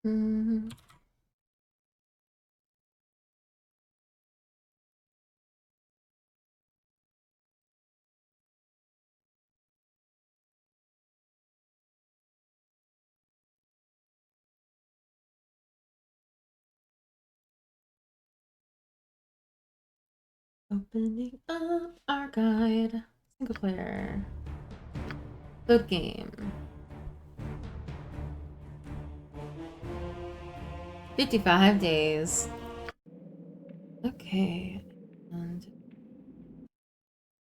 Mm. Opening up our guide. Single player. Good game. 55 days. Okay. And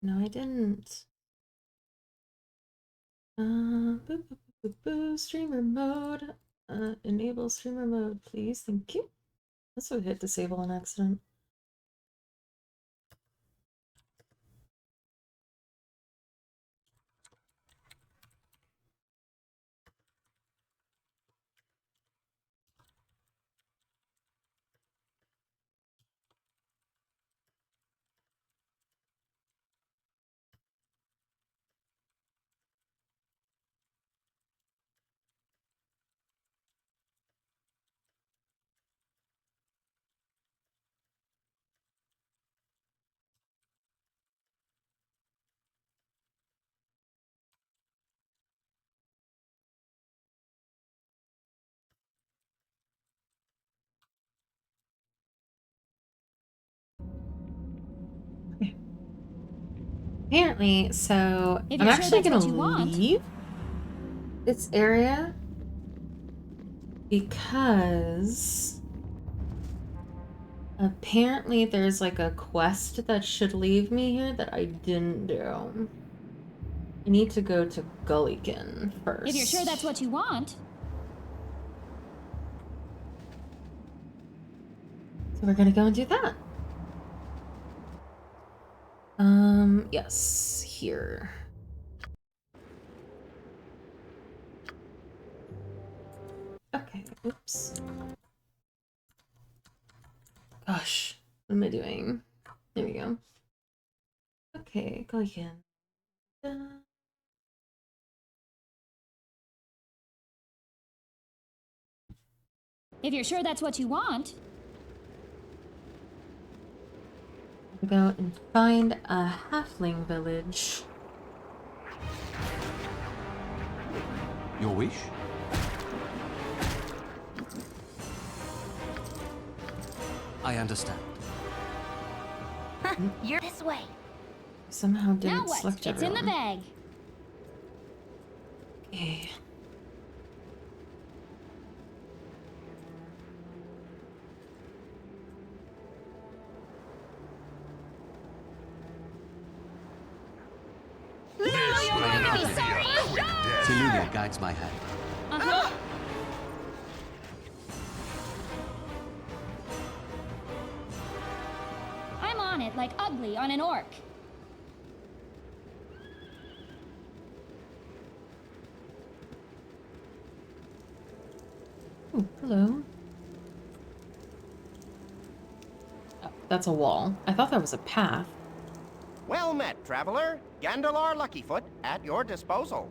no, I didn't. Streamer mode. Enable streamer mode, please. Thank you. This would hit disable on accident. Apparently, so I'm actually gonna leave this area because apparently there's like a quest that should leave me here that I didn't do. I need to go to Gullikin first. If you're sure that's what you want. So we're gonna go and do that. Yes, here. Okay, oops. Gosh, what am I doing? There we go. Okay, Gullikin. If you're sure that's what you want. Go and find a halfling village. Your wish? I understand. You're this way. Somehow Now didn't what? select It's everyone. in the bag. Okay. Celine guides my hand. Uh-huh. I'm on it like ugly on an orc. Oh, hello. Oh, that's a wall. I thought that was a path. Well met, traveler. Gandalar Luckyfoot at your disposal.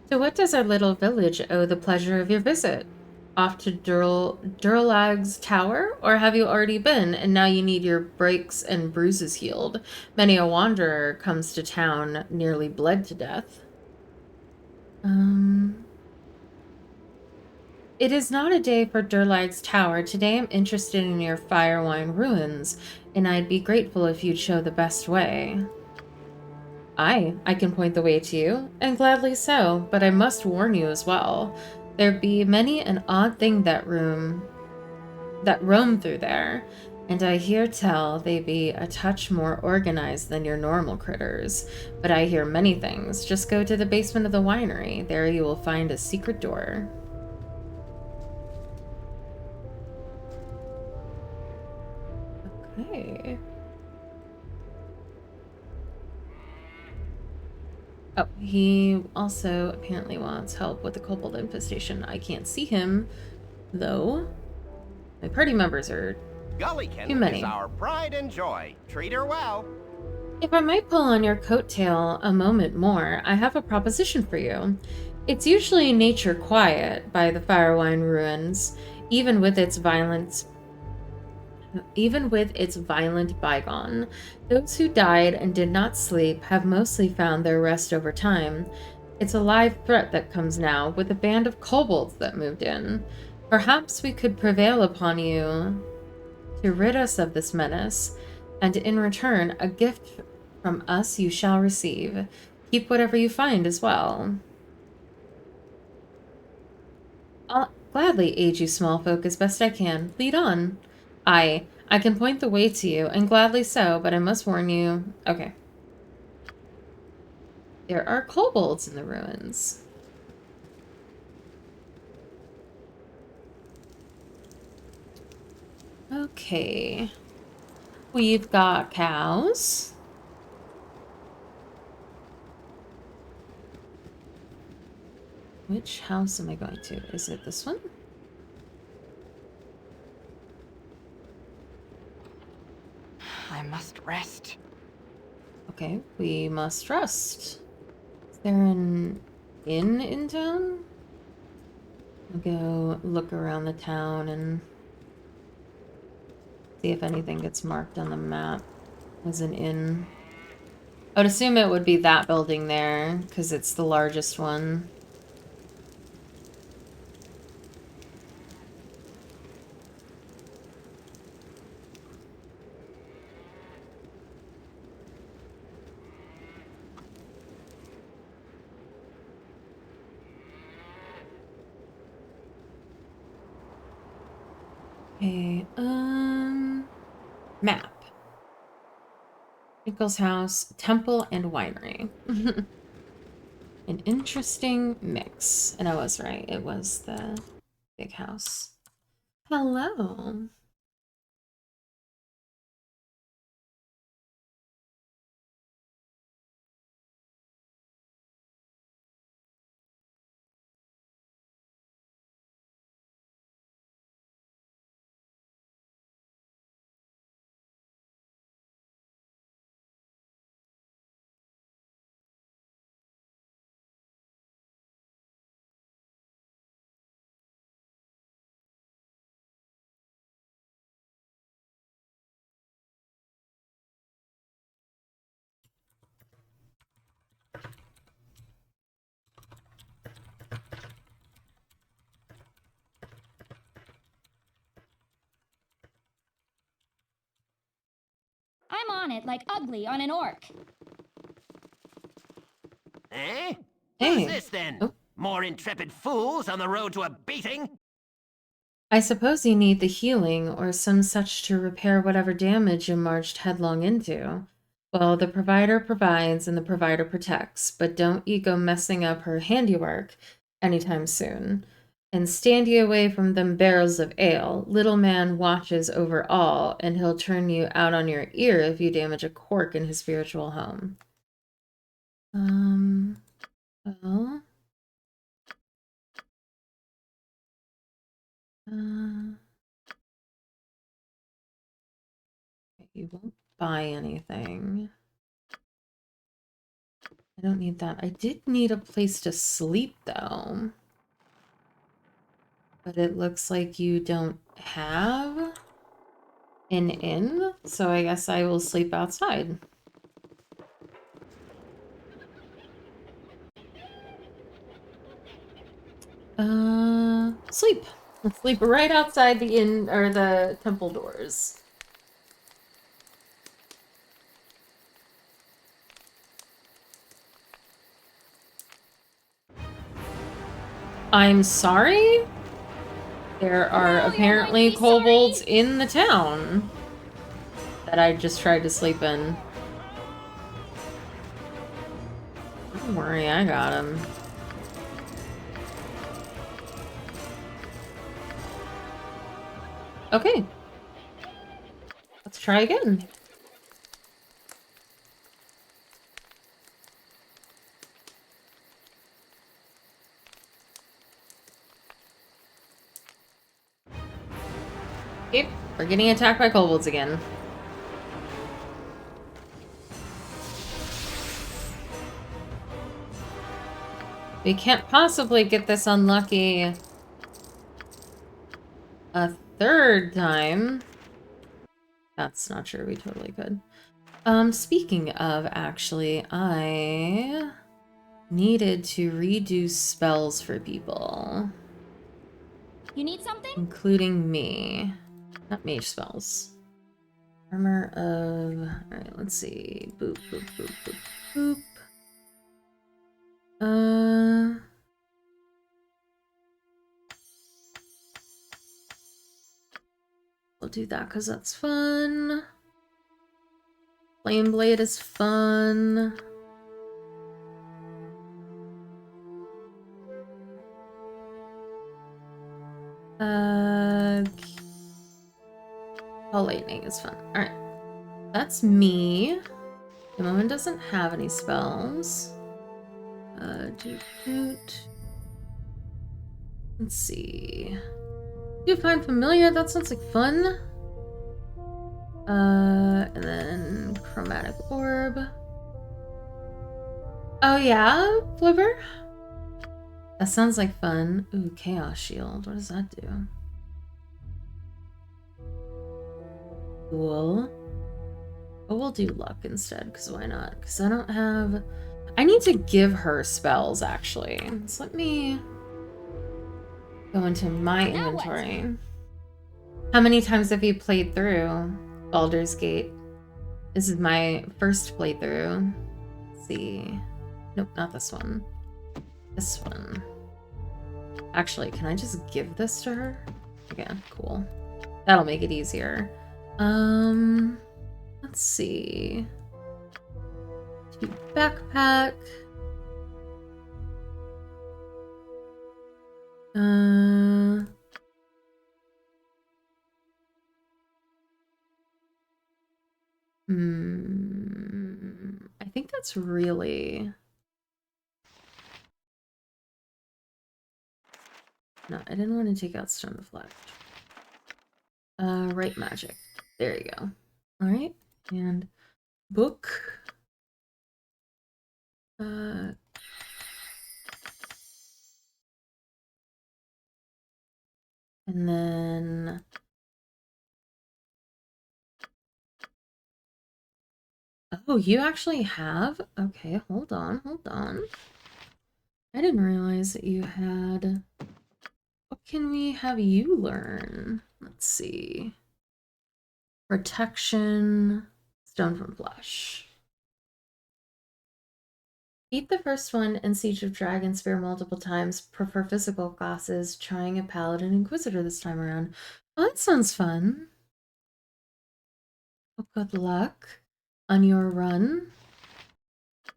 So what does our little village owe the pleasure of your visit? Off to Durlag's tower? Or have you already been, and now you need your breaks and bruises healed? Many a wanderer comes to town nearly bled to death. It is not a day for Durlag's tower. Today I'm interested in your Firewine ruins, and I'd be grateful if you'd show the best way. I can point the way to you, and gladly so, but I must warn you as well. There be many an odd thing that roam through there, and I hear tell they be a touch more organized than your normal critters. But I hear many things. Just go to the basement of the winery. There you will find a secret door. Okay. Oh, he also apparently wants help with the kobold infestation. I can't see him, though. My party members are Gullikin too many. is our pride and joy. Treat her well. If I might pull on your coattail a moment more, I have a proposition for you. It's usually nature quiet by the Firewine ruins, even with its violent bygone. Those who died and did not sleep have mostly found their rest over time. It's a live threat that comes now, with a band of kobolds that moved in. Perhaps we could prevail upon you to rid us of this menace, and in return, a gift from us you shall receive. Keep whatever you find as well. I'll gladly aid you small folk as best I can. Lead on. I can point the way to you, and gladly so, but I must warn you. Okay. There are kobolds in the ruins. Okay. We've got cows. Which house am I going to? Is it this one? I must rest. Okay, we must rest. Is there an inn in town? I'll go look around the town and see if anything gets marked on the map as an inn. I would assume it would be that building there, because it's the largest one. Okay, map. Nichols House, Temple, and Winery. An interesting mix. And I was right, it was the big house. Hello. I'm on it like ugly on an orc. Eh? Hey. Who's this then? Oh. More intrepid fools on the road to a beating? I suppose you need the healing or some such to repair whatever damage you marched headlong into. Well, the provider provides and the provider protects, but don't you go messing up her handiwork anytime soon. And stand ye away from them barrels of ale. Little man watches over all, and he'll turn you out on your ear if you damage a cork in his spiritual home. Well... you won't buy anything. I don't need that. I did need a place to sleep, though. But it looks like you don't have an inn, so I guess I will sleep outside. Sleep. Let's sleep right outside the inn, or the temple doors. I'm sorry? There are apparently kobolds in the town that I just tried to sleep in. Don't worry, I got him. Okay. Let's try again. Yep, we're getting attacked by kobolds again. We can't possibly get this unlucky a third time. That's not true. We totally could. Speaking of, actually, I needed to redo spells for people. You need something? Including me. Not mage spells. Armor of... Alright, let's see. Boop, boop, boop, boop, boop. We'll do that because that's fun. Flame Blade is fun. Call Lightning is fun. Alright. That's me. The woman doesn't have any spells. Let's see. You find familiar? That sounds like fun. And then Chromatic Orb. Oh yeah, Flipper? That sounds like fun. Ooh, Chaos Shield. What does that do? Cool. But we'll do luck instead, because why not? Because I don't have... I need to give her spells, actually. So let me go into my inventory. How many times have you played through Baldur's Gate? This is my first playthrough. Let's see. Nope, not this one. This one. Actually, can I just give this to her? Yeah, cool. That'll make it easier. Let's see. Backpack. I think that's really... No, I didn't want to take out Stone of Flesh. Right magic. There you go. Alright, and book. And then... Oh, you actually have? Okay, hold on, hold on. I didn't realize that you had... What can we have you learn? Let's see. Protection, Stone from Flesh. Beat the first one in Siege of Dragonspear multiple times. Prefer physical classes. Trying a Paladin Inquisitor this time around. Oh, that sounds fun. Well, good luck on your run.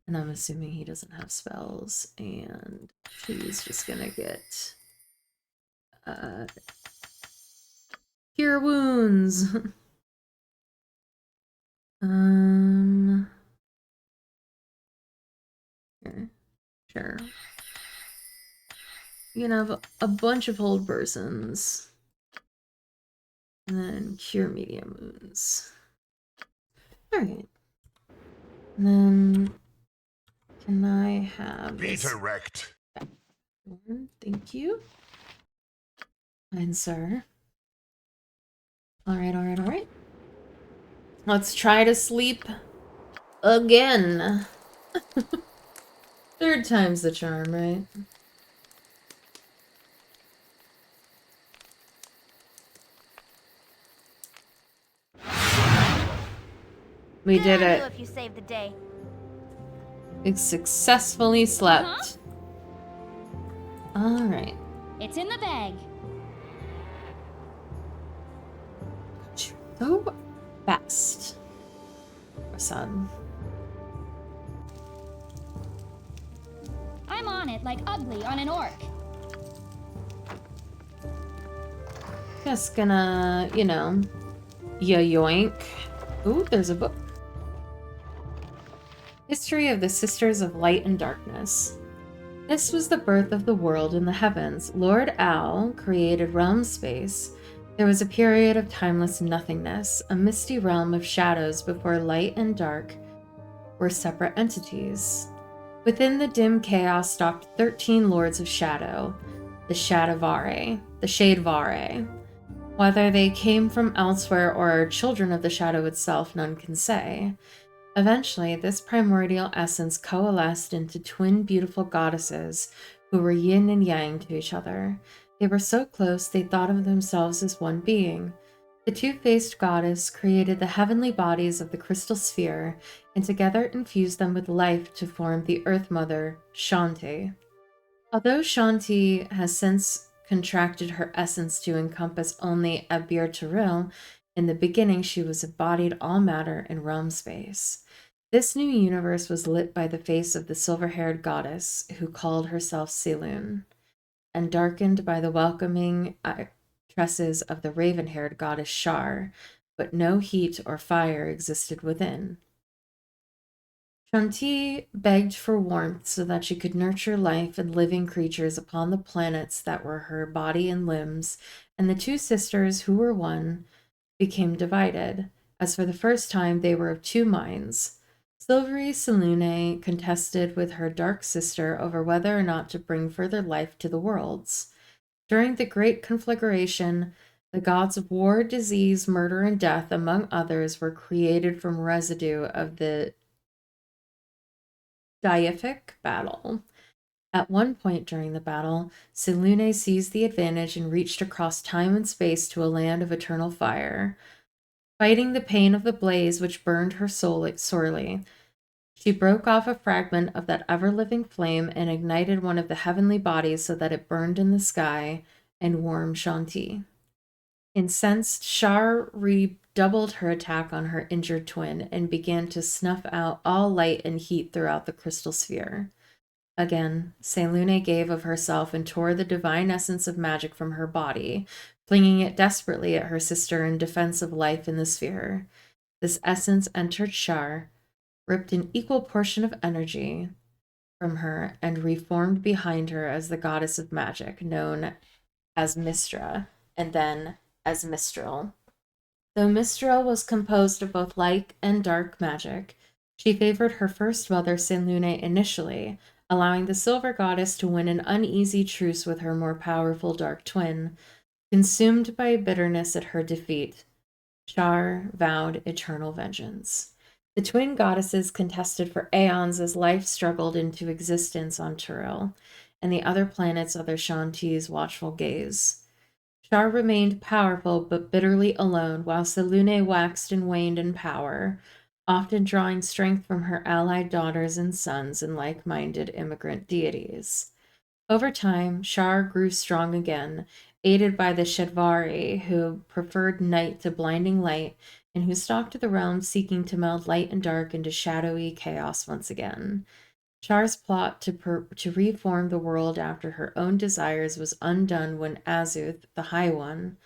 And I'm assuming he doesn't have spells. And she's just gonna get... Cure Wounds. Sure. You can have a bunch of hold persons. And then cure medium wounds. Alright. And then can I have Beta wrecked. Thank you. Fine, sir. Alright, alright, alright. Let's try to sleep again. Third time's the charm, right? We did it. If you save the day. We successfully slept. Alright. It's in the bag. So fast. Son. I'm on it like ugly on an orc. Just gonna, you know, yoink. Ooh, there's a book. History of the Sisters of Light and Darkness. This was the birth of the world in the heavens. Lord Owl created realm space. There was a period of timeless nothingness, a misty realm of shadows before light and dark were separate entities. Within the dim chaos stalked 13 lords of shadow, the Shadevare. Whether they came from elsewhere or are children of the shadow itself, none can say. Eventually, this primordial essence coalesced into twin beautiful goddesses who were yin and yang to each other. They were so close they thought of themselves as one being. The two-faced goddess created the heavenly bodies of the crystal sphere and together infused them with life to form the Earth Mother, Shanti. Although Shanti has since contracted her essence to encompass only Abir Teril, in the beginning she was embodied all matter in realm space. This new universe was lit by the face of the silver-haired goddess, who called herself Selune, and darkened by the welcoming tresses of the raven-haired goddess Shar, but no heat or fire existed within. Shanti begged for warmth so that she could nurture life and living creatures upon the planets that were her body and limbs, and the two sisters, who were one, became divided, as for the first time they were of two minds. Silvery Selune contested with her dark sister over whether or not to bring further life to the worlds. During the Great Conflagration, the gods of war, disease, murder, and death, among others, were created from residue of the deific battle. At one point during the battle, Selune seized the advantage and reached across time and space to a land of eternal fire. Fighting the pain of the blaze which burned her soul sorely, she broke off a fragment of that ever-living flame and ignited one of the heavenly bodies so that it burned in the sky and warmed Shanti. Incensed, Shar redoubled her attack on her injured twin and began to snuff out all light and heat throughout the crystal sphere. Again, Selune gave of herself and tore the divine essence of magic from her body, flinging it desperately at her sister in defense of life in the sphere. This essence entered Shar, ripped an equal portion of energy from her, and reformed behind her as the goddess of magic, known as Mistra, and then as Mistral. Though Mistral was composed of both light and dark magic, she favored her first mother, Selune, initially, allowing the silver goddess to win an uneasy truce with her more powerful dark twin. Consumed by bitterness at her defeat, Shar vowed eternal vengeance. The twin goddesses contested for aeons as life struggled into existence on Teril and the other planets under Shanti's watchful gaze. Shar remained powerful but bitterly alone, while Selune waxed and waned in power, often drawing strength from her allied daughters and sons and like-minded immigrant deities. Over time, Shar grew strong again, aided by the Shadvari, who preferred night to blinding light and who stalked the realm seeking to meld light and dark into shadowy chaos once again. Shar's plot to reform the world after her own desires was undone when Azuth, the High One,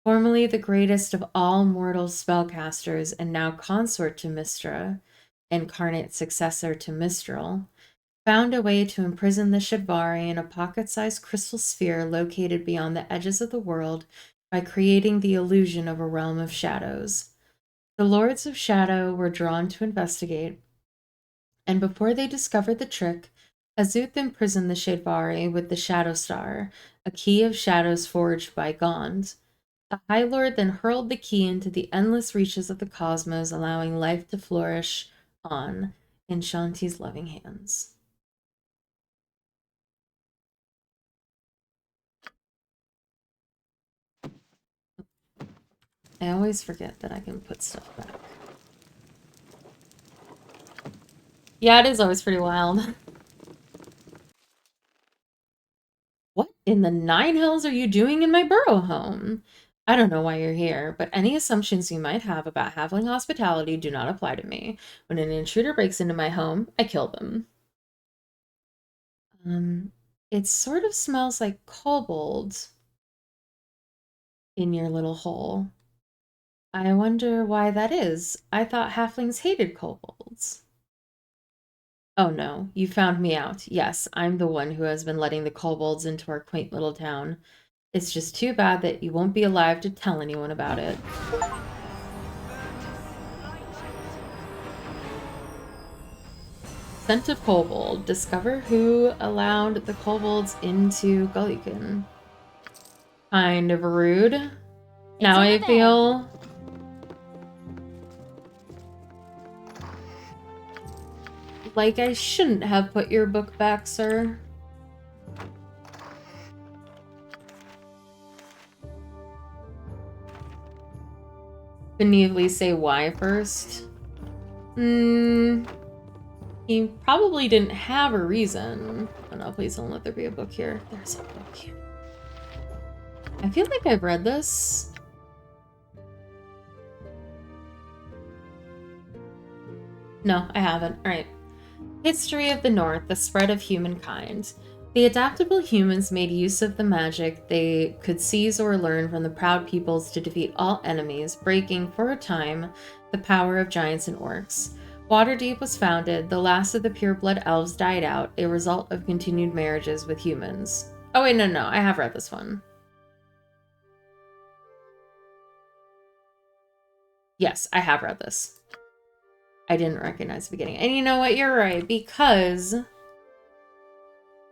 formerly the greatest of all mortal spellcasters and now consort to Mistra, incarnate successor to Mistral, found a way to imprison the Shadvari in a pocket-sized crystal sphere located beyond the edges of the world by creating the illusion of a realm of shadows. The Lords of Shadow were drawn to investigate, and before they discovered the trick, Azuth imprisoned the Shadvari with the Shadow Star, a key of shadows forged by Gond. The High Lord then hurled the key into the endless reaches of the cosmos, allowing life to flourish on in Shanti's loving hands. I always forget that I can put stuff back. Yeah, it is always pretty wild. What in the nine hells are you doing in my burrow home? I don't know why you're here, but any assumptions you might have about halfling hospitality do not apply to me. When an intruder breaks into my home, I kill them. It sort of smells like kobold in your little hole. I wonder why that is. I thought halflings hated kobolds. Oh no, you found me out. Yes, I'm the one who has been letting the kobolds into our quaint little town. It's just too bad that you won't be alive to tell anyone about it. Scented kobold. Discover who allowed the kobolds into Gullikin. Kind of rude. Now I feel... like I shouldn't have put your book back, sir. Benevolently say why first. He probably didn't have a reason. Oh no, please don't let there be a book here. There's a book here. I feel like I've read this. No, I haven't. Alright. History of the North, the spread of humankind. The adaptable humans made use of the magic they could seize or learn from the proud peoples to defeat all enemies, breaking, for a time, the power of giants and orcs. Waterdeep was founded, the last of the pureblood elves died out, a result of continued marriages with humans. Oh wait, no, I have read this one. Yes, I have read this. I didn't recognize the beginning. And you know what? You're right, because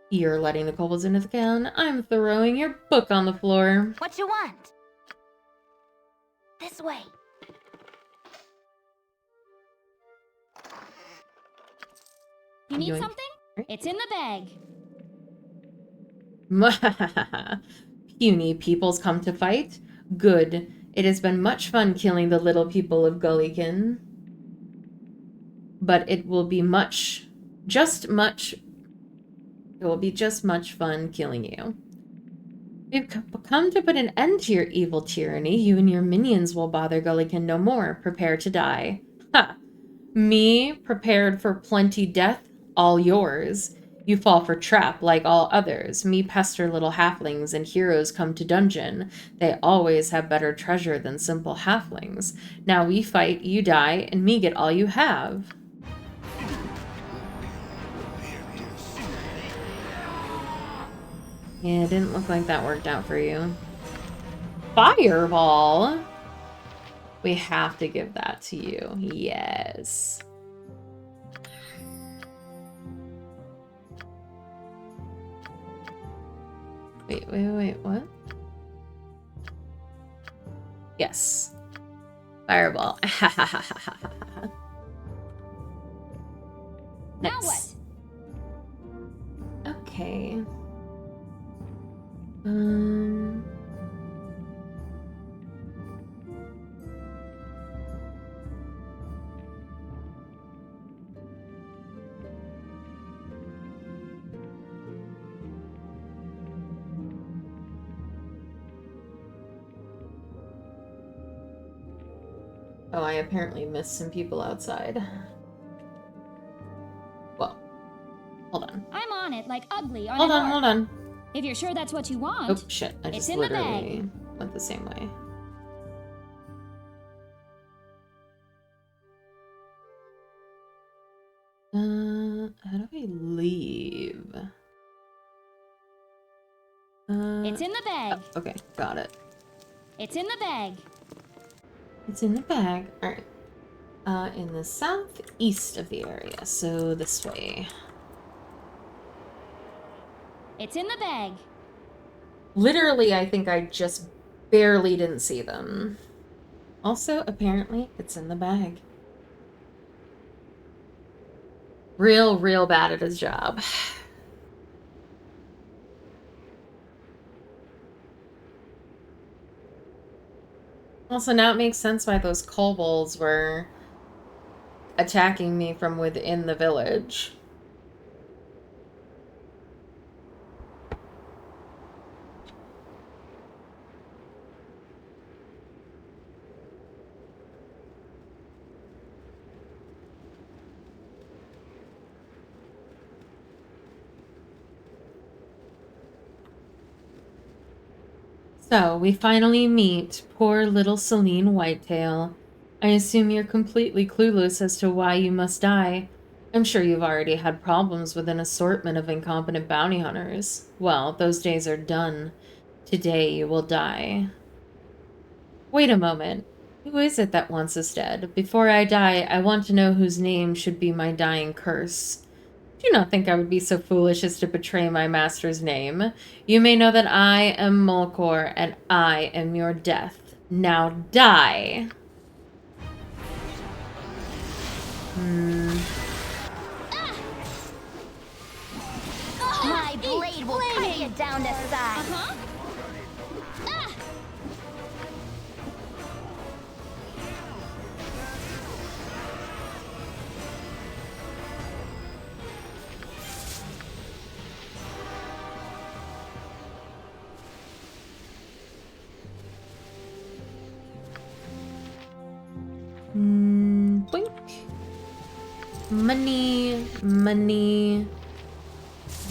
you're letting the kobolds into the town. I'm throwing your book on the floor. What you want? This way. You need Yoink. something? It's in the bag. Puny peoples come to fight? Good. It has been much fun killing the little people of Gullikin. But it will be just much fun killing you. We've come to put an end to your evil tyranny. You and your minions will bother Gullikin no more. Prepare to die. Ha! Me, prepared for plenty death, all yours. You fall for trap like all others. Me pester little halflings and heroes come to dungeon. They always have better treasure than simple halflings. Now we fight, you die, and me get all you have. Yeah, it didn't look like that worked out for you. Fireball? We have to give that to you. Yes. Wait, what? Yes. Fireball. Now what? Okay. Oh, I apparently missed some people outside. Well, hold on. I'm on it like ugly on Hold an on, orc. hold on. If you're sure that's what you want. Oh, shit. I just in the literally went the same way. How do I leave? It's in the bag. Oh, okay, got it. It's in the bag. It's in the bag. Alright. In the southeast of the area, so this way. It's in the bag. Literally, I think I just barely didn't see them. Also, apparently, it's in the bag. Real bad at his job. Also, now it makes sense why those kobolds were attacking me from within the village. So, we finally meet poor little Celine Whitetail. I assume you're completely clueless as to why you must die. I'm sure you've already had problems with an assortment of incompetent bounty hunters. Well, those days are done. Today you will die. Wait a moment. Who is it that wants us dead? Before I die, I want to know whose name should be my dying curse. Do not think I would be so foolish as to betray my master's name. You may know that I am Mulkor, and I am your death. Now die! My blade will cut you down to size. Uh-huh. Boink. Money, money.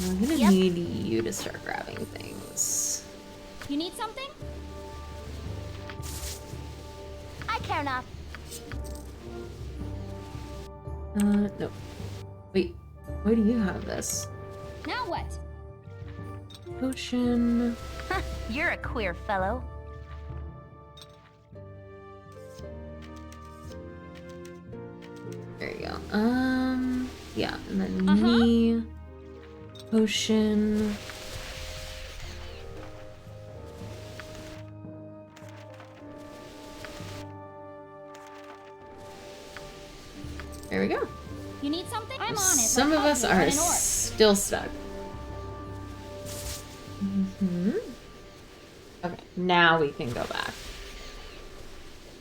I'm gonna need you to start grabbing things. You need something? I care not. No. Wait, why do you have this? Now what? Potion. You're a queer fellow. There you go. Yeah, and then me. Potion. There we go. You need something? I'm on it. Some like of us coffee on are an orc. still stuck. Okay, now we can go back.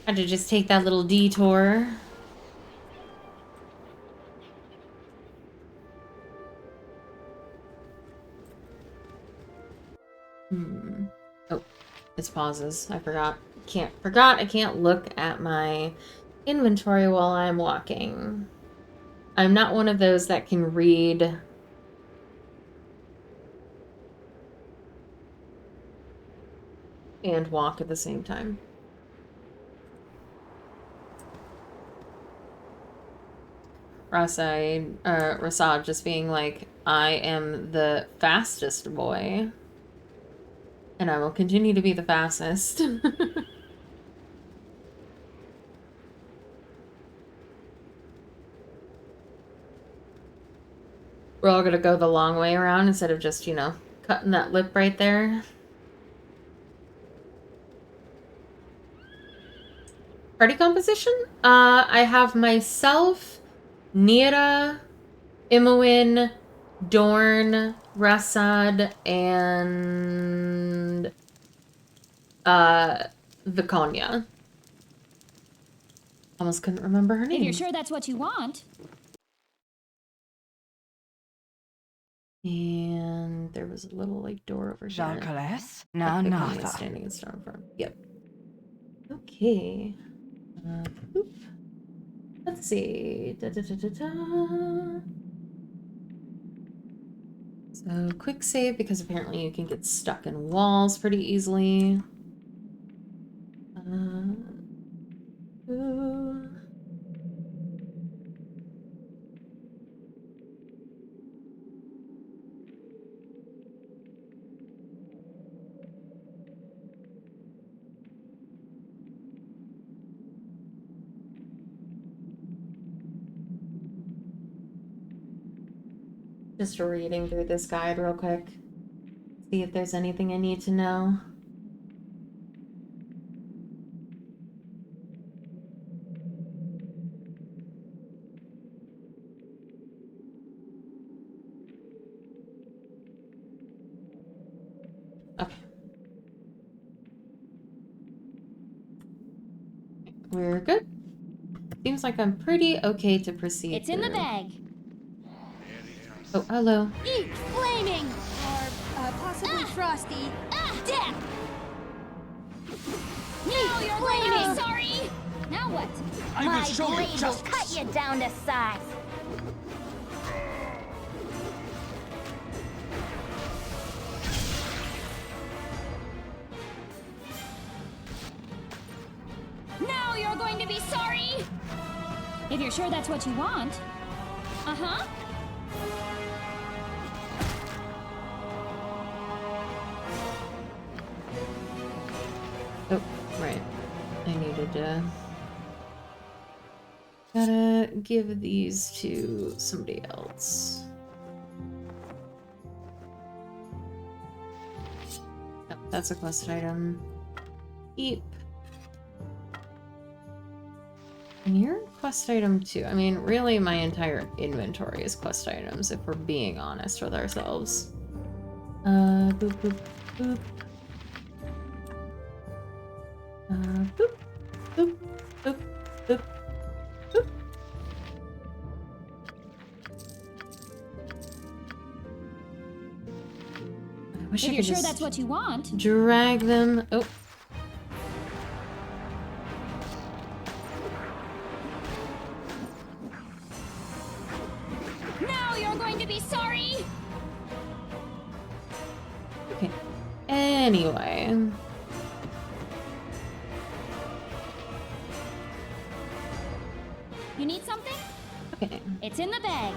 Had to just take that little detour. Oh, it's pauses. I forgot. I can't look at my inventory while I'm walking. I'm not one of those that can read and walk at the same time. Rasad just being like, I am the fastest boy. And I will continue to be the fastest. We're all gonna go the long way around instead of just, you know, cutting that lip right there. Party composition? I have myself, Nira, Imoen, Dorn, Rasad, and Viconia. Almost couldn't remember her If name. you're sure that's what you want. And there was a little like door over here. Jalcales? Viconia Nada. standing in stone firm. Yep. Okay. Boop. Let's see. So quick save because apparently you can get stuck in walls pretty easily. Ooh. Just reading through this guide real quick. See if there's anything I need to know. Okay. We're good. Seems like I'm pretty okay to proceed. It's in the through. bag. Oh, hello. Eat flaming! Or possibly frosty. Death! Now you're flaming! Sorry! Now what? My blade will cut you down to size. Now you're going to be sorry! If you're sure that's what you want. Uh-huh. Oh, right. I needed to... Gotta give these to somebody else. that's a quest item. Keep. And you're a quest item too. I mean, really, my entire inventory is quest items, if we're being honest with ourselves. Boop, boop, boop. Boop, boop, boop, boop, boop. I wish I If could you're sure just that's what you want. drag them. Oh. Now you're going to be sorry! Okay. Anyway. You need something? Okay. It's in the bag.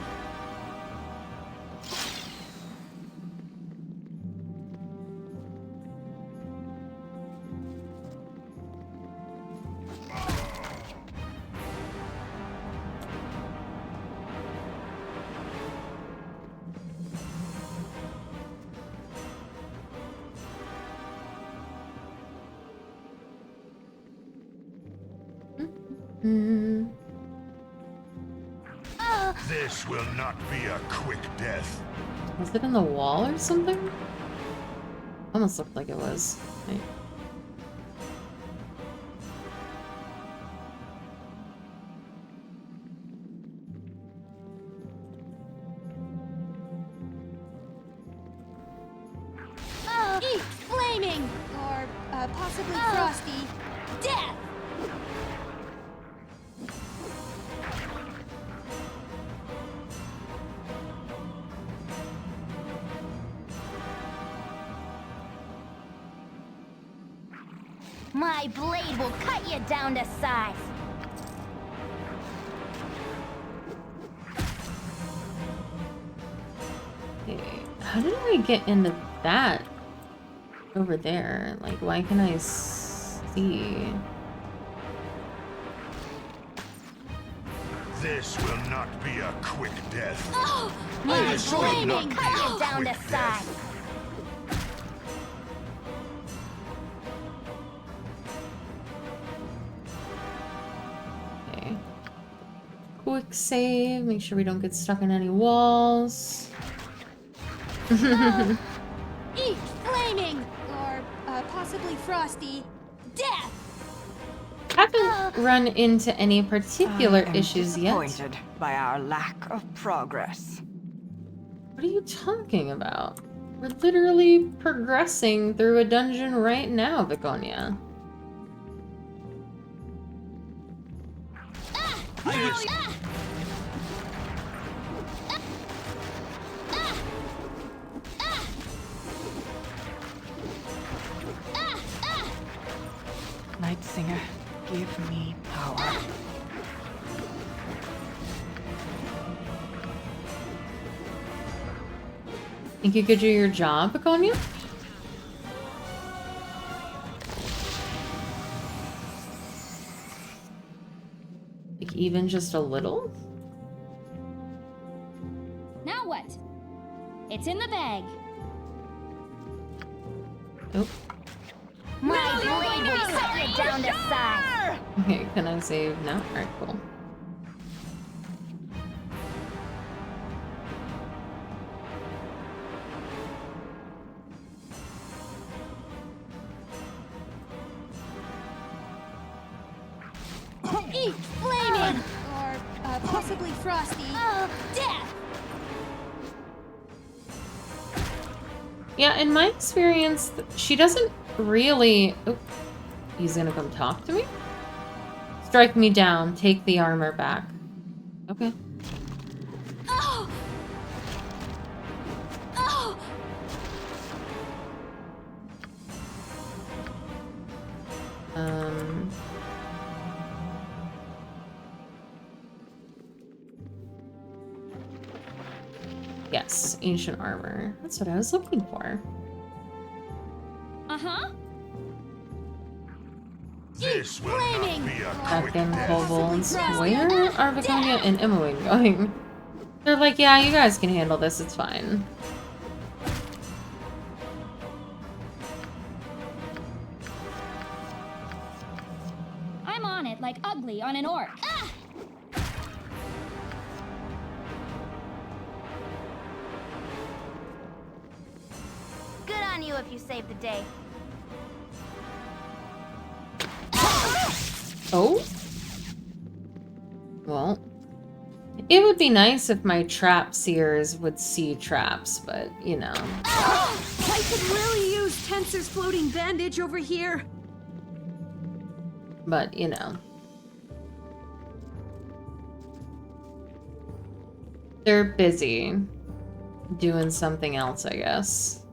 Hmm. This will not be a quick death. Was it in the wall or something? Almost looked like it was. Right. Eat flaming! Or possibly frosty. Death! My blade will cut you down to size. Okay. How did I get into that over there? Like, why can I see? This will not be a quick death. Oh! My This will blade will not be cut a you down to quick size. death. Okay. Quick save. Make sure we don't get stuck in any walls. Eat flaming! Or possibly frosty. Death! Haven't run into any particular I am issues yet. disappointed by our lack of progress. What are you talking about? We're literally progressing through a dungeon right now, Viconia. Night Singer, give me power. Think you could do your job, Viconia? Like, even just a little? Now what? It's in the bag. Nope. My blade will cut you down to size. Okay, can I save now? Alright, cool. Eat flaming! Or possibly frosty. Death! Yeah, in my experience, she doesn't really... Oh, he's gonna come talk to me? Strike me down. Take the armor back. Okay. Oh! Oh! Yes, ancient armor. That's what I was looking for. Uh-huh. This will not flaming! be a quick Fucking death. kobolds. Where are Viconia and Imoen going? They're like, yeah, you guys can handle this, it's fine. I'm on it like ugly on an orc. Ah! Good on you if you saved the day. Oh? Well, it would be nice if my trap seers would see traps, but, you know. I could really use Tensor's floating bandage over here. But, you know. They're busy doing something else, I guess.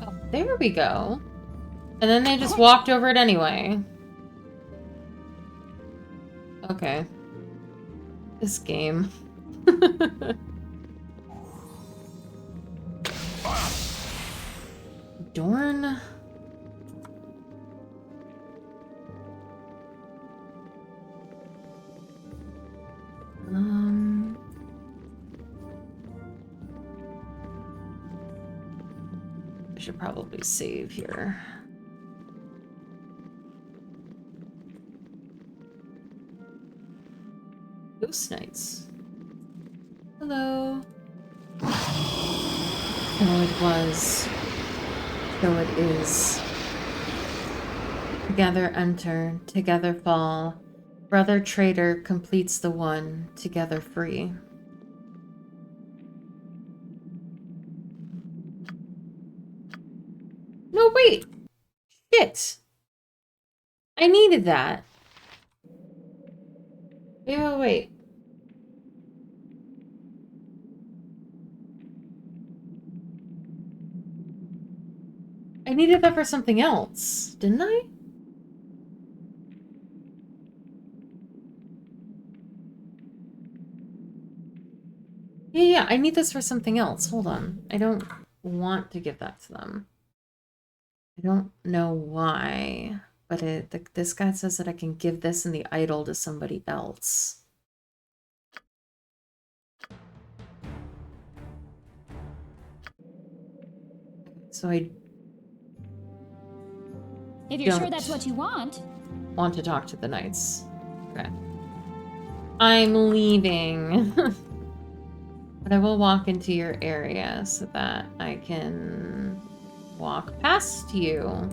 Oh, there we go. And then they just walked over it anyway. Okay. This game. Dorn? I should probably save here. Ghost Knights. Hello. So it was. So it is. Together enter, together fall. Brother traitor completes the one, together free. No, wait! Shit! I needed that. Wait. I needed that for something else, didn't I? Yeah, I need this for something else. Hold on. I don't want to give that to them. I don't know why, but this guy says that I can give this in the idol to somebody else. So I If you're sure that's what you want to talk to the knights. Okay. I'm leaving. But I will walk into your area so that I can walk past you.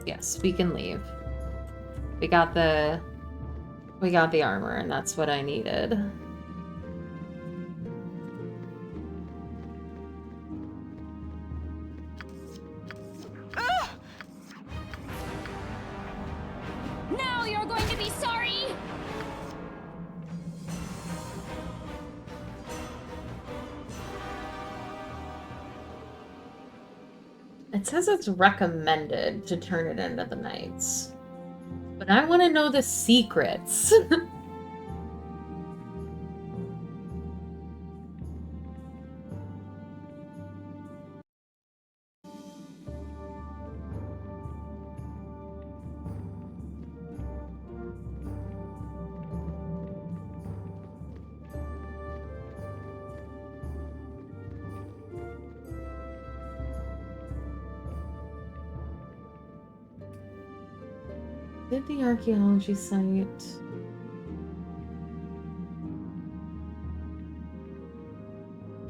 Yes, we can leave. We got the armor, and that's what I needed. Now you're going to be sorry! It says it's recommended to turn it into the knights. But I want to know the secrets. Did the archaeology site?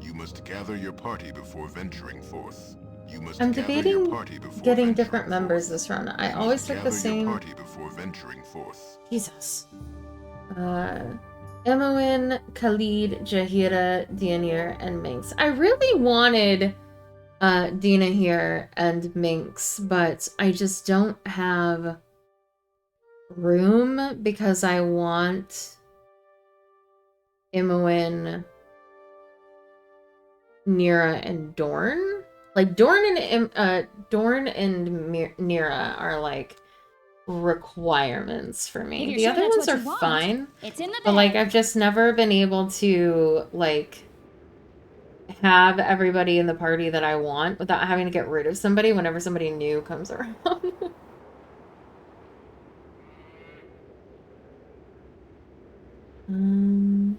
You must gather your party before venturing forth. You must I'm gather your debating party before getting venturing different members forth. this round. I You always must took the gather your same. party before venturing forth. Jesus. Emoin, Khalid, Jahira, Dianir, and Minx. I really wanted Dina here and Minx, but I just don't have room because I want Imoen, Nira, and Dorn. Like Dorn and Nira are like requirements for me. The other ones are fine, It's in the but like bag. I've just never been able to like have everybody in the party that I want without having to get rid of somebody whenever somebody new comes around. Um...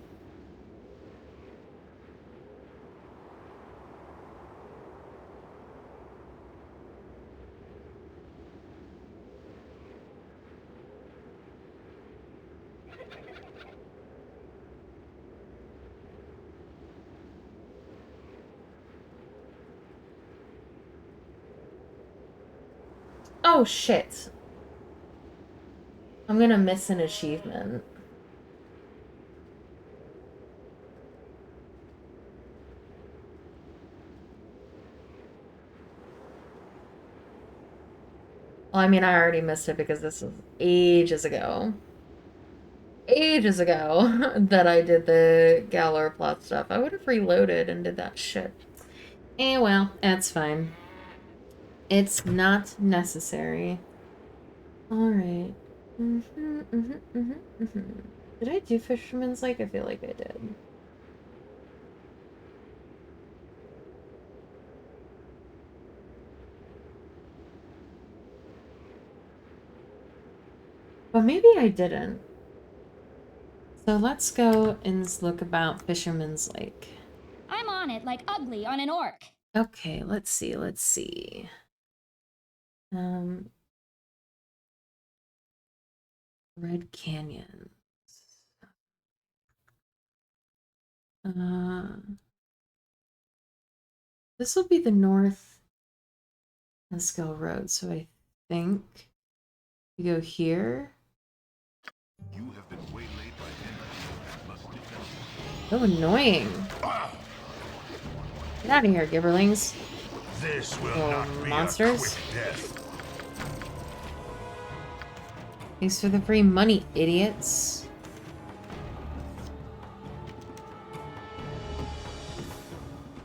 Oh, shit. I'm gonna miss an achievement. Well, I mean, I already missed it because this was ages ago. Ages ago that I did the Galar plot stuff. I would have reloaded and did that shit. Eh, well, that's fine. It's not necessary. Alright. Did I do Fisherman's Lake? I feel like I did. But maybe I didn't. So let's go and look about Fisherman's Lake. I'm on it like ugly on an orc. Okay, let's see, let's see. Red Canyon. This will be the North Esco Road, so I think we go here. You have been waylaid by enemies and must defend. So annoying. Get out of here, Gibberlings. This will Oh, not be monsters. a quick death. Thanks for the free money, idiots.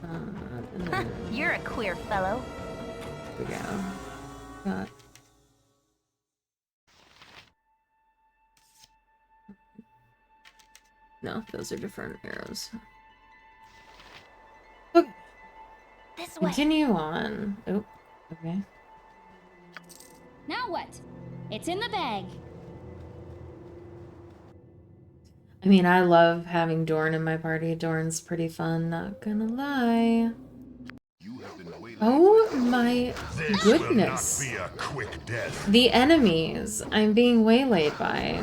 And then, You're a queer fellow. here we go. Got. No, those are different arrows. Okay. This way. Continue on. Oh, okay. Now what? It's in the bag. I mean, I love having Dorn in my party. Dorn's pretty fun, not gonna lie. You have been waylaid Oh by my This goodness. will not be a quick death. The enemies I'm being waylaid by.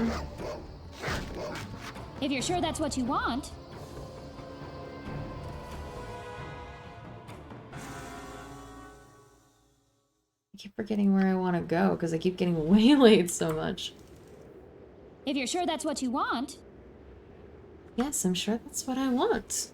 If you're sure that's what you want. I keep forgetting where I want to go because I keep getting waylaid so much. If you're sure that's what you want. Yes, I'm sure that's what I want.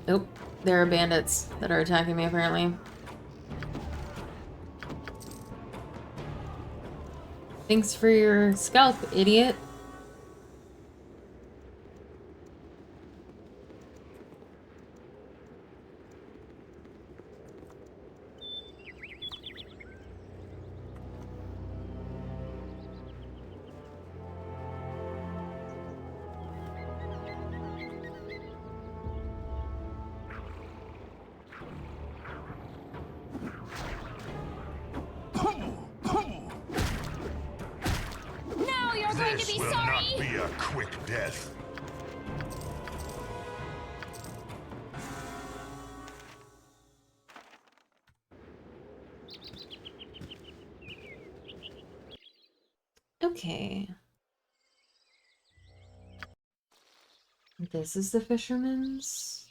Nope, there are bandits that are attacking me apparently. Thanks for your scalp, idiot. Now you're going to This be will sorry. not be a quick death. Okay. This is the fisherman's.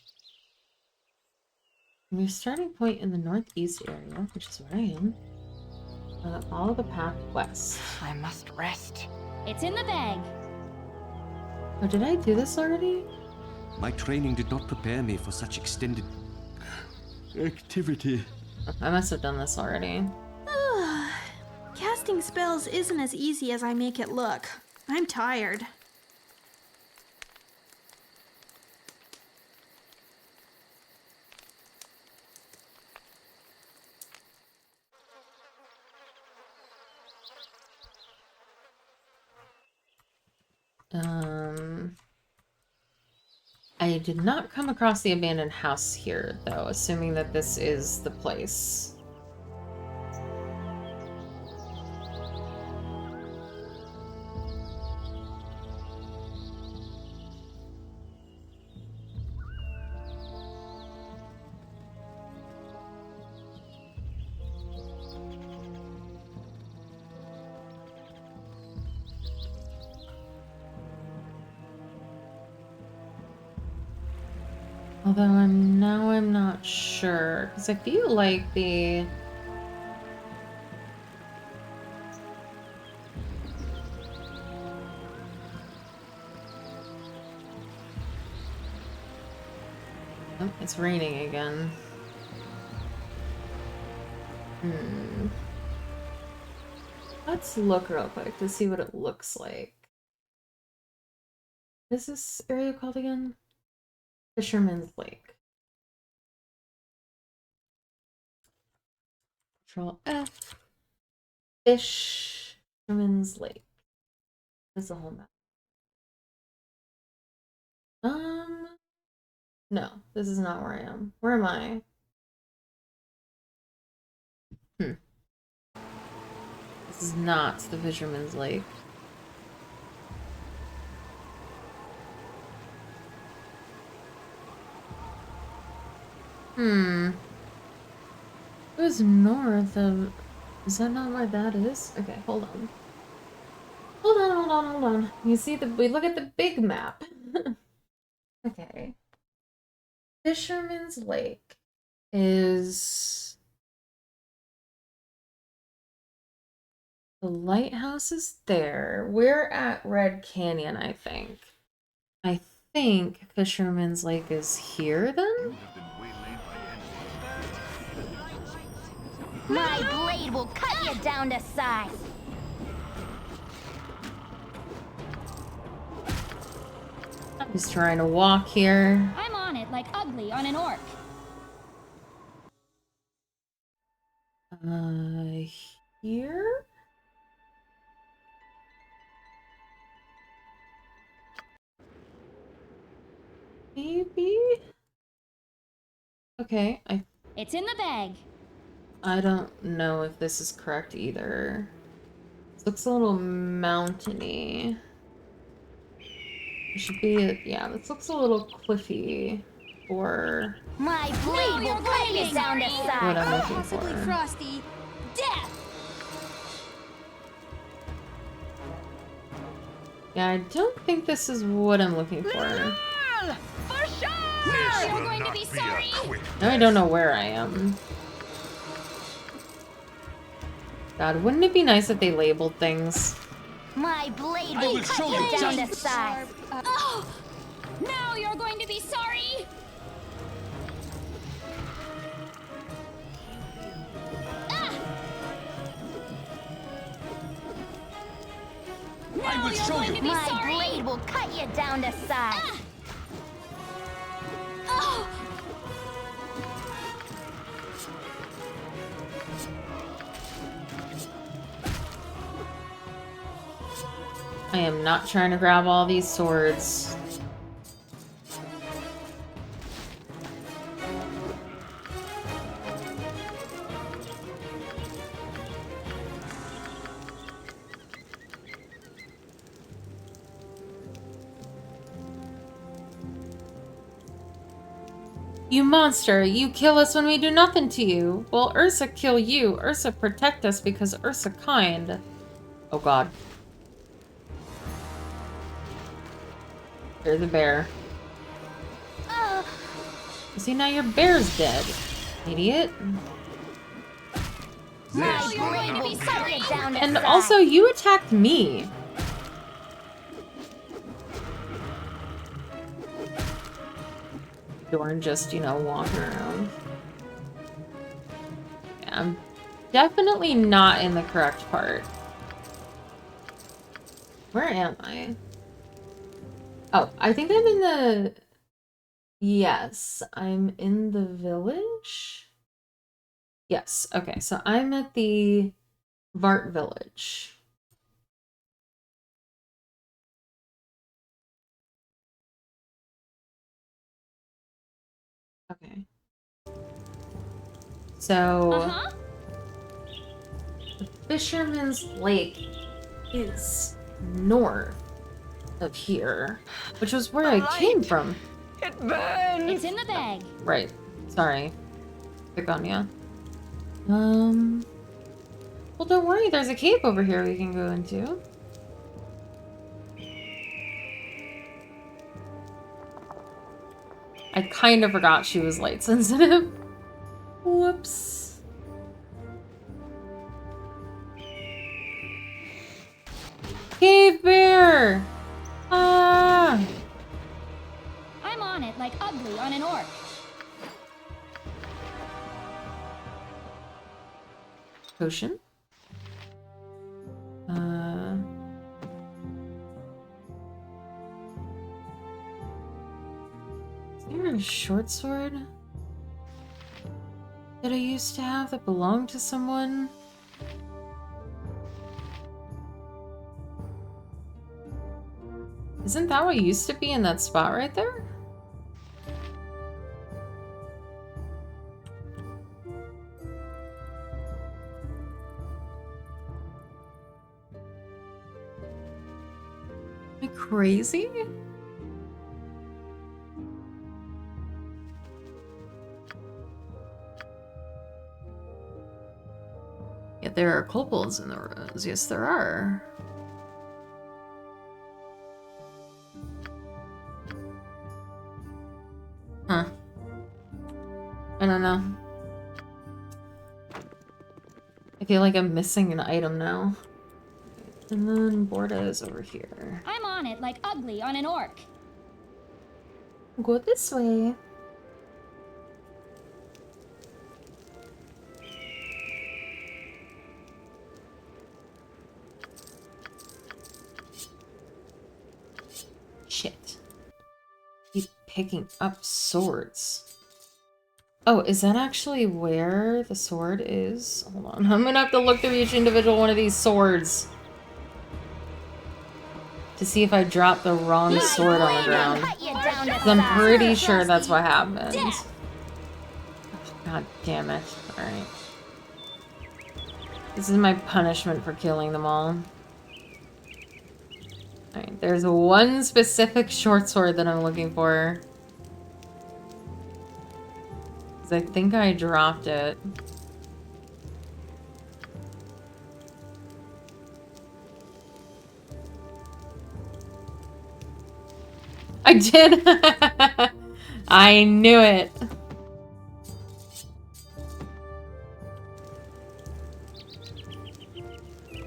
Your starting point in the northeast area, which is where I am. Follow the path west. I must rest. It's in the bag. Oh, did I do this already? My training did not prepare me for such extended activity. Oh, I must have done this already. Casting spells isn't as easy as I make it look. I'm tired. I did not come across the abandoned house here, though, assuming that this is the place. Although I'm not sure, because I feel like the... Oh, it's raining again. Let's look real quick to see what it looks like. What is this area called again? Fisherman's Lake. Control F. Fisherman's Lake. That's the whole map. No, this is not where I am. Where am I? This is not the Fisherman's Lake. It was north of... Is that not where that is? Okay, hold on. Hold on. You see we look at the big map. Okay. Fisherman's Lake is... The lighthouse is there. We're at Red Canyon, I think. I think Fisherman's Lake is here then? My blade will cut you down to size. I'm just trying to walk here. I'm on it like ugly on an orc. Here? Maybe? Okay, It's in the bag. I don't know if this is correct either. This looks a little mountainy. It should be, yeah, this looks a little cliffy for My blade will cut you down to what size. I'm looking Possibly for. frosty. Death! Yeah, I don't think this is what I'm looking for. This You're will going to not be be sorry. a quick Now I don't know where I am. God, wouldn't it be nice if they labeled things? My blade will cut you down to size. Oh! Now you're going to be sorry! Ah! Now you're going to be My sorry! blade will cut you down to size. Ah! Oh! I am not trying to grab all these swords. You monster, you kill us when we do nothing to you. Well, Ursa kill you. Ursa protect us because Ursa kind. Oh god. There's a bear. See, now your bear's dead. Idiot. My blade will cut you down to And size. also, you attacked me. Dorn just, you know, walking around. Yeah, I'm definitely not in the correct part. Where am I? Oh, I think I'm in the... Yes, I'm in the village? Yes, okay, so I'm at the Vart village. Okay. So, Uh-huh. the Fisherman's Lake is north of here, which was where I came from. It burns! It's in the bag. Right. Sorry. Pick on ya. Well, don't worry. There's a cave over here we can go into. I kind of forgot she was light sensitive. Whoops. Cave bear! Ah! I'm on it like ugly on an orc. Potion? Is there a short sword that I used to have that belonged to someone? Isn't that what used to be in that spot right there? Am I crazy? Yeah, there are kobolds in the ruins. Yes, there are. Huh. I don't know. I feel like I'm missing an item now. And then Borda is over here. I'm on it like ugly on an orc. Go this way. Shit. Keep picking up swords. Oh, is that actually where the sword is? Hold on. I'm gonna have to look through each individual one of these swords to see if I dropped the wrong sword on the ground. Cut you down to 'Cause I'm size. pretty sure that's what happened. Death. God damn it. Alright. This is my punishment for killing them all. Alright, there's one specific short sword that I'm looking for. Because I think I dropped it. I did! I knew it!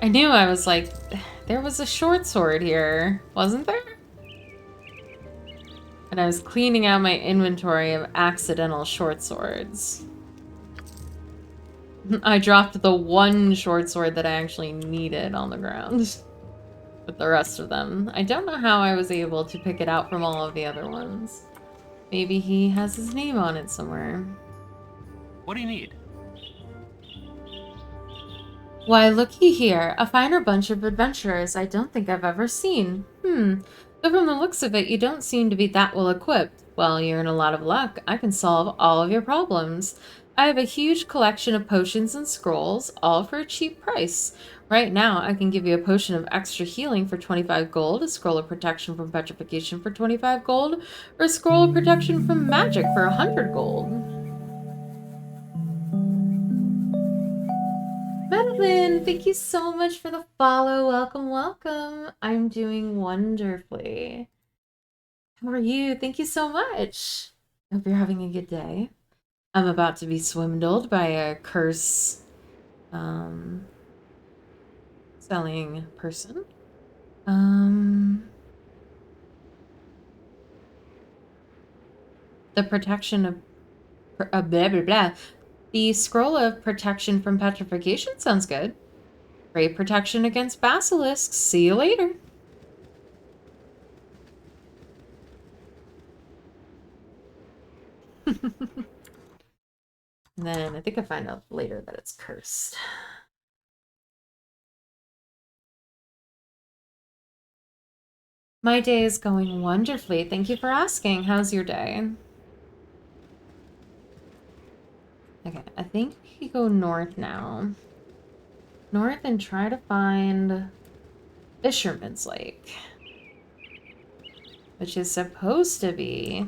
I knew. I was like, there was a short sword here, wasn't there? And I was cleaning out my inventory of accidental short swords. I dropped the one short sword that I actually needed on the ground. With the rest of them. I don't know how I was able to pick it out from all of the other ones. Maybe he has his name on it somewhere. What do you need? Why, looky here. A finer bunch of adventurers I don't think I've ever seen. Though from the looks of it, you don't seem to be that well equipped. Well, you're in a lot of luck. I can solve all of your problems. I have a huge collection of potions and scrolls, all for a cheap price. Right now, I can give you a potion of extra healing for 25 gold, a scroll of protection from petrification for 25 gold, or a scroll of protection from magic for 100 gold. Madeline, thank you so much for the follow. Welcome, welcome. I'm doing wonderfully. How are you? Thank you so much. I hope you're having a good day. I'm about to be swindled by a curse selling person. The protection of blah blah blah. The scroll of protection from petrification sounds good. Great protection against basilisks. See you later. And then I think I find out later that it's cursed. My day is going wonderfully. Thank you for asking. How's your day? Okay, I think we go north now. North and try to find Fisherman's Lake, which is supposed to be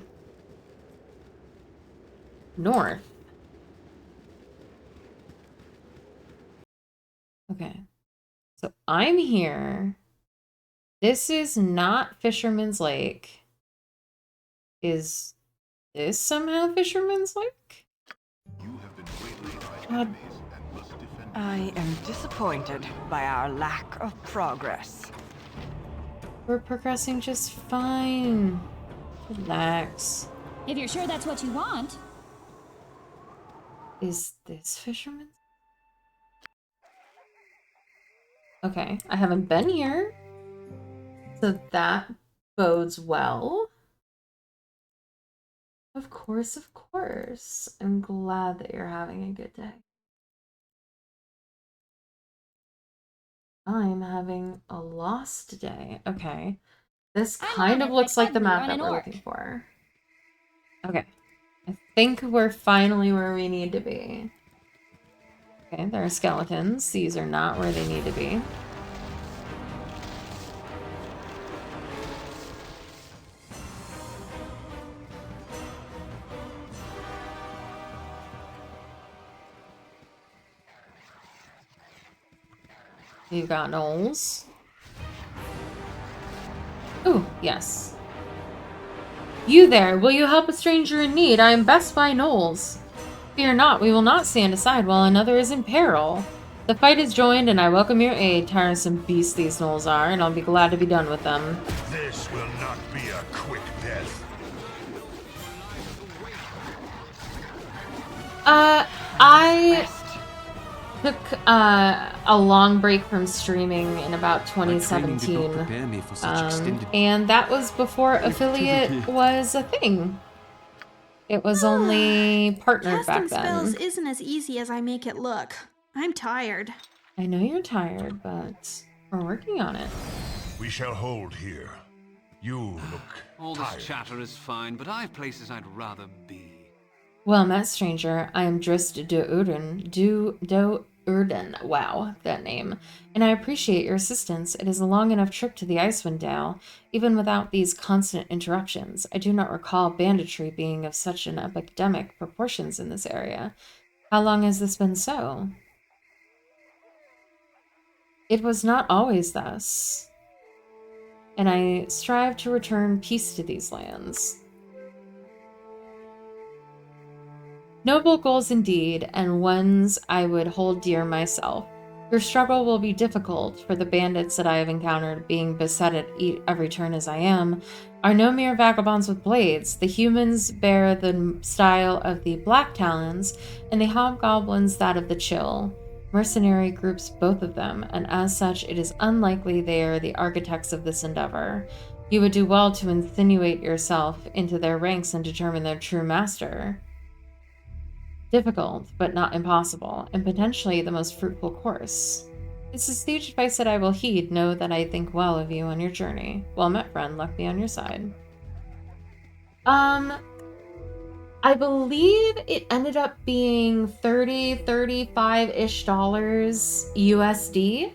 north. Okay, so I'm here. This is not Fisherman's Lake. Is this somehow Fisherman's Lake? You have been waylaid by God. enemies and must defend I am disappointed by our lack of progress. We're progressing just fine. Relax. If you're sure that's what you want. Is this Fisherman's? Okay, I haven't been here. So that bodes well. Of course, of course. I'm glad that you're having a good day. I'm having a lost day. Okay. This kind of looks like the map that we're looking for. Okay. I think we're finally where we need to be. Okay, there are skeletons. These are not where they need to be. We've got gnolls. Ooh, yes. You there, will you help a stranger in need? I am best by gnolls. Fear not, we will not stand aside while another is in peril. The fight is joined, and I welcome your aid. Tiresome beasts these gnolls are, and I'll be glad to be done with them. This will not be a quick death. I took a long break from streaming in about My training did not 2017, prepare me for such extended... and that was before affiliate was a thing. It was only partnered back Casting spells then. isn't as easy as I make it look. I'm tired. I know you're tired, but we're working on it. We shall hold here. You look All tired. this chatter is fine, but I've places I'd rather be. Well met, stranger. I am Drist do Urden. Wow, that name. And I appreciate your assistance. It is a long enough trip to the Icewind Dale, even without these constant interruptions. I do not recall banditry being of such an epidemic proportions in this area. How long has this been so? It was not always thus, and I strive to return peace to these lands. Noble goals indeed, and ones I would hold dear myself. Your struggle will be difficult, for the bandits that I have encountered, being beset at every turn as I am, are no mere vagabonds with blades. The humans bear the style of the Black Talons, and the hobgoblins that of the Chill. Mercenary groups, both of them, and as such it is unlikely they are the architects of this endeavor. You would do well to insinuate yourself into their ranks and determine their true master. Difficult, but not impossible, and potentially the most fruitful course. This is the advice that I will heed. Know that I think well of you on your journey. Well met, friend. Luck be on your side. I believe it ended up being $35-ish USD.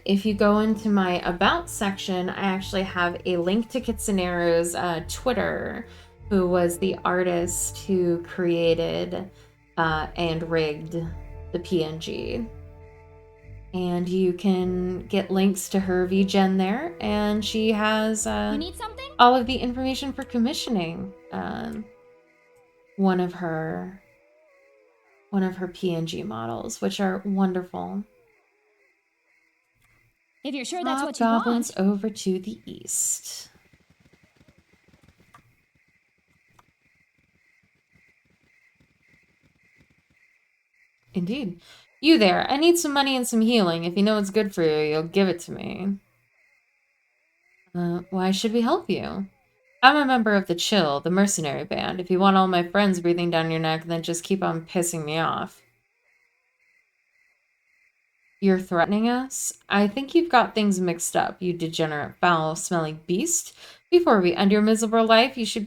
If you go into my About section, I actually have a link to Kitsunero's Twitter, who was the artist who created and rigged the PNG. And you can get links to her VGen there, and she has You need something? all of the information for commissioning one of her PNG models, which are wonderful. If you're sure that's what you Goblins want. over to the east. Indeed. You there, I need some money and some healing. If you know what's good for you, you'll give it to me. Why should we help you? I'm a member of the Chill, the mercenary band. If you want all my friends breathing down your neck, then just keep on pissing me off. You're threatening us? I think you've got things mixed up, you degenerate, foul-smelling beast. Before we end your miserable life, you should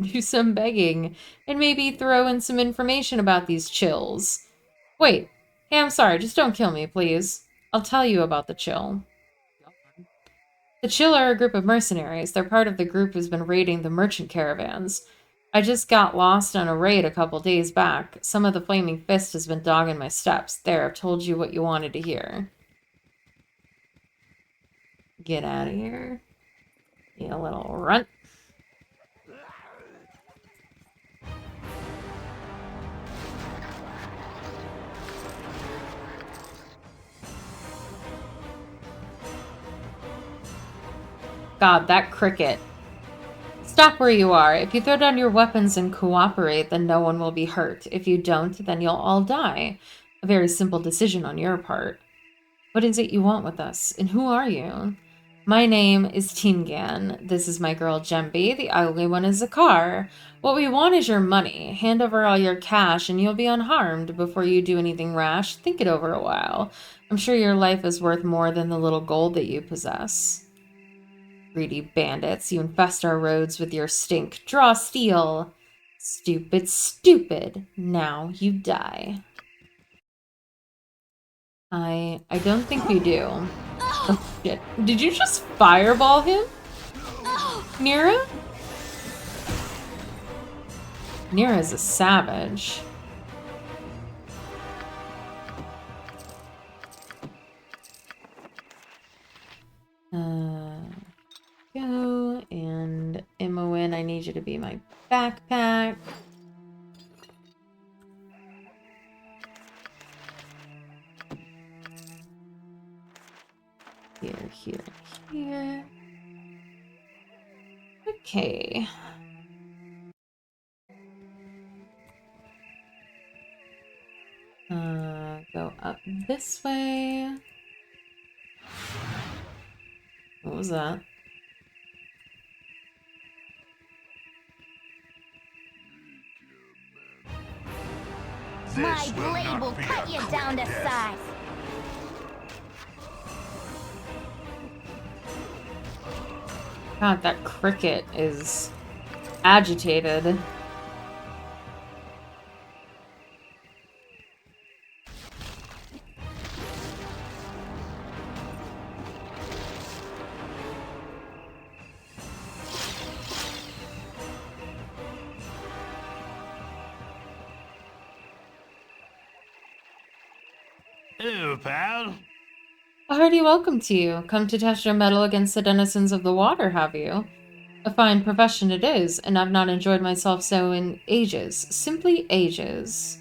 do some begging and maybe throw in some information about these chills. Wait. Hey, I'm sorry. Just don't kill me, please. I'll tell you about the chill. The chill are a group of mercenaries. They're part of the group who's been raiding the merchant caravans. I just got lost on a raid a couple days back. Some of the Flaming Fist has been dogging my steps. There, I've told you what you wanted to hear. Get out of here. You little runt. God, that cricket. Stop where you are. If you throw down your weapons and cooperate, then no one will be hurt. If you don't, then you'll all die. A very simple decision on your part. What is it you want with us, and who are you? My name is Tingan. This is my girl Gemby. The ugly one is Zakar. What we want is your money. Hand over all your cash and you'll be unharmed. Before you do anything rash, think it over a while. I'm sure your life is worth more than the little gold that you possess. Greedy bandits, you infest our roads with your stink. Draw steel. Stupid, stupid. Now you die. I don't think we do. Oh, shit. Did you just fireball him? Nira? Nira's a savage. Go, and Imoen, I need you to be my backpack. Here. Okay. Go up this way. What was that? My blade will cut you down to size. God, that cricket is agitated. Hello, pal. A hearty welcome to you. Come to test your mettle against the denizens of the water, have you? A fine profession it is, and I've not enjoyed myself so in ages. Simply ages.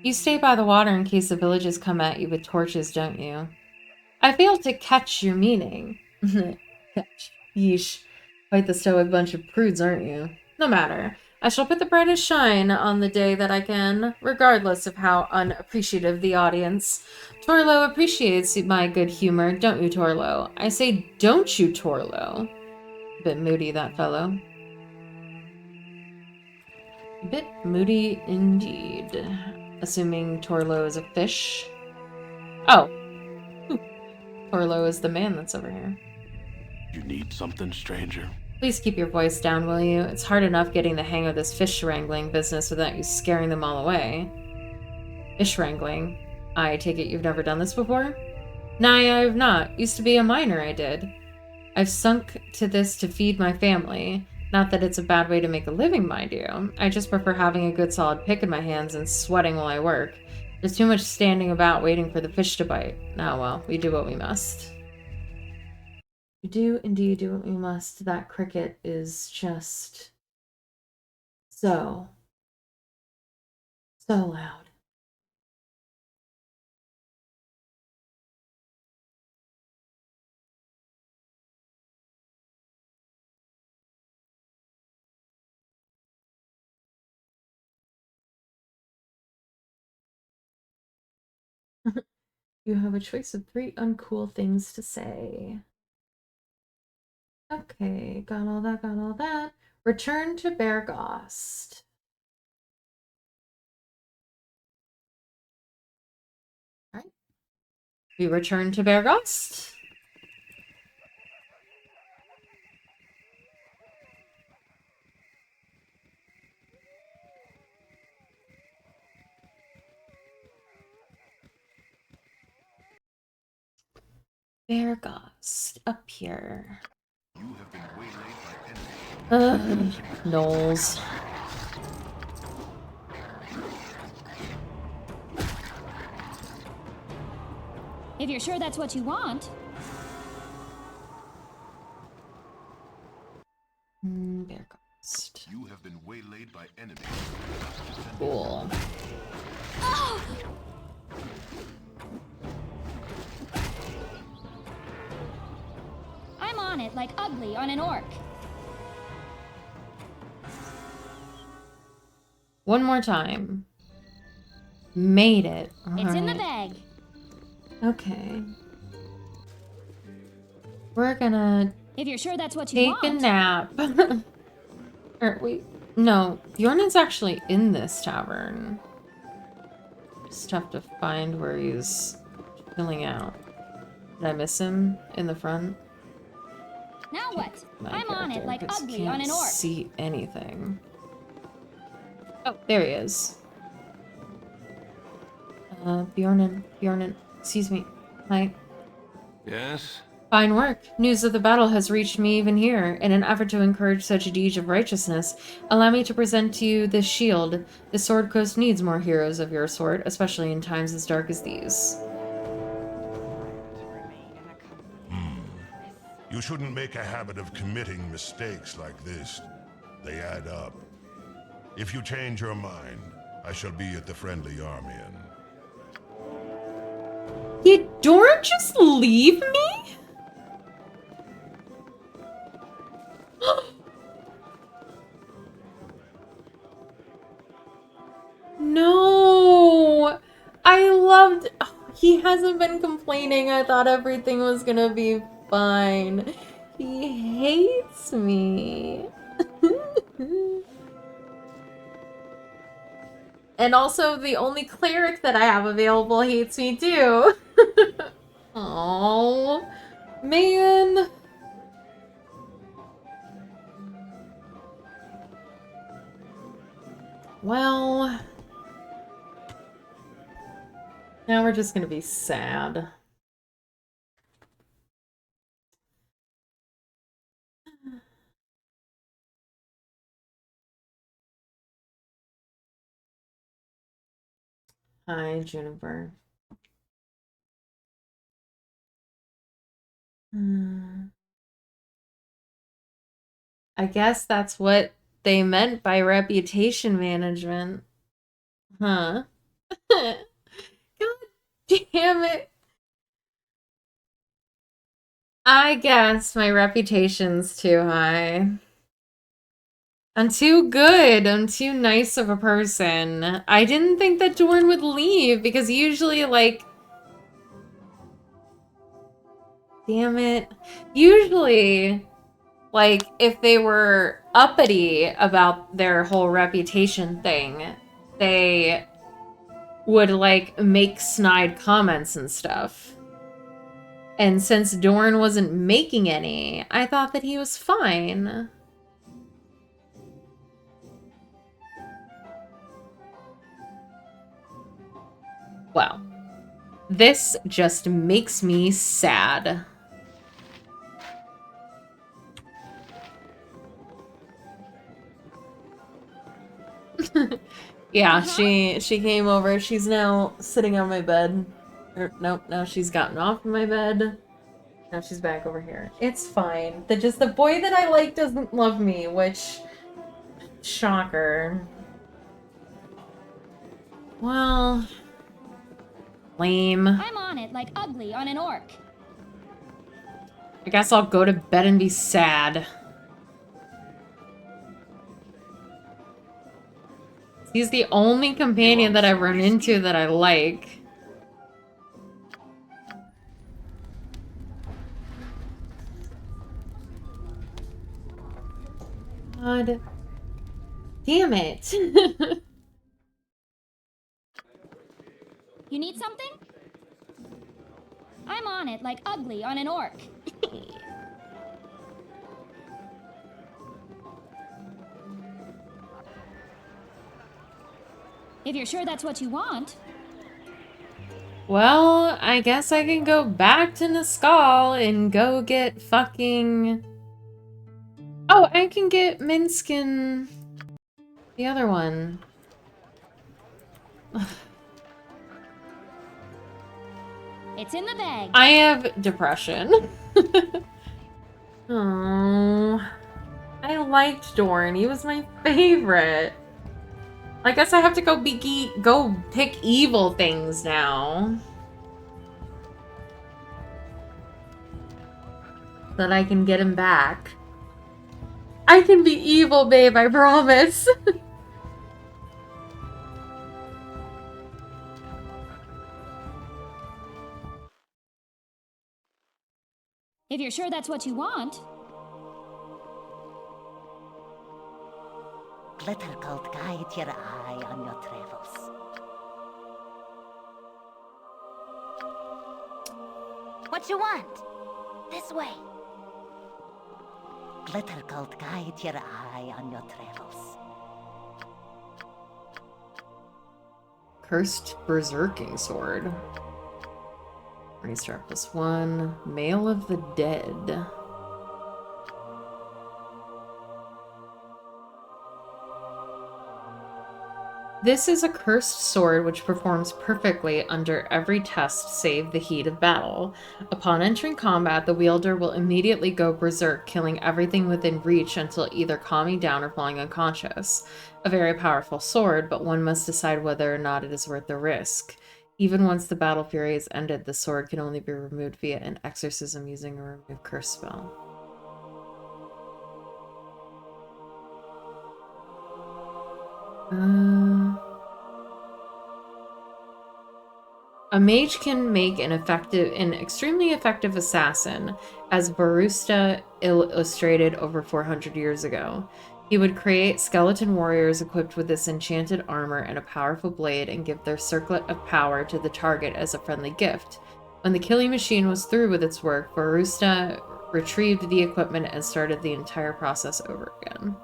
You stay by the water in case the villagers come at you with torches, don't you? I fail to catch your meaning. Catch. Yeesh. Quite the stoic bunch of prudes, aren't you? No matter. I shall put the brightest shine on the day that I can, regardless of how unappreciative the audience. Torlo appreciates my good humor, don't you, Torlo? I say, don't you, Torlo? A bit moody, that fellow. A bit moody indeed. Assuming Torlo is a fish. Oh. Torlo is the man that's over here. You need something, stranger? Please keep your voice down, will you? It's hard enough getting the hang of this fish wrangling business without you scaring them all away. Fish wrangling? I take it you've never done this before? Nah, I have not. Used to be a miner, I did. I've sunk to this to feed my family. Not that it's a bad way to make a living, mind you. I just prefer having a good solid pick in my hands and sweating while I work. There's too much standing about waiting for the fish to bite. Oh well, we do what we must. We do indeed do what we must. That cricket is just so loud. You have a choice of 3 uncool things to say. Okay, got all that. Return to Bear. We return to Bergost. Bergost, up here. You have been waylaid by enemies. Knowles. If you're sure that's what you want. Bergost. You have been waylaid by enemies. Cool. Oh! I'm on it like ugly on an orc. One more time. Made it. It's in the bag. Okay. We're gonna If you're sure that's what you want. take a nap. Or wait, no, Bjorn's actually in this tavern. Just have to find where he's chilling out. Did I miss him in the front? Now what? My I'm on it character like just ugly can't on an orc. see anything. Oh, there he is. Bjorn, excuse me. Hi. Yes? Fine work. News of the battle has reached me even here. In an effort to encourage such a deed of righteousness, allow me to present to you this shield. The Sword Coast needs more heroes of your sort, especially in times as dark as these. You shouldn't make a habit of committing mistakes like this. They add up. If you change your mind, I shall be at the friendly army inn. Did Dorn just leave me? No! I loved... Oh, he hasn't been complaining. I thought everything was gonna be fine. He hates me. And also, the only cleric that I have available hates me too. Oh, man. Well, now we're just gonna be sad. Hi, Juniper. I guess that's what they meant by reputation management. Huh? God damn it. I guess my reputation's too high. I'm too good. I'm too nice of a person. I didn't think that Dorn would leave because usually, like... Damn it. Usually, like, if they were uppity about their whole reputation thing, they would, like, make snide comments and stuff. And since Dorn wasn't making any, I thought that he was fine. Well, this just makes me sad. Yeah, she came over. She's now sitting on my bed. Or, nope, now she's gotten off of my bed. Now she's back over here. It's fine. The boy that I like doesn't love me, which... Shocker. Well... Lame. I'm on it like ugly on an orc. I guess I'll go to bed and be sad. He's the only companion that I've run into that I like. God. Damn it. You need something? I'm on it like ugly on an orc. If you're sure that's what you want. Well, I guess I can go back to Niscal and go get fucking... Oh, I can get Minsk and the other one. It's in the bag. I have depression. Oh, I liked Dorn. He was my favorite. I guess I have to go go pick evil things now. So that I can get him back. I can be evil, babe, I promise. If you're sure that's what you want. Glitter Cult guide your eye on your travels. What you want? This way. Glitter Cult guide your eye on your travels. Cursed Berserking Sword. Restart +1. Mail of the Dead. This is a cursed sword which performs perfectly under every test save the heat of battle. Upon entering combat, the wielder will immediately go berserk, killing everything within reach until either calming down or falling unconscious. A very powerful sword, but one must decide whether or not it is worth the risk. Even once the battle fury is ended, the sword can only be removed via an exorcism using a remove curse spell. A mage can make an extremely effective assassin, as Barusta illustrated over 400 years ago. He would create skeleton warriors equipped with this enchanted armor and a powerful blade and give their circlet of power to the target as a friendly gift. When the killing machine was through with its work, Barusta retrieved the equipment and started the entire process over again.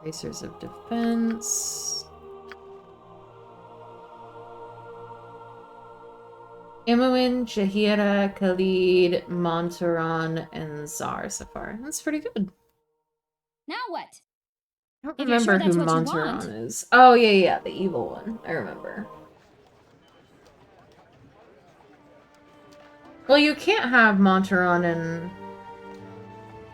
Racers of Defense. Imoen, Jahira, Khalid, Montaron, and Zar so far. That's pretty good. Now what? I don't remember who Montaron is. Oh, yeah, the evil one. I remember. Well, you can't have Montaron and...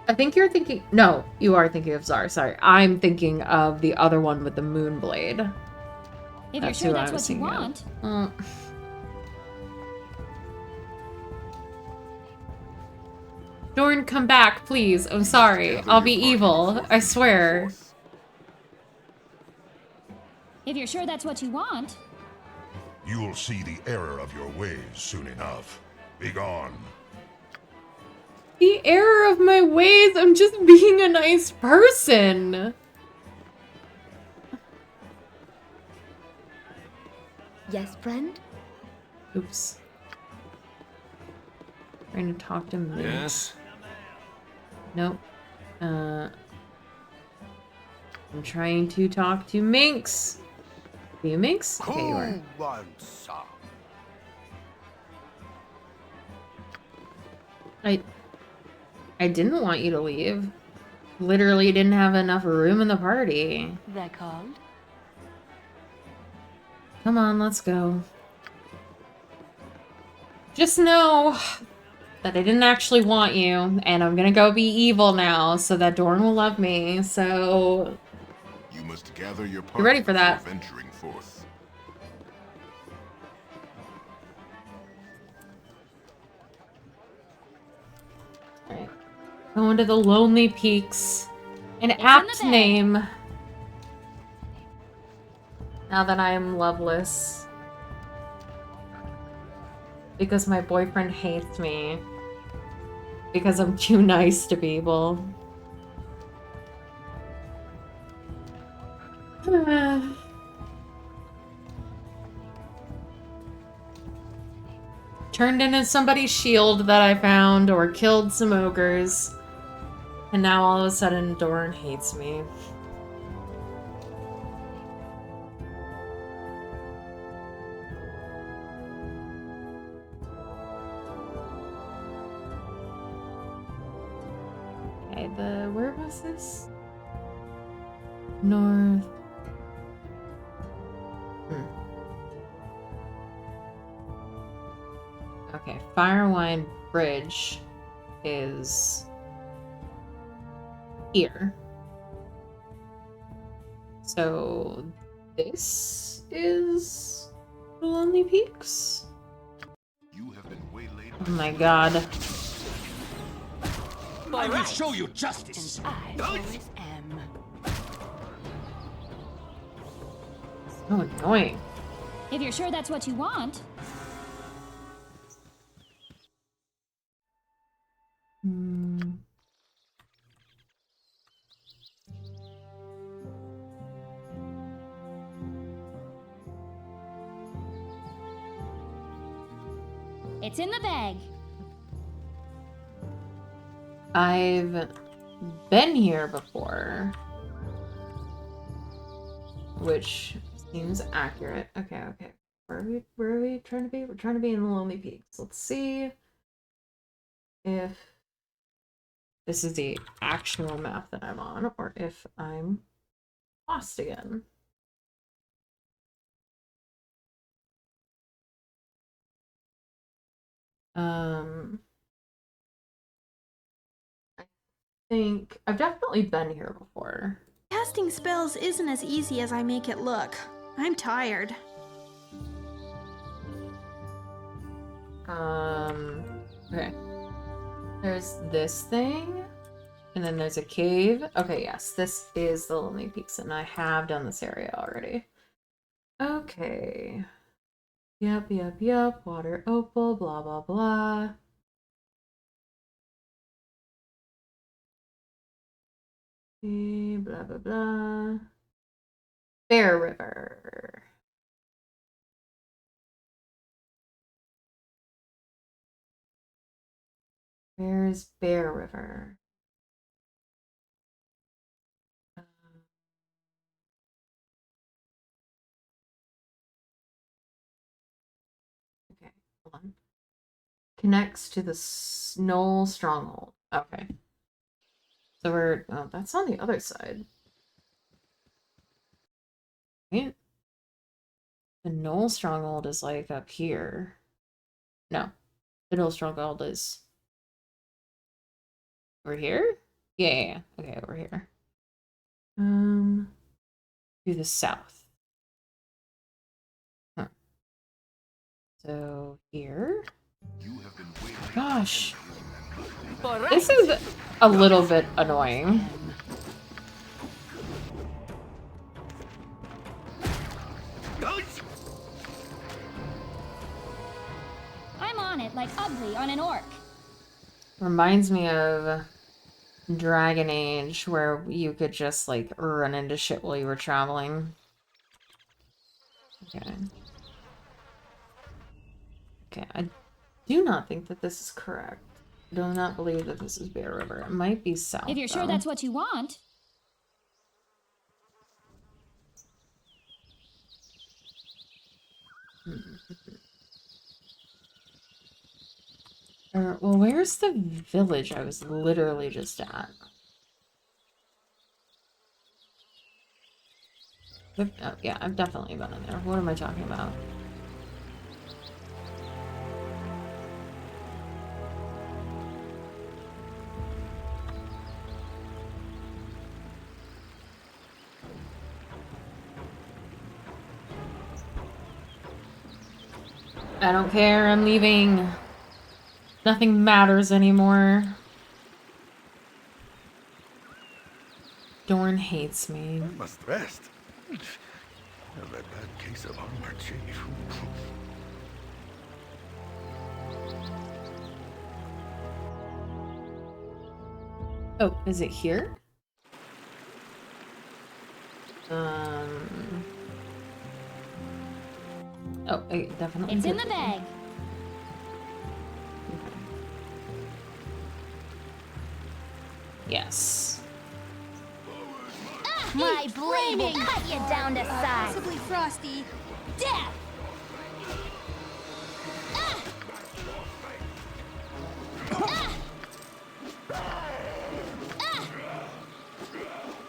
I think you're thinking... No, you are thinking of Zar. Sorry. I'm thinking of the other one with the Moonblade. If you're sure that's what you want. Dorn, come back, please. I'm sorry. I'll be evil. I swear. If you're sure that's what you want. You'll see the error of your ways soon enough. Begone. The error of my ways? I'm just being a nice person. Yes, friend? Oops. Trying to talk to Minx. Yes? Nope. I'm trying to talk to Minx. Are you Minx? Okay, you are. I didn't want you to leave. Literally didn't have enough room in the party. That called? Come on, let's go. Just know that I didn't actually want you, and I'm gonna go be evil now so that Dorn will love me, so... You must gather your You ready for that? venturing forth. Alright. Going to the Lonely Peaks. An apt name. Now that I am loveless. Because my boyfriend hates me. Because I'm too nice to people. Turned into somebody's shield that I found, or killed some ogres. And now all of a sudden Dorn hates me. Okay, where was this? North. Okay, Firewine Bridge is here. So this is the Lonely Peaks? You have been waylaid. Oh my god. I will show you justice. I always am. So annoying. If you're sure that's what you want. It's in the bag. I've been here before, which seems accurate. Okay. Where are we trying to be? We're trying to be in the Lonely Peaks. Let's see if this is the actual map that I'm on, or if I'm lost again. I think I've definitely been here before. Casting spells isn't as easy as I make it look. I'm tired. Okay. There's this thing, and then there's a cave. Okay, yes, this is the Lonely Peaks, and I have done this area already. Okay. Yep. Water opal, blah, blah, blah. Blah, blah, blah. Bear River. Where's Bear River? Okay, hold on. Connects to the Knoll Stronghold. Okay. So we're... Oh, that's on the other side. Right? The Knoll Stronghold is like up here. No. The Knoll Stronghold is... Over here? Yeah. Okay, over here. To the south. Huh. So here? Gosh. This is a little bit annoying. I'm on it like ugly on an orc. Reminds me of Dragon Age, where you could just like run into shit while you were traveling. Okay. Okay, I do not think that this is correct. I do not believe that this is Bear River. It might be south. If you're sure that's what you want. Well, where's the village I was literally just at? Oh, yeah, I've definitely been in there. What am I talking about? I don't care, I'm leaving. Nothing matters anymore. Dorn hates me. I must rest. Have that bad case of armor chief. Oh, is it here? Oh, I definitely It's in did. the bag. Yes. My blade will cut you down to size. Possibly frosty. Death!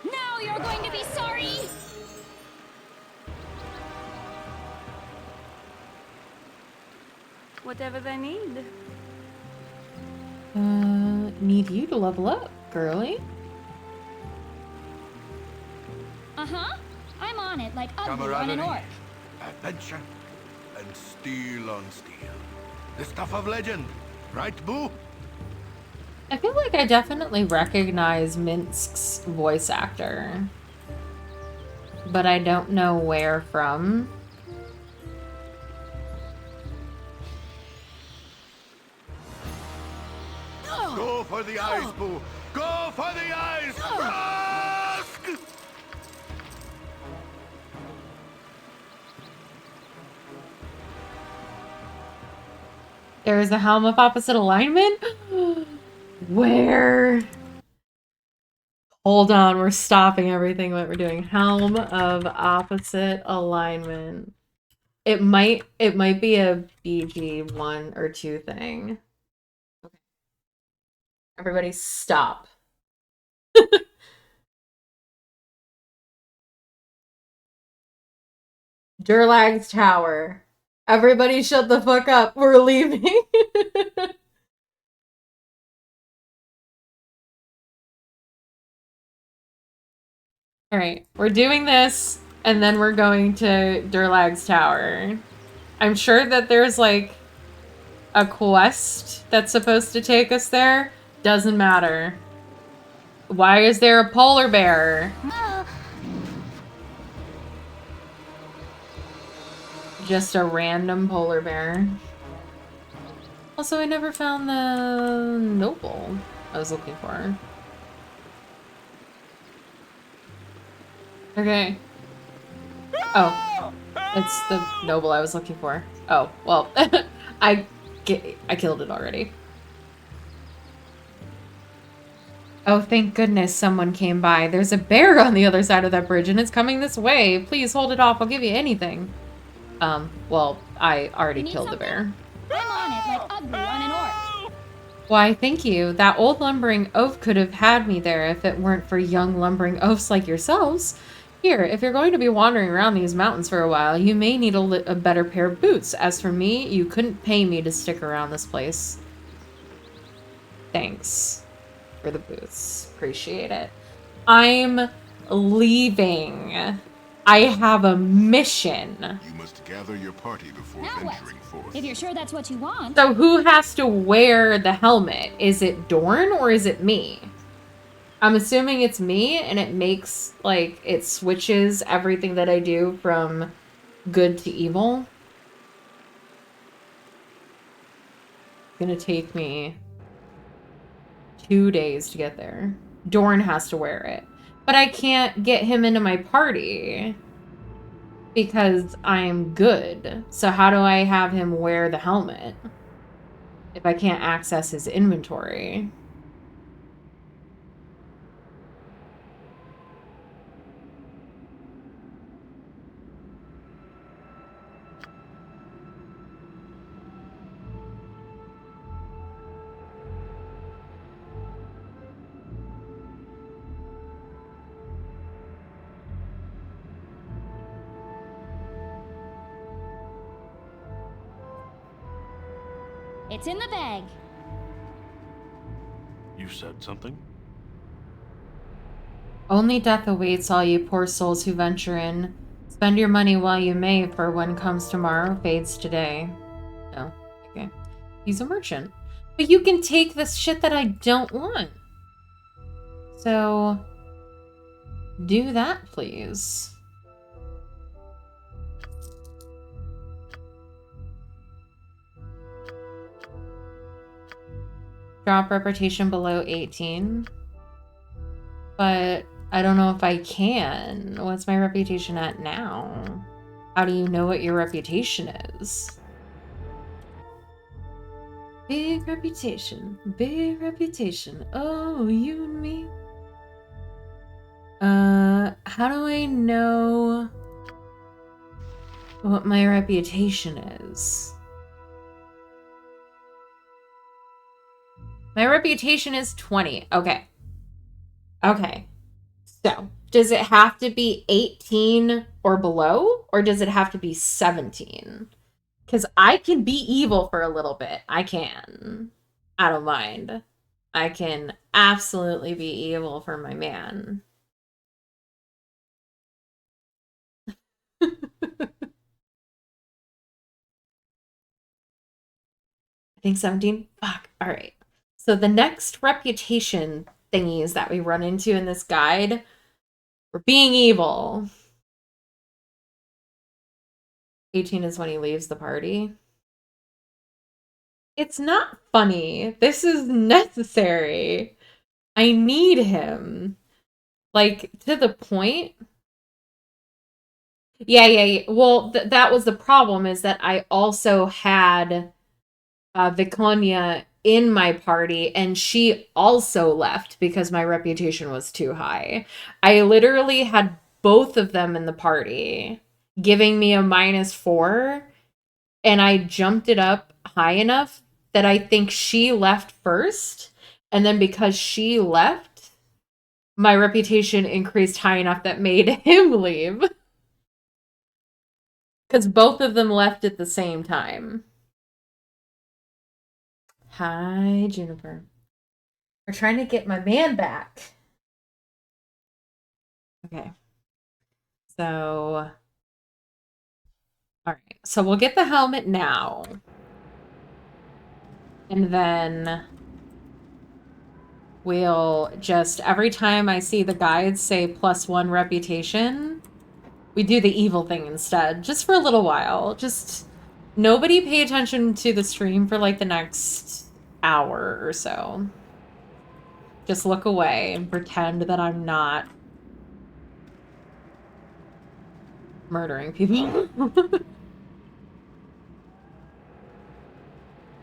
Now you're going to be sorry! Whatever they need. Need you to level up, girly. Uh-huh. I'm on it like Ugly on an orc. adventure, and steel on steel. The stuff of legend, right, Boo? I feel like I definitely recognize Minsk's voice actor, but I don't know where from. Go for the eyes, Boo! Go for the eyes! Rusk! There is a helm of opposite alignment? Where? Hold on, we're stopping everything what we're doing. Helm of opposite alignment. It might be a BG 1 or 2 thing. Okay. Everybody stop. Durlag's Tower. Everybody shut the fuck up. We're leaving. Alright, we're doing this, and then we're going to Durlag's Tower. I'm sure that there's, like, a quest that's supposed to take us there. Doesn't matter. Why is there a polar bear? Just a random polar bear. Also, I never found the noble I was looking for. Okay. Oh. It's the noble I was looking for. Oh, well. I killed it already. Oh, thank goodness someone came by. There's a bear on the other side of that bridge, and it's coming this way. Please hold it off. I'll give you anything. Well, I already killed the bear. I'm on it like Ugly on an orc. Why, thank you. That old lumbering oaf could have had me there if it weren't for young lumbering oafs like yourselves. Here, if you're going to be wandering around these mountains for a while, you may need a better pair of boots. As for me, you couldn't pay me to stick around this place. Thanks for the boots. Appreciate it. I'm leaving. I have a mission. You must gather your party before Now what? venturing forth. If you're sure that's what you want. So who has to wear the helmet? Is it Dorn or is it me? I'm assuming it's me, and it makes, like, it switches everything that I do from good to evil. It's gonna take me 2 days to get there. Dorn has to wear it. But I can't get him into my party because I'm good. So how do I have him wear the helmet if I can't access his inventory? It's in the bag. You said something? Only death awaits all you poor souls who venture in. Spend your money while you may, for when comes tomorrow, fades today. Oh, okay. He's a merchant. But you can take this shit that I don't want. So, do that, please. Drop reputation below 18. But I don't know if I can. What's my reputation at now? How do you know what your reputation is? Big reputation. Big reputation. Oh, you and me. How do I know what my reputation is? My reputation is 20. Okay. Okay. So, does it have to be 18 or below? Or does it have to be 17? Because I can be evil for a little bit. I can. I don't mind. I can absolutely be evil for my man. I think 17? Fuck. All right. So the next reputation thingies that we run into in this guide for being evil. 18 is when he leaves the party. It's not funny. This is necessary. I need him. Like, to the point. Yeah. Well, that was the problem, is that I also had Viconia in my party, and she also left because my reputation was too high. I literally had both of them in the party, giving me a -4, and I jumped it up high enough that I think she left first, and then because she left, my reputation increased high enough that made him leave. Because both of them left at the same time. Hi, Juniper. We're trying to get my man back. Okay. So, all right. So we'll get the helmet now. And then we'll just, every time I see the guides say +1 reputation, we do the evil thing instead, just for a little while. Just nobody pay attention to the stream for like the next hour or so. Just look away and pretend that I'm not murdering people.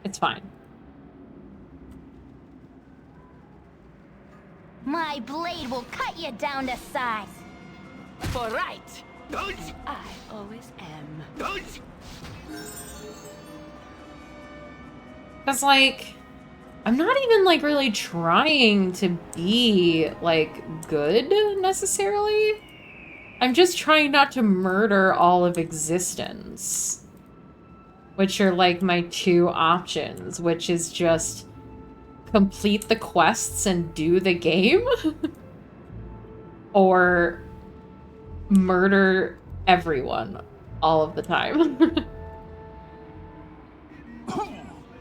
It's fine. My blade will cut you down to size. For right. I always am. Because, like, I'm not even, like, really trying to be, like, good, necessarily. I'm just trying not to murder all of existence. Which are, like, my two options, which is just complete the quests and do the game. Or murder everyone all of the time.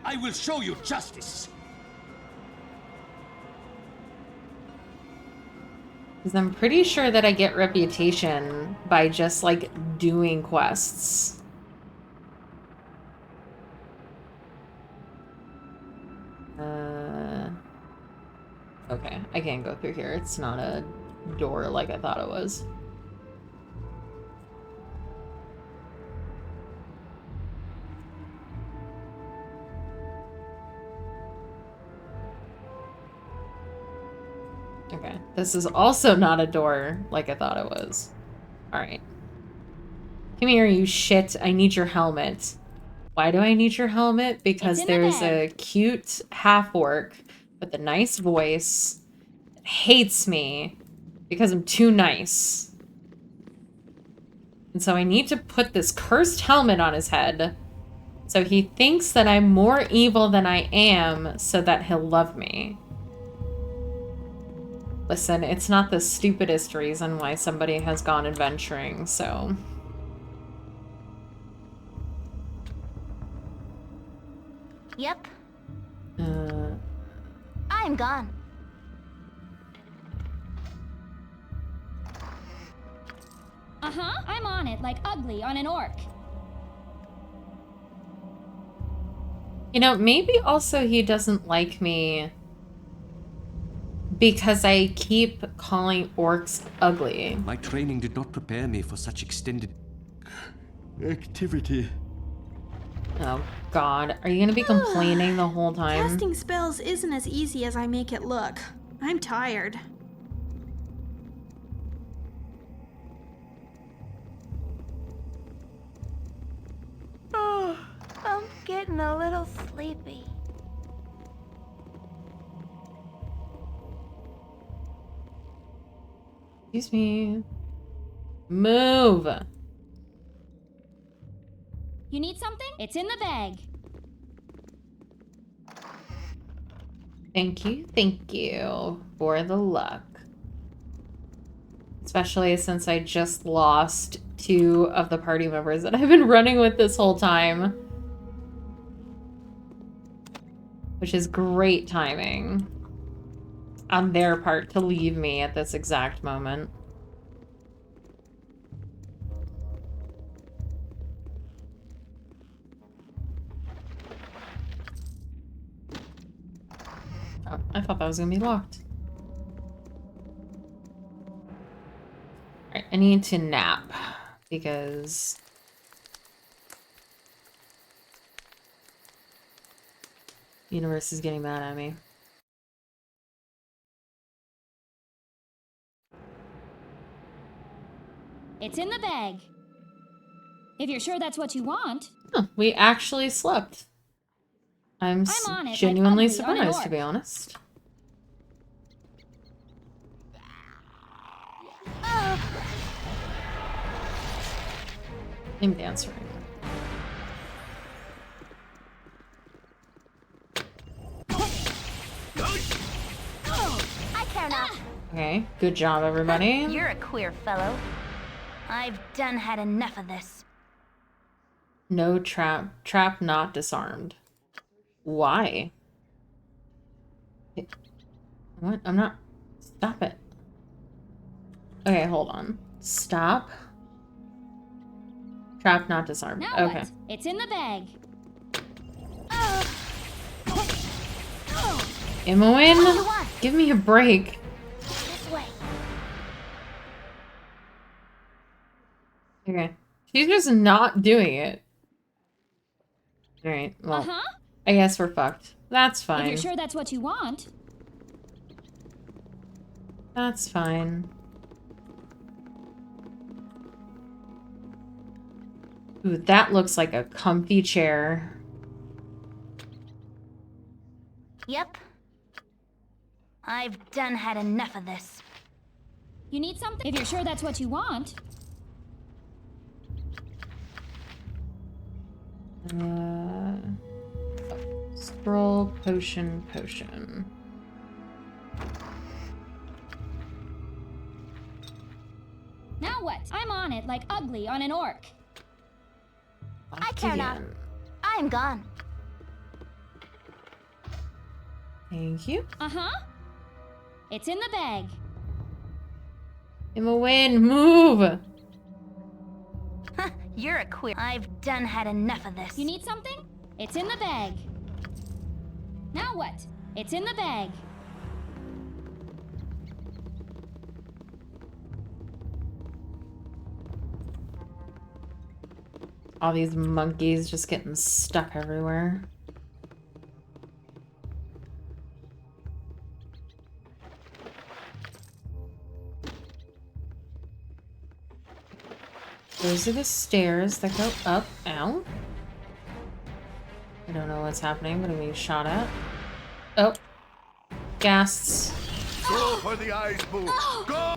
I will show you justice. Because I'm pretty sure that I get reputation by just, like, doing quests. Okay, I can't go through here. It's not a door like I thought it was. Okay, this is also not a door like I thought it was. Alright. Come here, you shit. I need your helmet. Why do I need your helmet? Because there's a cute half-orc with a nice voice that hates me because I'm too nice. And so I need to put this cursed helmet on his head so he thinks that I'm more evil than I am so that he'll love me. Listen, it's not the stupidest reason why somebody has gone adventuring, so... Yep. I'm gone. Uh-huh, I'm on it, like ugly on an orc. You know, maybe also he doesn't like me Because I keep calling orcs ugly. My training did not prepare me for such extended activity. Oh god, are you gonna be complaining the whole time? Casting spells isn't as easy as I make it look. I'm tired. Oh, I'm getting a little sleepy. Excuse me. Move! You need something? It's in the bag. Thank you for the luck. Especially since I just lost 2 of the party members that I've been running with this whole time. Which is great timing on their part to leave me at this exact moment. Oh, I thought that was gonna be locked. Alright, I need to nap because the universe is getting mad at me. It's in the bag. If you're sure that's what you want. Huh, we actually slept. I'm on it, like genuinely ugly on an surprised, to orc. be honest. I'm answering. I care not. Okay, good job, everybody. You're a queer fellow. I've done had enough of this. No trap. Trap not disarmed. Why? What? I'm not... Stop it. Okay, hold on. Stop. Trap not disarmed. Now Okay. what? It's in the bag. Imoen, give me a break. This way. Okay. She's just not doing it. Alright, well, I guess we're fucked. That's If fine. you're sure that's what you want. That's fine. Ooh, that looks like a comfy chair. Yep. I've done had enough of this. You need something? If you're sure that's what you want. Scroll, potion. Now what? I'm on it like ugly on an orc. I care not. I'm gone. Thank you. It's in the bag. Imoen, move! You're a queer. I've done had enough of this. You need something? It's in the bag. Now what? It's in the bag. All these monkeys just getting stuck everywhere. Those are the stairs that go up. Ow. I don't know what's happening, but I'm being shot at. Oh. Ghasts. Go for the eyes, boo. Go!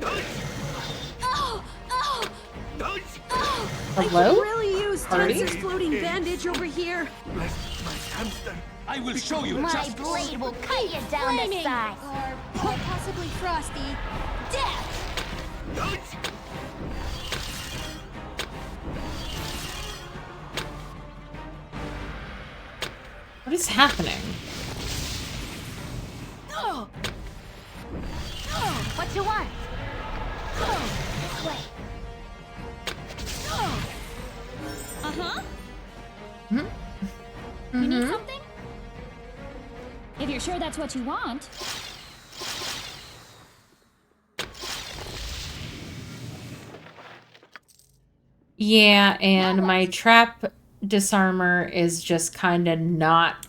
Hello? I could really use Party? Tensor's floating bandage over here. Bless my hamster. I will show you My justice. blade will cut you down to Flaming. size. Or possibly frosty. Death! What is happening? What you want? This way. You need something? If you're sure that's what you want. Yeah, and my trap disarmer is just kind of not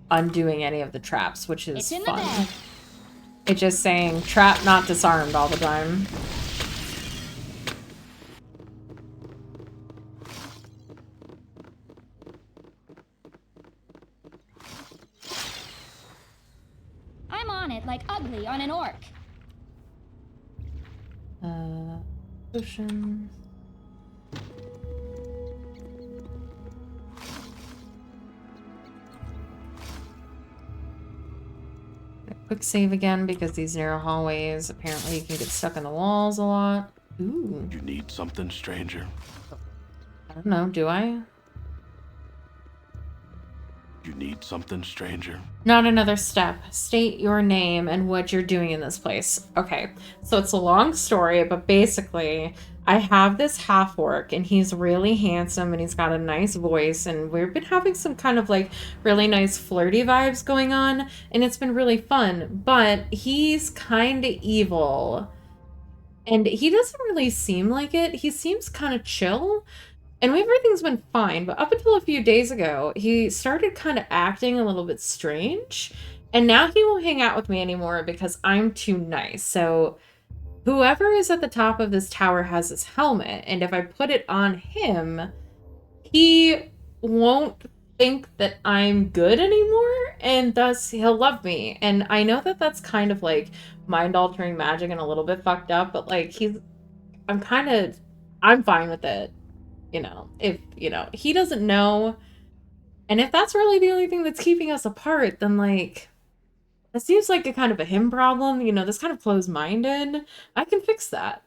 undoing any of the traps, which is fun. It's just saying trap not disarmed all the time. I'm on it like ugly on an orc. Potion. Quick save again because these narrow hallways, apparently you can get stuck in the walls a lot. Ooh. You need something, stranger? I don't know, do I? You need something, stranger? Not another step. State your name and what you're doing in this place. Okay, so it's a long story, but basically, I have this half-orc, and he's really handsome, and he's got a nice voice, and we've been having some kind of, like, really nice flirty vibes going on, and it's been really fun, but he's kind of evil, and he doesn't really seem like it. He seems kind of chill, and everything's been fine, but up until a few days ago, he started kind of acting a little bit strange, and now he won't hang out with me anymore because I'm too nice. So whoever is at the top of this tower has this helmet, and if I put it on him, he won't think that I'm good anymore, and thus he'll love me. And I know that that's kind of like mind-altering magic and a little bit fucked up, but like I'm fine with it. You know, if, you know, he doesn't know, and if that's really the only thing that's keeping us apart, then, like, that seems like a kind of a him problem, you know, this kind of closed-minded. I can fix that.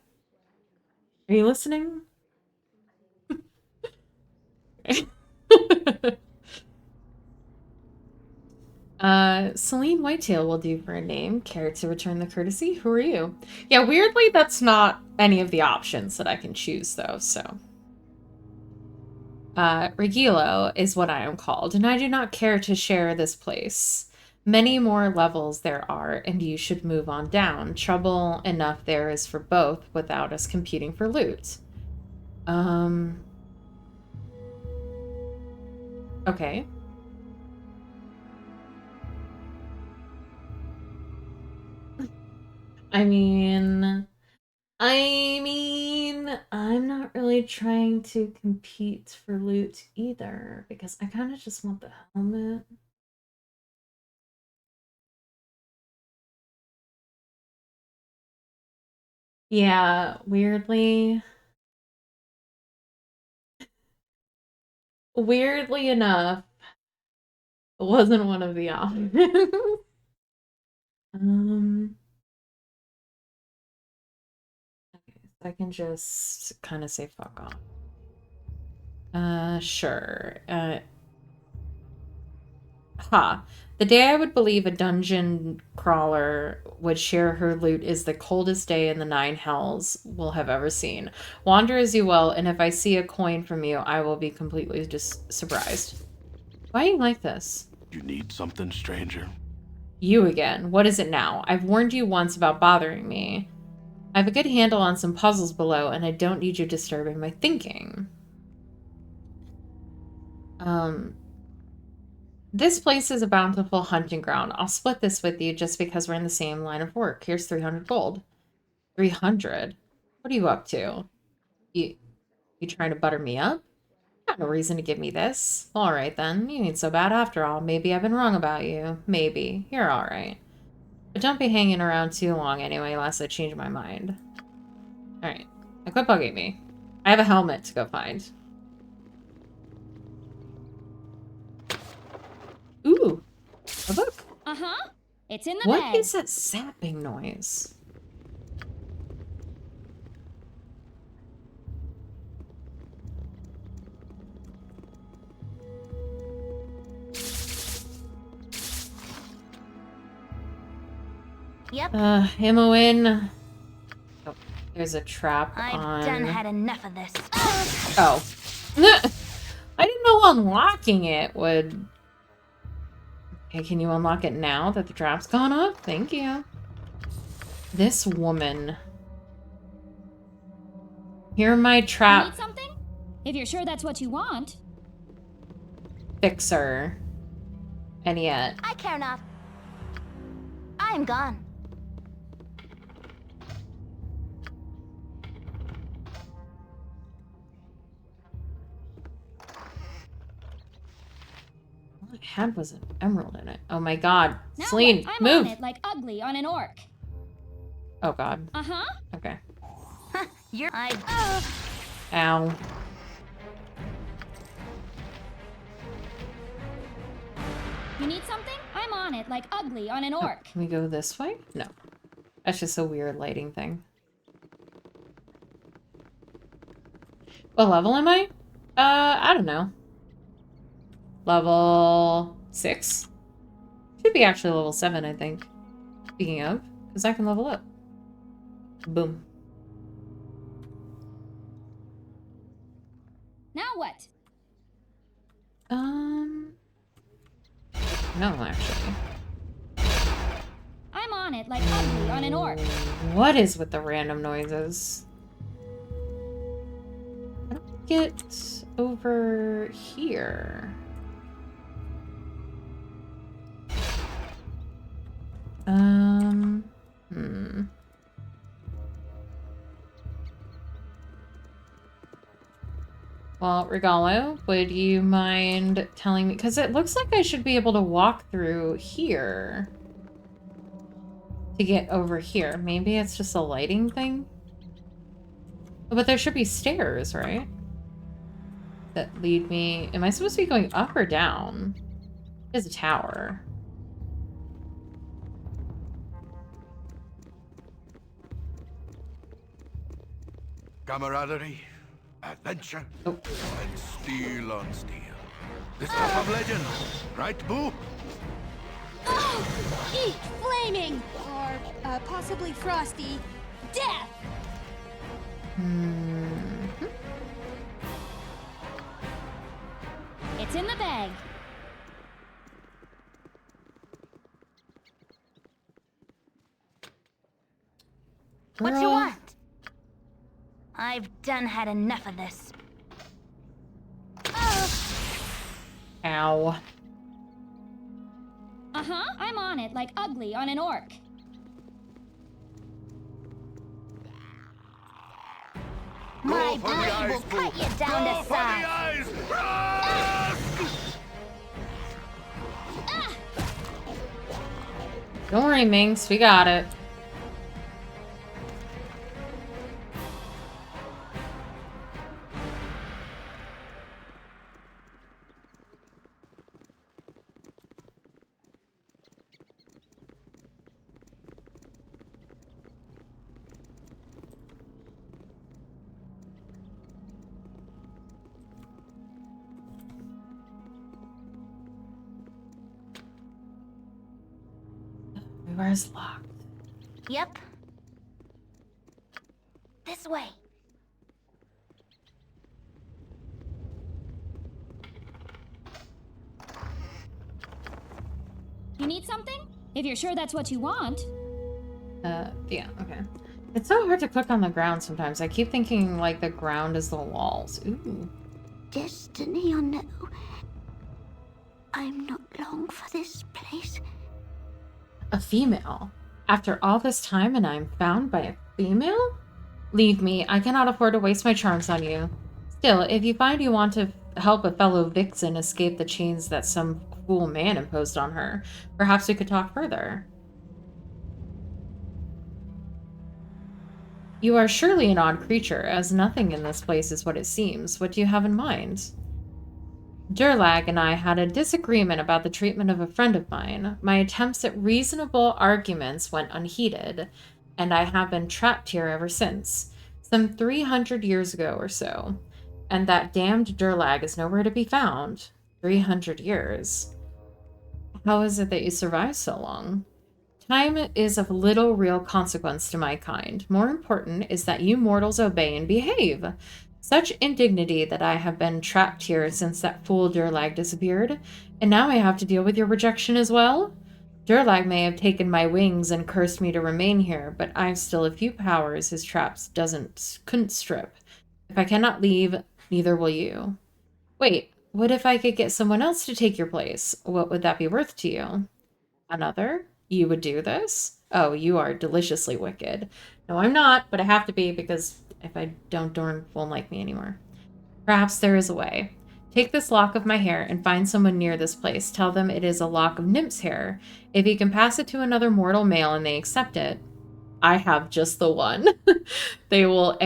Are you listening? Celine Whitetail will do for a name. Care to return the courtesy? Who are you? Yeah, weirdly, that's not any of the options that I can choose, though, so... Regilo is what I am called, and I do not care to share this place. Many more levels there are, and you should move on down. Trouble enough there is for both without us competing for loot. Okay. I mean, I'm not really trying to compete for loot either, because I kind of just want the helmet. Yeah, weirdly enough, it wasn't one of the options. Okay, so I can just kind of say fuck off. Sure. The day I would believe a dungeon crawler would share her loot is the coldest day in the 9 hells we'll have ever seen. Wander as you will, and if I see a coin from you, I will be completely just surprised. Why are you like this? You need something, stranger? You again. What is it now? I've warned you once about bothering me. I have a good handle on some puzzles below, and I don't need you disturbing my thinking. This place is a bountiful hunting ground. I'll split this with you just because we're in the same line of work. Here's 300 gold. 300? What are you up to? You trying to butter me up? Got no reason to give me this. Alright then, you ain't so bad after all. Maybe I've been wrong about you. Maybe. You're alright. But don't be hanging around too long anyway, unless I change my mind. Alright. Now quit bugging me. I have a helmet to go find. Ooh, a book. Uh-huh. It's in the bag. What is that zapping noise? Yep. Ammo in. Oh, there's a trap on. I've done had enough of this. Oh. I didn't know unlocking it would... Okay, can you unlock it now that the trap's gone off? Thank you. This woman. Hear my trap. You need something? If you're sure that's what you want. Fixer. And yet. I care not. I am gone. All I had was an emerald in it. Oh my god. Now Celine, I'm move! on it like ugly on an orc. Oh god. Uh-huh. Okay. You're... Ow. You need something? I'm on it like ugly on an orc. Can we go this way? No. That's just a weird lighting thing. What level am I? I don't know. Level 6? Should be actually level 7, I think. Speaking of, because I can level up. Boom. Now what? No, actually. I'm on it like ugly on an orc. What is with the random noises? I don't get over here. Well, Regalo, would you mind telling me? Because it looks like I should be able to walk through here to get over here. Maybe it's just a lighting thing? But there should be stairs, right? That lead me... Am I supposed to be going up or down? There's a tower. Camaraderie, adventure, Oh. and steel on steel. The stuff of legend, right, Boo? Eat flaming! Or possibly frosty. Death! It's in the bag. What you Girl. want? I've done had enough of this. Ow. Uh-huh. I'm on it like ugly on an orc. My for the blade eyes, will cut Boo. you down Go to for the size. eyes! Don't worry, Minx. We got it. Where's locked? Yep. This way. You need something? If you're sure that's what you want. Yeah, okay. It's so hard to click on the ground sometimes. I keep thinking, like, the ground is the walls. Ooh. Destiny or no, I'm not long for this place. A female. After all this time and I'm found by a female? Leave me. I cannot afford to waste my charms on you. Still, if you find you want to help a fellow vixen escape the chains that some cruel man imposed on her, perhaps we could talk further. You are surely an odd creature, as nothing in this place is what it seems. What do you have in mind? Durlag and I had a disagreement about the treatment of a friend of mine. My attempts at reasonable arguments went unheeded, and I have been trapped here ever since, some 300 years ago or so. And that damned Durlag is nowhere to be found. 300 years. How is it that you survived so long? Time is of little real consequence to my kind. More important is that you mortals obey and behave. Such indignity that I have been trapped here since that fool Durlag disappeared, and now I have to deal with your rejection as well? Durlag may have taken my wings and cursed me to remain here, but I've still a few powers his traps couldn't strip. If I cannot leave, neither will you. Wait, what if I could get someone else to take your place? What would that be worth to you? Another? You would do this? Oh, you are deliciously wicked. No, I'm not, but I have to be because if I don't, Dorn won't like me anymore. Perhaps there is a way. Take this lock of my hair and find someone near this place. Tell them it is a lock of nymph's hair. If you can pass it to another mortal male and they accept it, I have just the one. They will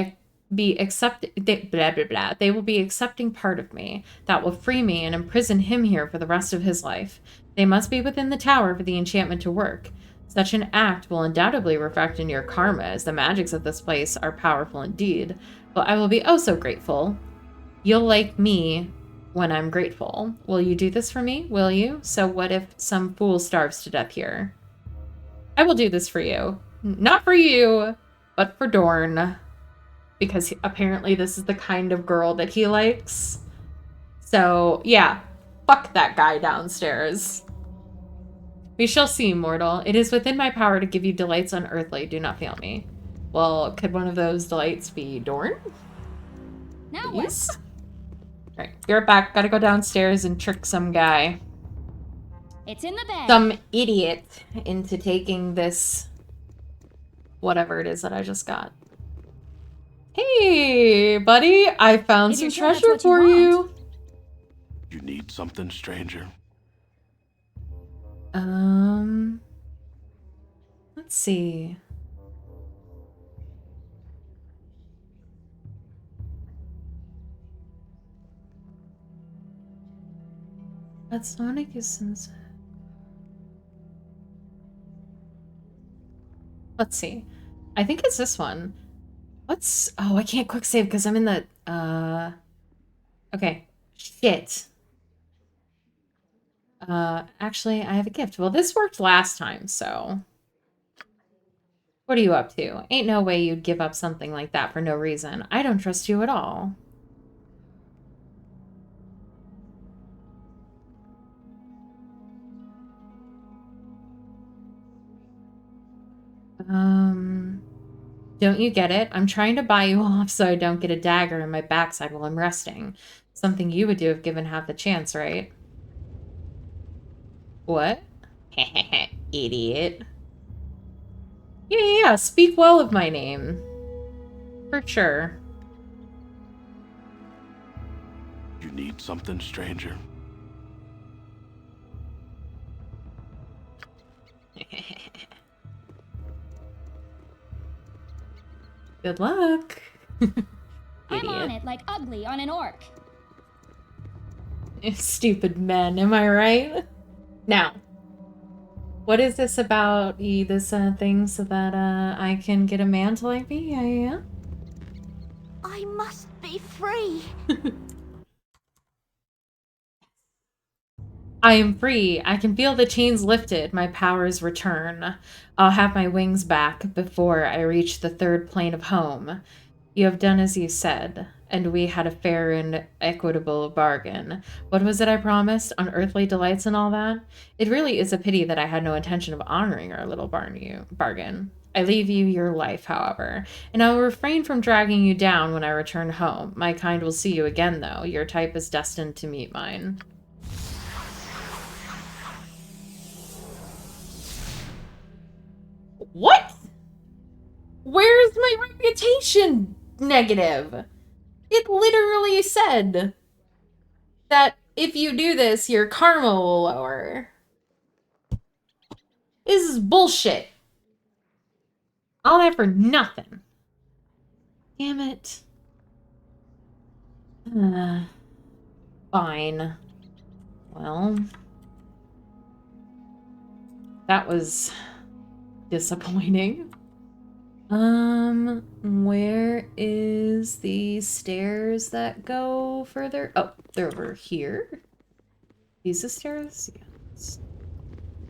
be blah blah blah. They will be accepting part of me. That will free me and imprison him here for the rest of his life. They must be within the tower for the enchantment to work. Such an act will undoubtedly reflect in your karma, as the magics of this place are powerful indeed. But I will be oh so grateful. You'll like me when I'm grateful. Will you do this for me? Will you? So what if some fool starves to death here? I will do this for you. Not for you, but for Dorn. Because apparently this is the kind of girl that he likes. So, yeah. Fuck that guy downstairs. We shall see, mortal. It is within my power to give you delights unearthly. Do not fail me. Well, could one of those delights be Dorn? Now Please? What? Alright, be right back. Gotta go downstairs and trick some guy. It's in the bag. Some idiot into taking this whatever it is that I just got. Hey, buddy, I found some treasure for you. You need something, stranger? Let's see. That Sonic is inside. Let's see. I think it's this one. What's... Oh, I can't quick save because I'm in the... Okay. Shit. Actually, I have a gift. Well, this worked last time, so... What are you up to? Ain't no way you'd give up something like that for no reason. I don't trust you at all. Don't you get it? I'm trying to buy you off so I don't get a dagger in my backside while I'm resting. Something you would do if given half the chance, right? What? Idiot. Yeah, speak well of my name. For sure. You need something, stranger? Good luck. I'm on it like ugly on an orc. Stupid men, am I right? Now, what is this about this thing so that I can get a man to like me? Yeah. I must be free. I am free. I can feel the chains lifted. My powers return. I'll have my wings back before I reach the third plane of home. You have done as you said, and we had a fair and equitable bargain. What was it I promised? Unearthly delights and all that? It really is a pity that I had no intention of honoring our little bargain. I leave you your life, however, and I will refrain from dragging you down when I return home. My kind will see you again, though. Your type is destined to meet mine. What? Where's my reputation negative? It literally said that if you do this, your karma will lower. This is bullshit. All that for nothing. Damn it. Fine. Well, that was disappointing. Where is the stairs that go further? Oh, they're over here. These the stairs? Yes.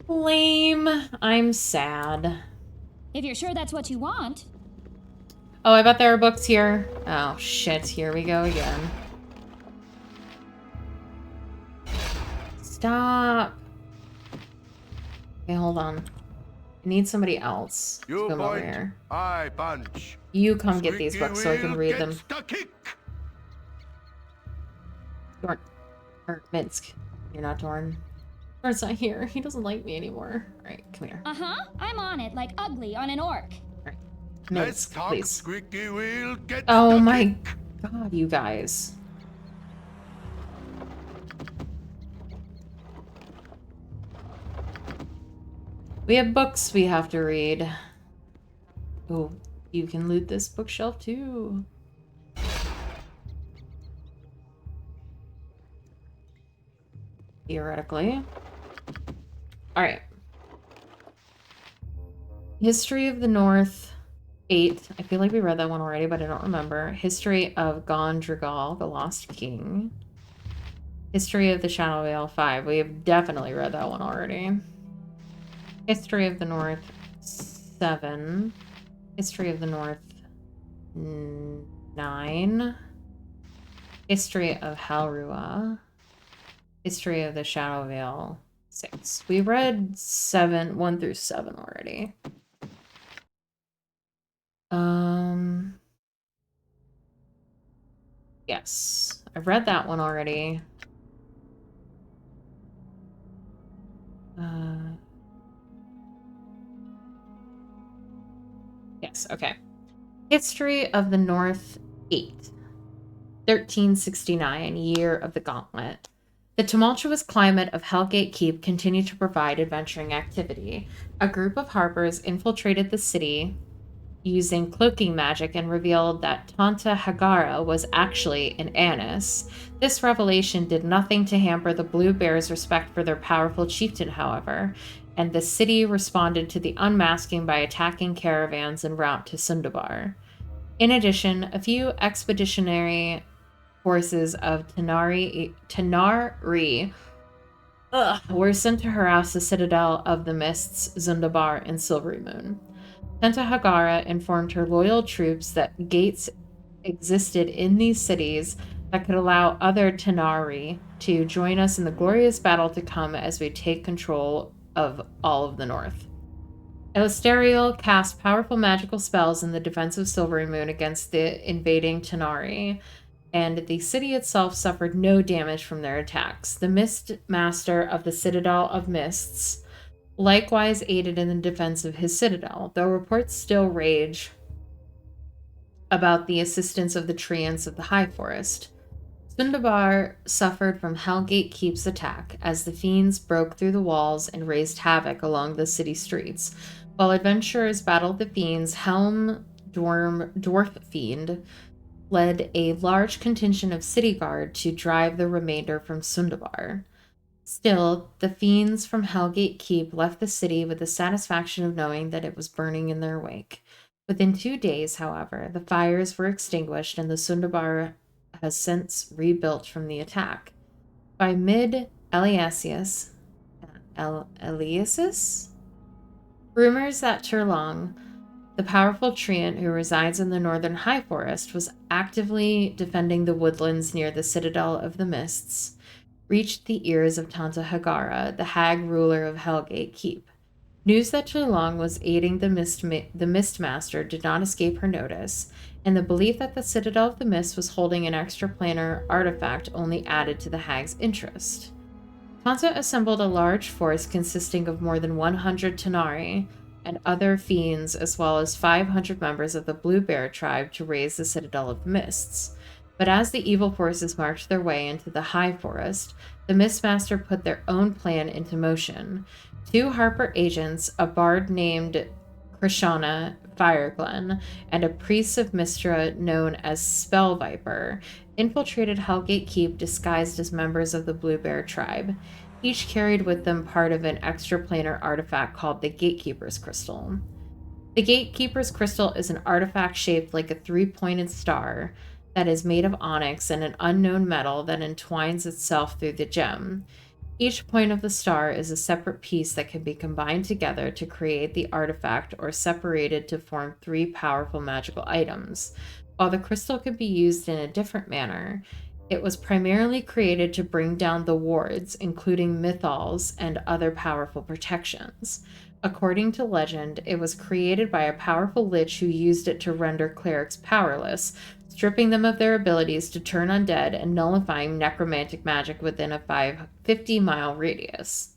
Lame. I'm sad. If you're sure that's what you want. Oh, I bet there are books here. Oh, shit. Here we go again. Stop. Okay, hold on. I need somebody else to come over here. I punch. You come get these books so I can read them. Dorn. Or Minsk. You're not Dorn. Dorn's not here. He doesn't like me anymore. Alright, come here. Uh-huh. I'm on it, like ugly on an orc. Alright. Let's Minsk, talk, please. Squeaky Wheel. Get Oh stuck my in. god, you guys. We have books we have to read. Oh, you can loot this bookshelf too. Theoretically. Alright. History of the North 8. I feel like we read that one already, but I don't remember. History of Gondrigal, the Lost King. History of the Shadow Vale 5. We have definitely read that one already. History of the North 7. History of the North 9. History of Halrua. History of the Shadow Vale 6. We read 1 through 7 already. Yes. I've read that one already. Yes, okay. History of the North 8. 1369, Year of the Gauntlet. The tumultuous climate of Hellgate Keep continued to provide adventuring activity. A group of harpers infiltrated the city using cloaking magic and revealed that Tanta Hagara was actually an Annis. This revelation did nothing to hamper the Blue Bears' respect for their powerful chieftain, however, and the city responded to the unmasking by attacking caravans en route to Sundabar. In addition, a few expeditionary forces of Tanari were sent to harass the citadel of the Mists, Zundabar, and Silvery Moon. Tanta Hagara informed her loyal troops that gates existed in these cities that could allow other Tanari to join us in the glorious battle to come as we take control of all of the North. Elisteriel cast powerful magical spells in the defense of Silvery Moon against the invading Tanari, and the city itself suffered no damage from their attacks. The Mist Master of the Citadel of Mists likewise aided in the defense of his citadel, though reports still rage about the assistance of the treants of the High Forest. Sundabar suffered from Hellgate Keep's attack as the fiends broke through the walls and raised havoc along the city streets. While adventurers battled the fiends, Helm Dwarf Fiend led a large contingent of city guard to drive the remainder from Sundabar. Still, the fiends from Hellgate Keep left the city with the satisfaction of knowing that it was burning in their wake. Within 2 days, however, the fires were extinguished and the Sundabar has since rebuilt from the attack. By mid-Eliasius, rumors that Turlong, the powerful treant who resides in the northern High Forest, was actively defending the woodlands near the Citadel of the Mists, reached the ears of Tanta Hagara, the hag ruler of Hellgate Keep. News that Turlong was aiding the Mistmaster did not escape her notice, and the belief that the Citadel of the Mist was holding an extraplanar artifact only added to the hag's interest. Tanta assembled a large force consisting of more than 100 Tanari and other fiends, as well as 500 members of the Blue Bear tribe to raise the Citadel of the Mists. But as the evil forces marched their way into the High Forest, the Mistmaster put their own plan into motion. 2 Harper agents, a bard named Krishana Fireglen, and a priest of Mistra known as Spell Viper, infiltrated Hellgate Keep disguised as members of the Blue Bear tribe. Each carried with them part of an extraplanar artifact called the Gatekeeper's Crystal. The Gatekeeper's Crystal is an artifact shaped like a 3-pointed star that is made of onyx and an unknown metal that entwines itself through the gem. Each point of the star is a separate piece that can be combined together to create the artifact or separated to form 3 powerful magical items. While the crystal can be used in a different manner, it was primarily created to bring down the wards, including mythals and other powerful protections. According to legend, it was created by a powerful lich who used it to render clerics powerless, stripping them of their abilities to turn undead and nullifying necromantic magic within a 50-mile radius.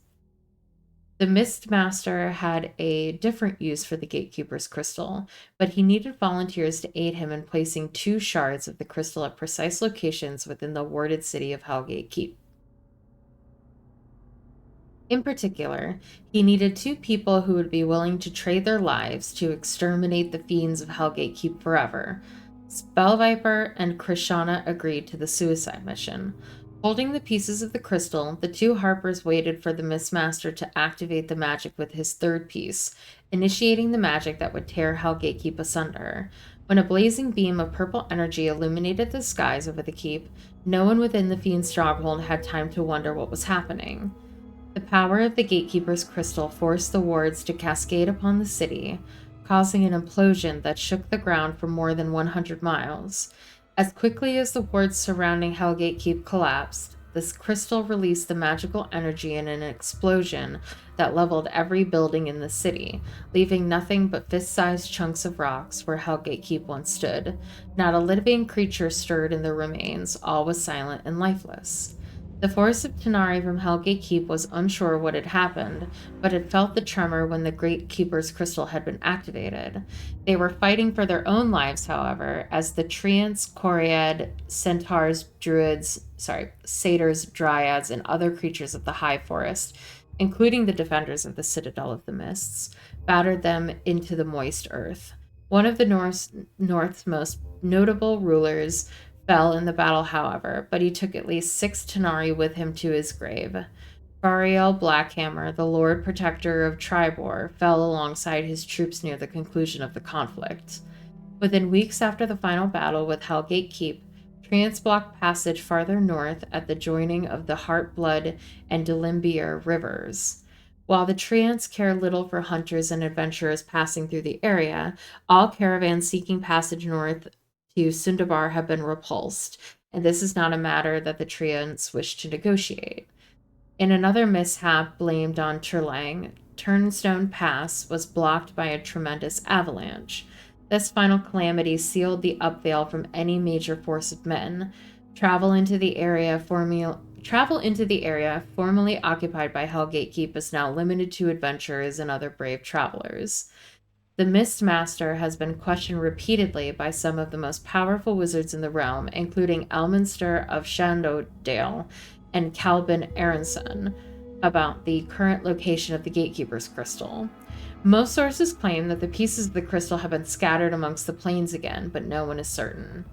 The Mist Master had a different use for the Gatekeeper's crystal, but he needed volunteers to aid him in placing 2 shards of the crystal at precise locations within the warded city of Hellgate Keep. In particular, he needed 2 people who would be willing to trade their lives to exterminate the fiends of Hellgate Keep forever. Spellviper and Krishana agreed to the suicide mission. Holding the pieces of the crystal, the 2 Harpers waited for the Mistmaster to activate the magic with his 3rd piece, initiating the magic that would tear Hellgate Keep asunder. When a blazing beam of purple energy illuminated the skies over the keep, no one within the fiend's stronghold had time to wonder what was happening. The power of the Gatekeeper's crystal forced the wards to cascade upon the city, causing an implosion that shook the ground for more than 100 miles. As quickly as the wards surrounding Hellgate Keep collapsed, this crystal released the magical energy in an explosion that leveled every building in the city, leaving nothing but fist-sized chunks of rocks where Hellgate Keep once stood. Not a living creature stirred in the remains, all was silent and lifeless. The force of Tanari from Hellgate Keep was unsure what had happened, but had felt the tremor when the Great Keeper's crystal had been activated. They were fighting for their own lives, however, as the Treants, Coriad, Centaurs, Satyrs, Dryads, and other creatures of the High Forest, including the defenders of the Citadel of the Mists, battered them into the moist earth. One of the North's most notable rulers fell in the battle, however, but he took at least 6 Tanari with him to his grave. Bariel Blackhammer, the Lord Protector of Tribor, fell alongside his troops near the conclusion of the conflict. Within weeks after the final battle with Hellgate Keep, Treants blocked passage farther north at the joining of the Heartblood and Delimbier rivers. While the Treants care little for hunters and adventurers passing through the area, all caravans seeking passage north to Sundabar have been repulsed, and this is not a matter that the Treants wish to negotiate. In another mishap blamed on Turlang, Turnstone Pass was blocked by a tremendous avalanche. This final calamity sealed the Upvale from any major force of men. Travel into the area formerly occupied by Hellgate Keep is now limited to adventurers and other brave travelers. The Mist Master has been questioned repeatedly by some of the most powerful wizards in the realm, including Elminster of Shandodale and Calvin Aronson, about the current location of the Gatekeeper's crystal. Most sources claim that the pieces of the crystal have been scattered amongst the plains again, but no one is certain.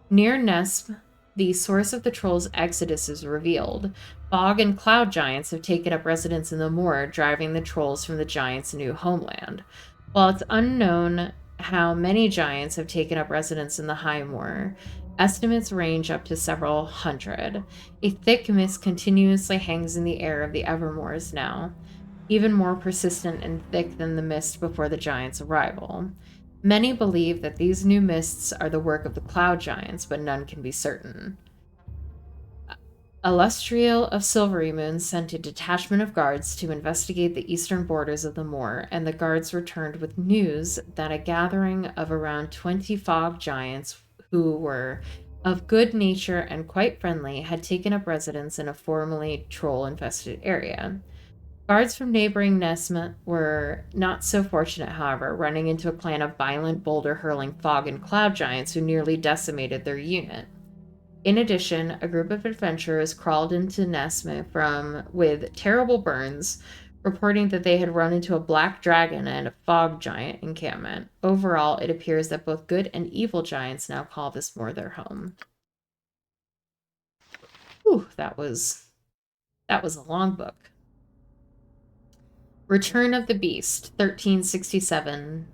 Near Nesp, the source of the trolls' exodus is revealed. Fog and cloud giants have taken up residence in the moor, driving the trolls from the giants' new homeland. While it's unknown how many giants have taken up residence in the High Moor, estimates range up to several hundred. A thick mist continuously hangs in the air of the Evermoors now, even more persistent and thick than the mist before the giants' arrival. Many believe that these new mists are the work of the cloud giants, but none can be certain. Illustrial of Silvery Moon sent a detachment of guards to investigate the eastern borders of the moor, and the guards returned with news that a gathering of around 20 fog giants who were of good nature and quite friendly had taken up residence in a formerly troll-infested area. Guards from neighboring Nesma were not so fortunate, however, running into a clan of violent, boulder-hurling fog and cloud giants who nearly decimated their unit. In addition, a group of adventurers crawled into Nesma with terrible burns, reporting that they had run into a black dragon and a fog giant encampment. Overall, it appears that both good and evil giants now call this moor their home. Whew, that was a long book. Return of the Beast, 1367.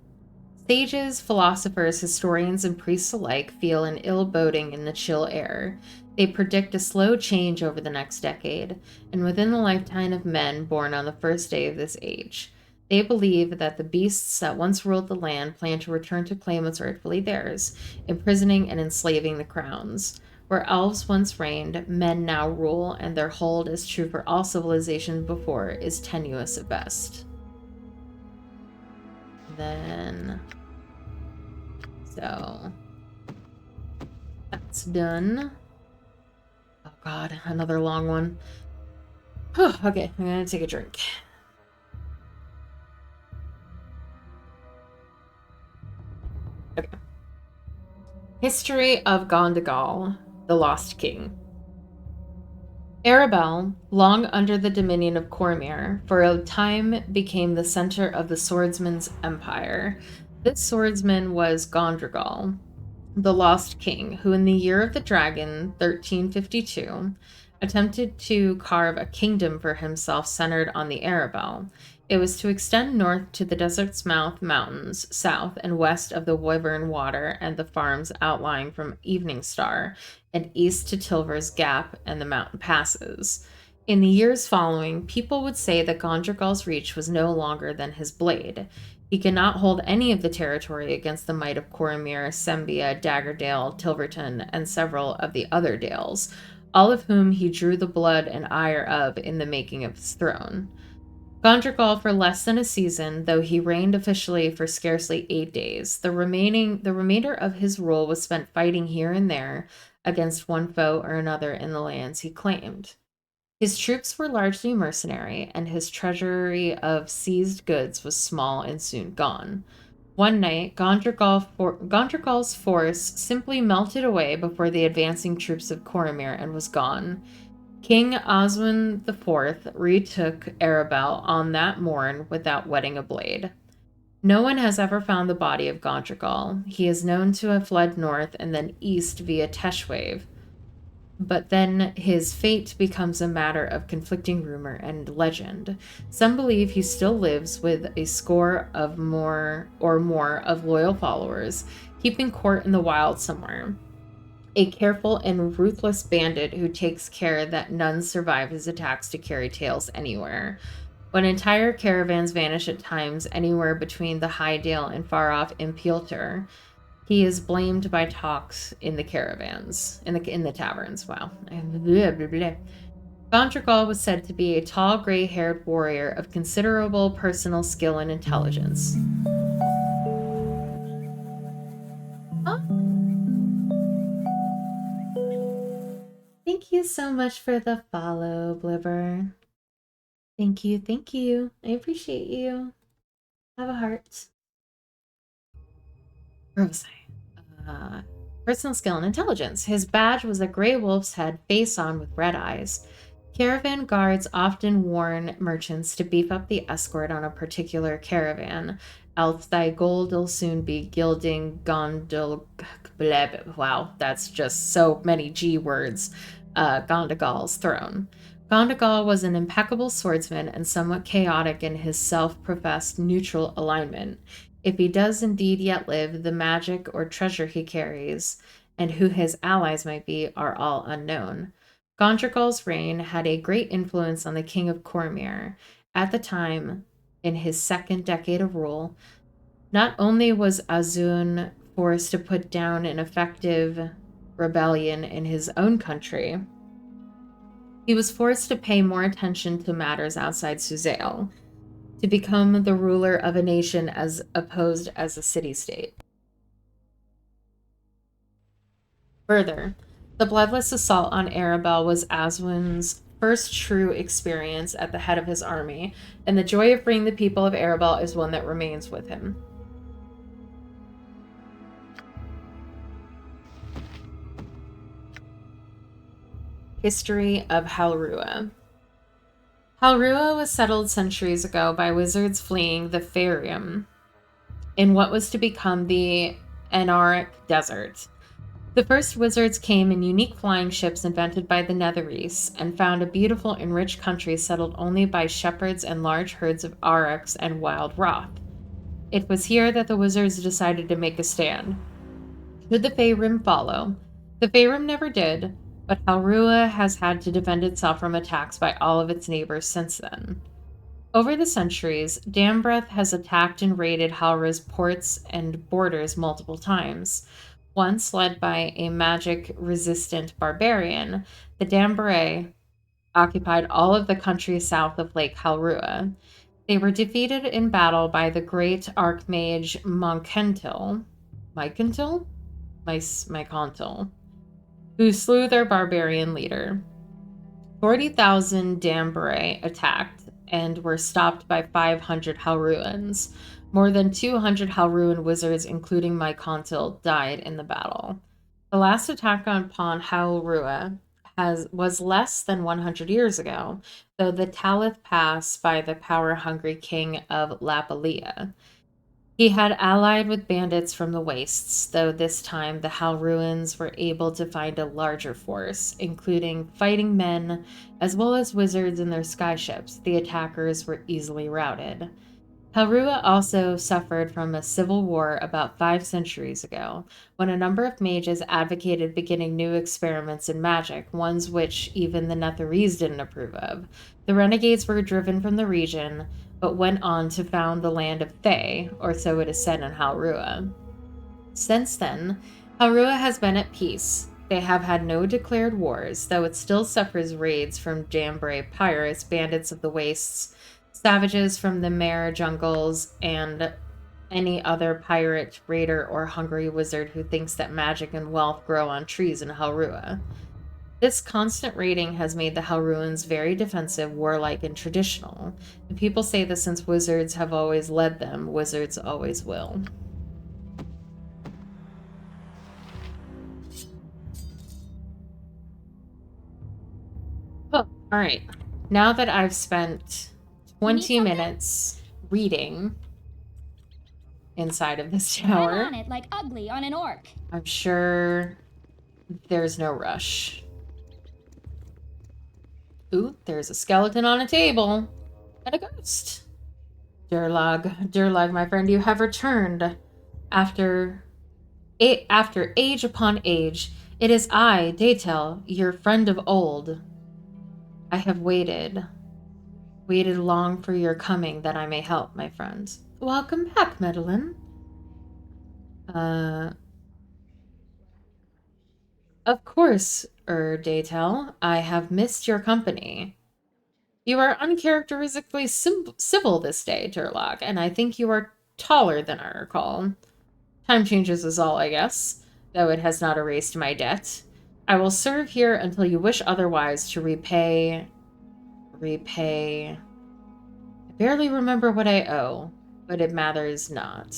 Sages, philosophers, historians, and priests alike feel an ill boding in the chill air. They predict a slow change over the next decade, and within the lifetime of men born on the first day of this age. They believe that the beasts that once ruled the land plan to return to claim what's rightfully theirs, imprisoning and enslaving the crowns. Where elves once reigned, men now rule, and their hold, as true for all civilizations before, is tenuous at best. Then... So... That's done. Oh god, another long one. Whew, okay, I'm gonna take a drink. Okay. History of Gondogal, the Lost King. Arabelle, long under the dominion of Cormyr, for a time became the center of the swordsman's empire. This swordsman was Gondogal, the Lost King, who in the year of the dragon, 1352, attempted to carve a kingdom for himself centered on the Arabelle. It was to extend north to the Desert's Mouth Mountains, south and west of the Wyvern Water and the farms outlying from Evening Star, and east to Tilver's Gap and the mountain passes. In the years following, people would say that Gondregal's reach was no longer than his blade. He could not hold any of the territory against the might of Cormyr, Sembia, Daggerdale, Tilverton, and several of the other dales, all of whom he drew the blood and ire of in the making of his throne. Gondregal for less than a season, though he reigned officially for scarcely 8 days. The remainder of his rule was spent fighting here and there against one foe or another in the lands he claimed. His troops were largely mercenary, and his treasury of seized goods was small and soon gone. One night, Gondregal's force simply melted away before the advancing troops of Cormyr and was gone. King Oswin IV retook Arabelle on that morn without wetting a blade. No one has ever found the body of Gondregal. He is known to have fled north and then east via Teshwave, but then his fate becomes a matter of conflicting rumor and legend. Some believe he still lives with a score of more of loyal followers, keeping court in the wild somewhere. A careful and ruthless bandit who takes care that none survive his attacks to carry tales anywhere. When entire caravans vanish at times anywhere between the Highdale and far-off Impielter, he is blamed by talks in the caravans, in the taverns. Wow. Gondregal was said to be a tall, gray-haired warrior of considerable personal skill and intelligence. Oh. Thank you so much for the follow, Blibber. Thank you, thank you. I appreciate you. Have a heart. Where was I? Personal skill and intelligence. His badge was a gray wolf's head face on with red eyes. Caravan guards often warn merchants to beef up the escort on a particular caravan, else thy gold'll soon be gilding gondol... Wow, that's just so many G words. Gondogal's throne. Gondogal was an impeccable swordsman and somewhat chaotic in his self-professed neutral alignment. If he does indeed yet live, the magic or treasure he carries, and who his allies might be, are all unknown. Gondregal's reign had a great influence on the king of Cormyr. At the time, in his second decade of rule, not only was Azun forced to put down an effective rebellion in his own country, he was forced to pay more attention to matters outside Suzail, to become the ruler of a nation as opposed as a city-state. Further, the bloodless assault on Arabelle was Aswin's first true experience at the head of his army, and the joy of freeing the people of Arabelle is one that remains with him. History of Halrua. Halrua was settled centuries ago by wizards fleeing the Faerûn in what was to become the Anaric Desert. The first wizards came in unique flying ships invented by the Netherese and found a beautiful and rich country settled only by shepherds and large herds of aurochs and wild roth. It was here that the wizards decided to make a stand. Should the Faerûn follow? The Faerûn never did, but Halrua has had to defend itself from attacks by all of its neighbors since then. Over the centuries, Dambreth has attacked and raided Halrua's ports and borders multiple times. Once led by a magic-resistant barbarian, the Dambaray occupied all of the country south of Lake Halrua. They were defeated in battle by the great archmage Mycontil, who slew their barbarian leader. 40,000 Dambre attacked and were stopped by 500 Halruans. More than 200 Halruan wizards, including my consul, died in the battle. The last attack upon Halrua was less than 100 years ago, though the Talith Pass by the power-hungry king of Lapalia. He had allied with bandits from the wastes, though this time the Halruans were able to find a larger force, including fighting men as well as wizards in their skyships. The attackers were easily routed. Halrua also suffered from a civil war about 5 centuries ago, when a number of mages advocated beginning new experiments in magic, ones which even the Netherese didn't approve of. The renegades were driven from the region, but went on to found the land of Thay, or so it is said in Halrua. Since then, Halrua has been at peace. They have had no declared wars, though it still suffers raids from Dambre pirates, bandits of the wastes, savages from the Mare jungles, and any other pirate, raider, or hungry wizard who thinks that magic and wealth grow on trees in Halrua. This constant raiding has made the Halruans very defensive, warlike, and traditional. The people say that since wizards have always led them, wizards always will. Oh, alright. Now that I've spent 20 minutes reading inside of this tower, I'm on it like ugly on an orc. I'm sure there's no rush. Ooh, there's a skeleton on a table. And a ghost. Durlag, my friend, you have returned. After age upon age, it is I, Daytel, your friend of old. I have waited long for your coming that I may help, my friends. Welcome back, Medellin. Of course, Daytel, I have missed your company. You are uncharacteristically civil this day, Durlag, and I think you are taller than I recall. Time changes is all, I guess, though it has not erased my debt. I will serve here until you wish otherwise to repay... I barely remember what I owe, but it matters not.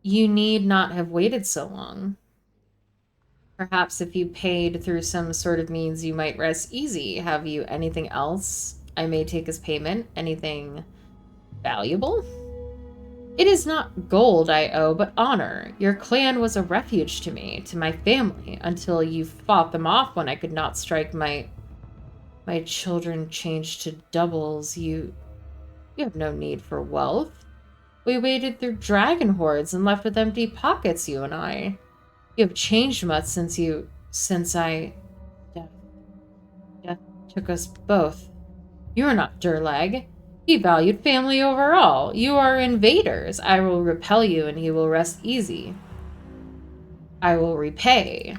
You need not have waited so long. Perhaps if you paid through some sort of means, you might rest easy. Have you anything else I may take as payment? Anything valuable? It is not gold I owe, but honor. Your clan was a refuge to me, to my family, until you fought them off when I could not strike my children changed to doubles. You have no need for wealth. We waded through dragon hordes and left with empty pockets, you and I. You have changed much since death took us both. You are not Durlag. He valued family overall. You are invaders. I will repel you and he will rest easy. I will repay.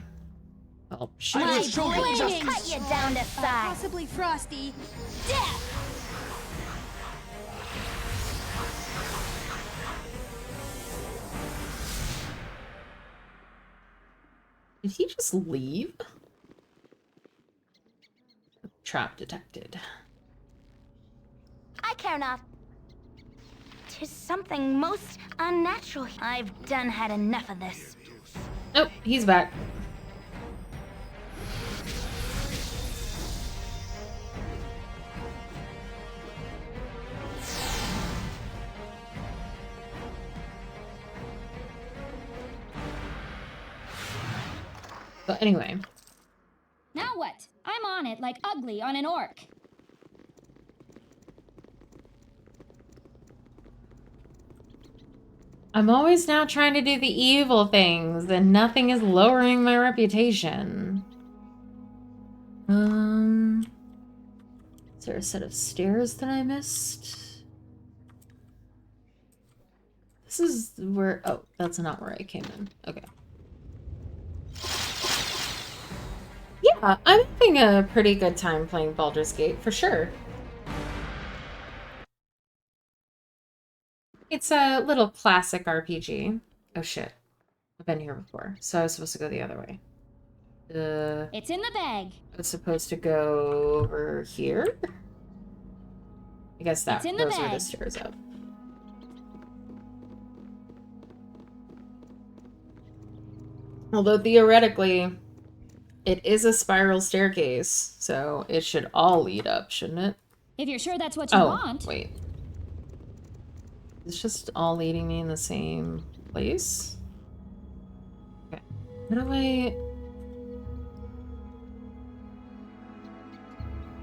Oh, shit. I will show you just cut you down to size. Possibly Frosty. Death! Did he just leave? Trap detected. I care not. 'Tis something most unnatural. I've done had enough of this. Oh, he's back. But anyway. Now what? I'm on it like ugly on an orc. I'm always now trying to do the evil things, and nothing is lowering my reputation. Is there a set of stairs that I missed? This is where... Oh, that's not where I came in. Okay. Yeah, I'm having a pretty good time playing Baldur's Gate, for sure. It's a little classic RPG. Oh, shit. I've been here before, so I was supposed to go the other way. It's in the bag. I was supposed to go over here? I guess It's in the those were the bag. stairs up. Although theoretically, it is a spiral staircase, so it should all lead up, shouldn't it? If you're sure that's what you want. Wait. It's just all leading me in the same place? Okay. How do I...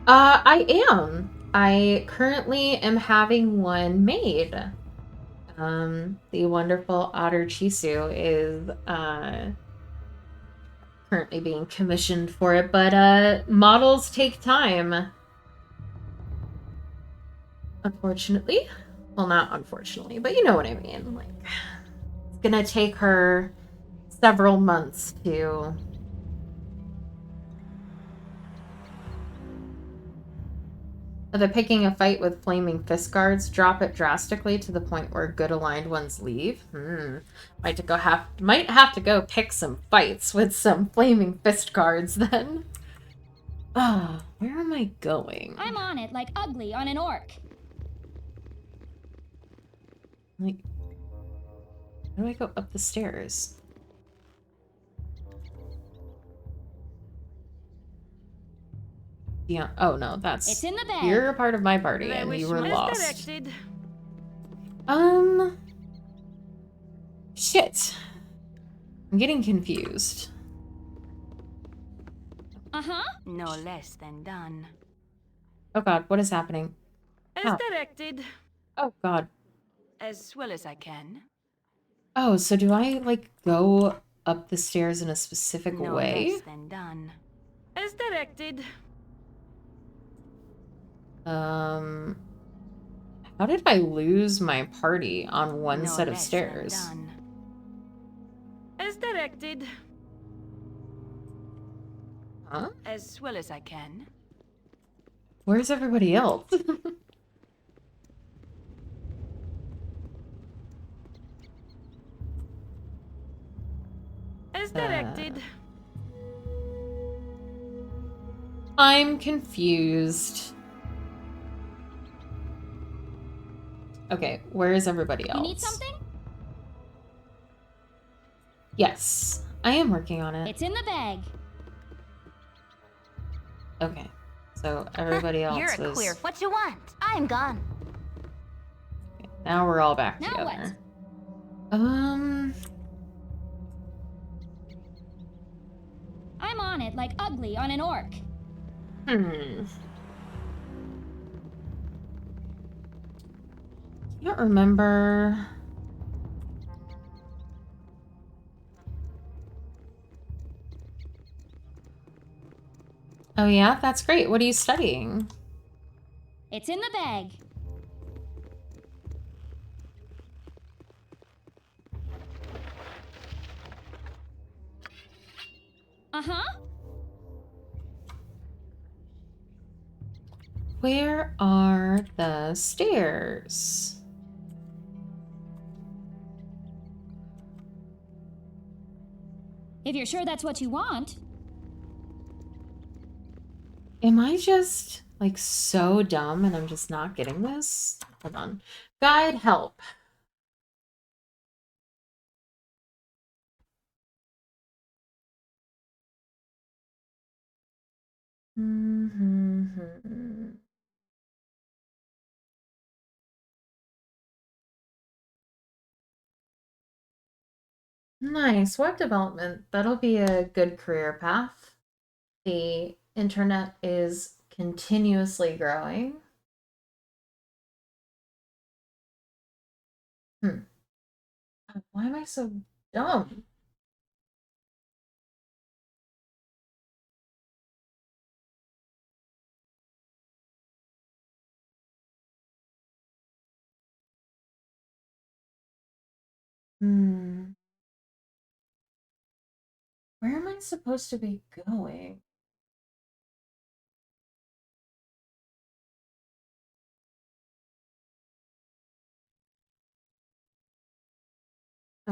I am. I currently am having one made. The wonderful Otter Chisu is, currently being commissioned for it, but, models take time. Unfortunately. Well, not unfortunately, but you know what I mean. Like, it's gonna take her several months to... The picking a fight with flaming fist guards, drop it drastically to the point where good aligned ones leave. Might have to go pick some fights with some flaming fist guards then. Ah, where am I going? I'm on it like ugly on an orc. Like, how do I go up the stairs? Yeah. Oh no, that's. It's in the bag. You're a part of my party, and you were lost. Directed. Shit. I'm getting confused. No less than done. Oh god, what is happening? As directed. Oh god. As well as I can. Oh, so do I, like, go up the stairs in a specific No way? less than done. As directed. How did I lose my party on one No set of less stairs? than done. As directed. Huh? As well as I can. Where's everybody else? As directed. I'm confused. Okay, where is everybody else? You need something? Yes, I am working on it. It's in the bag. Okay, so everybody else You're a was... queer. What you want? I'm gone. Okay, now we're all back Now together. what? I'm on it like ugly on an orc. Can't remember. Oh yeah, that's great. What are you studying? It's in the bag. Where are the stairs? If you're sure that's what you want. Am I just, like, so dumb and I'm just not getting this? Hold on. Guide help. Nice. Web development. That'll be a good career path. The internet is continuously growing. Why am I so dumb? Where am I supposed to be going?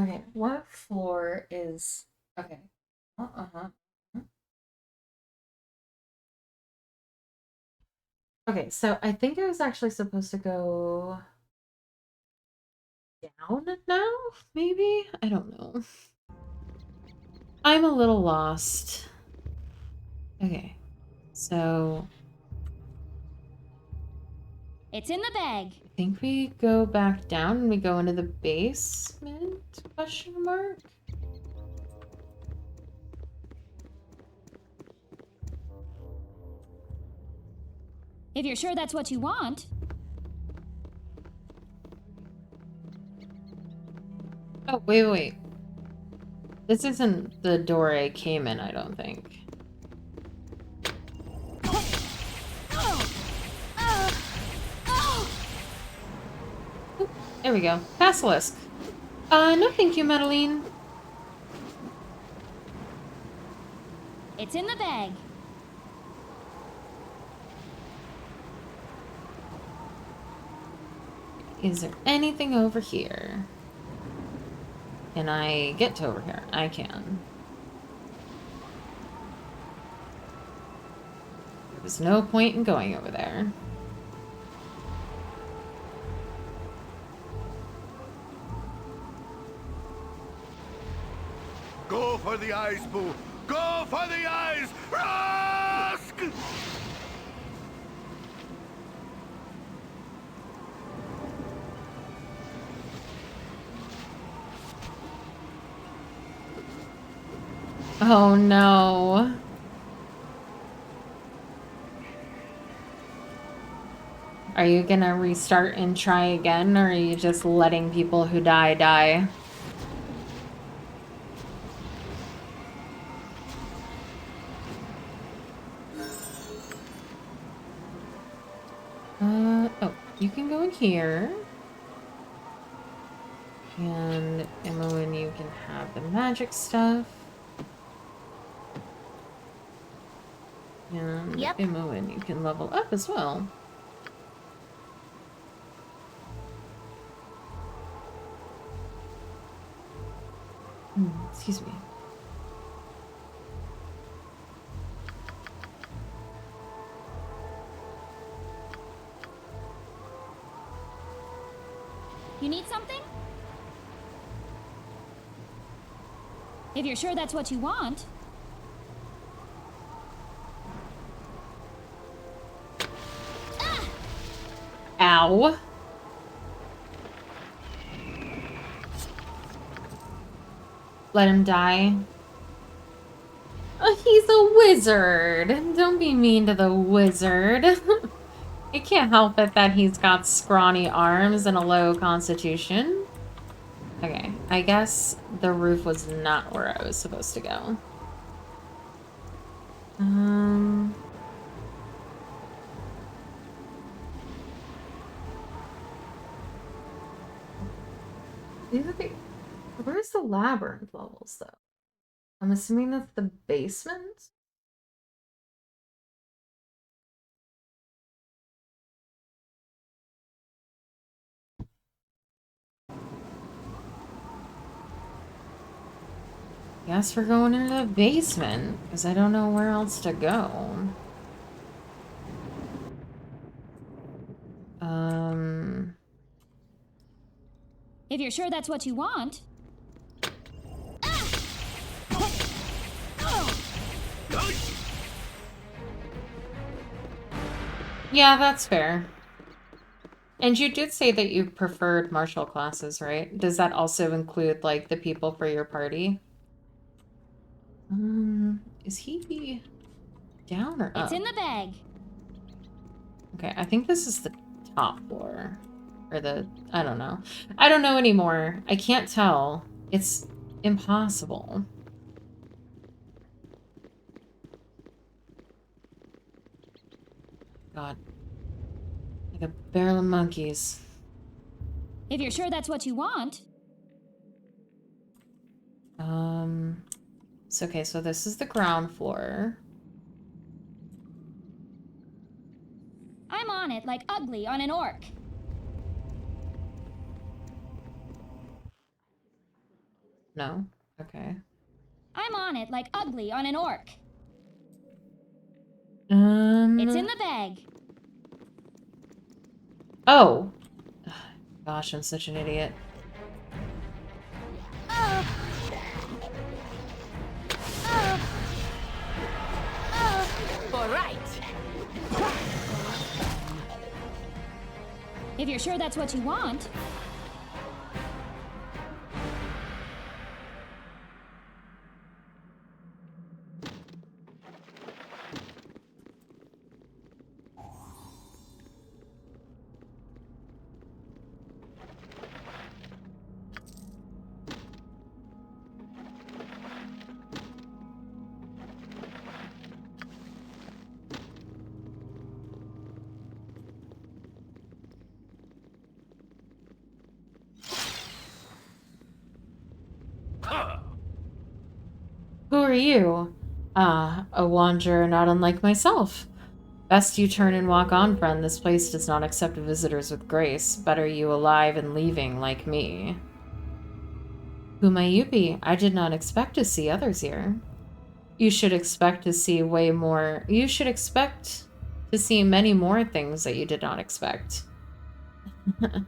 Okay, what floor is... Okay. Uh-huh. Okay, so I think I was actually supposed to go down now, maybe? I don't know. I'm a little lost. Okay, so... It's in the bag. I think we go back down and we go into the basement? Question mark? If you're sure that's what you want. Oh, wait. This isn't the door I came in, I don't think. Oop, there we go. Basilisk. No thank you, Madeline. It's in the bag. Is there anything over here? Can I get to over here? I can. There's no point in going over there. Go for the eyes, Boo! Go for the eyes! Rusk! Oh no. Are you gonna restart and try again, or are you just letting people who die? Oh, you can go in here. And Imoen, you can have the magic stuff. And Yep. Imoen, you can level up as well. Excuse me. You need something? If you're sure that's what you want. Ow. Let him die. He's a wizard. Don't be mean to the wizard. It can't help it that he's got scrawny arms and a low constitution. Okay, I guess the roof was not where I was supposed to go. Where's the labyrinth levels, though? I'm assuming that's the basement? Guess we're going into the basement, because I don't know where else to go. If you're sure that's what you want. Yeah, that's fair. And you did say that you preferred martial classes, right? Does that also include, like, the people for your party? Is he down or up? It's in the bag. Okay, I think this is the top floor. Or the... I don't know. I don't know anymore. I can't tell. It's impossible. God. Like a barrel of monkeys. If you're sure that's what you want. So, okay, so this is the ground floor. I'm on it like ugly on an orc. No? Okay. I'm on it like ugly on an orc. It's in the bag. Oh! Gosh, I'm such an idiot. All right. If you're sure that's what you want. Who are you? Ah, a wanderer not unlike myself. Best you turn and walk on, friend. This place does not accept visitors with grace. Better you alive and leaving like me. Who may you be? I did not expect to see others here. You should expect to see way more. You should expect to see many more things that you did not expect. Don't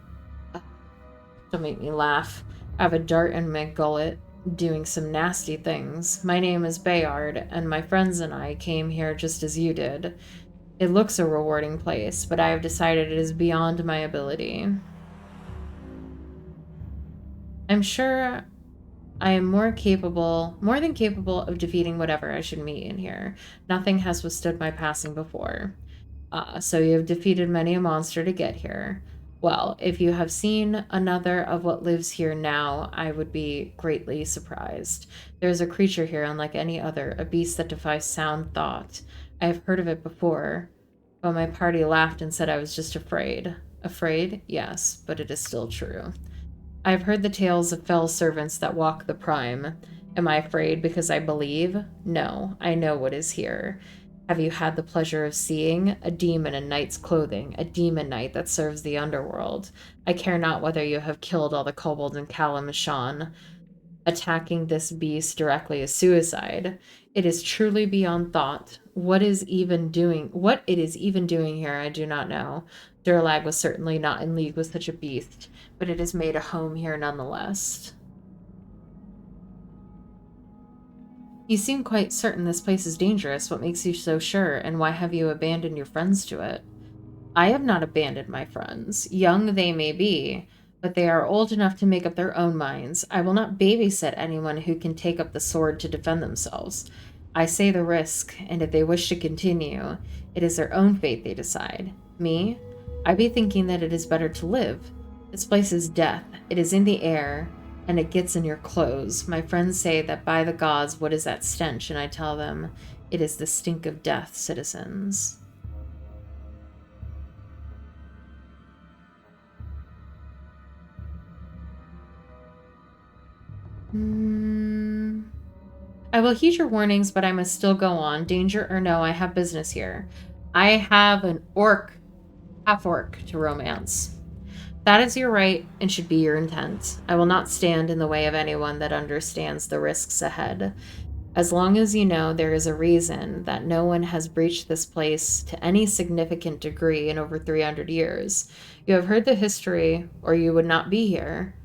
make me laugh. I have a dart in my gullet, doing some nasty things. My name is Bayard, and my friends and I came here just as you did. It looks a rewarding place, but I have decided it is beyond my ability. I'm sure I am more than capable of defeating whatever I should meet in here. Nothing has withstood my passing before. So you have defeated many a monster to get here. Well, if you have seen another of what lives here now, I would be greatly surprised. There is a creature here unlike any other, a beast that defies sound thought. I have heard of it before, but my party laughed and said I was just afraid. Afraid? Yes, but it is still true. I have heard the tales of fell servants that walk the prime. Am I afraid because I believe? No, I know what is here. Have you had the pleasure of seeing a demon in knight's clothing, a demon knight that serves the underworld? I care not whether you have killed all the kobolds in Kalimshan. Attacking this beast directly is suicide. It is truly beyond thought. What it is even doing here, I do not know. Durlag was certainly not in league with such a beast, but it has made a home here nonetheless. You seem quite certain this place is dangerous. What makes you so sure, and why have you abandoned your friends to it? I have not abandoned my friends. Young they may be, but they are old enough to make up their own minds. I will not babysit anyone who can take up the sword to defend themselves. I say the risk, and if they wish to continue, it is their own fate they decide. Me? I be thinking that it is better to live. This place is death. It is in the air, and it gets in your clothes. My friends say that by the gods, what is that stench? And I tell them, it is the stink of death, citizens. I will heed your warnings, but I must still go on. Danger or no, I have business here. I have an half-orc to romance. That is your right and should be your intent. I will not stand in the way of anyone that understands the risks ahead. As long as you know there is a reason that no one has breached this place to any significant degree in over 300 years. You have heard the history, or you would not be here.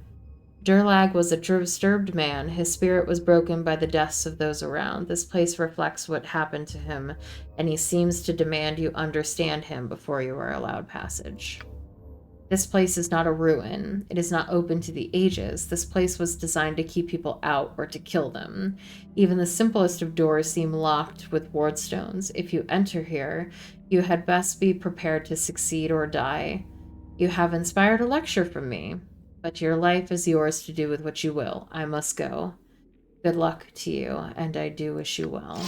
Durlag was a disturbed man. His spirit was broken by the deaths of those around. This place reflects what happened to him, and he seems to demand you understand him before you are allowed passage. This place is not a ruin. It is not open to the ages. This place was designed to keep people out or to kill them. Even the simplest of doors seem locked with wardstones. If you enter here, you had best be prepared to succeed or die. You have inspired a lecture from me, but your life is yours to do with what you will. I must go. Good luck to you, and I do wish you well.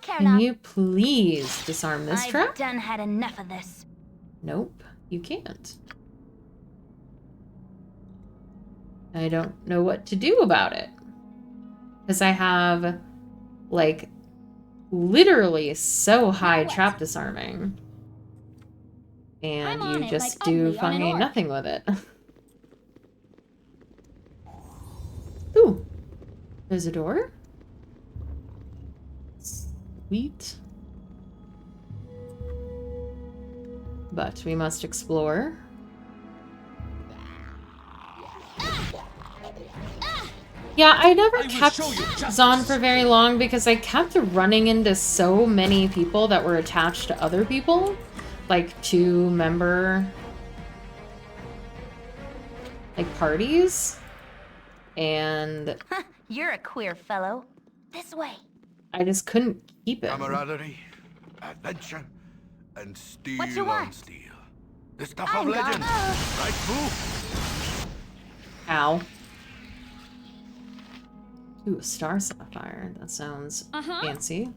Can you please disarm this trap? I've done had enough of this. Nope, you can't. I don't know what to do about it. Because I have, like, literally so high trap disarming. And you just do fucking nothing with it. There's a door? Sweet. But we must explore. Yeah, I never kept Zon for very long because I kept running into so many people that were attached to other people. Like 2-member like parties. And You're a queer fellow. This way. I just couldn't keep it. Camaraderie, adventure, and steel What you on want? steel. The stuff of legend. Right, Boo? Ow. Ooh, a star sapphire. That sounds fancy.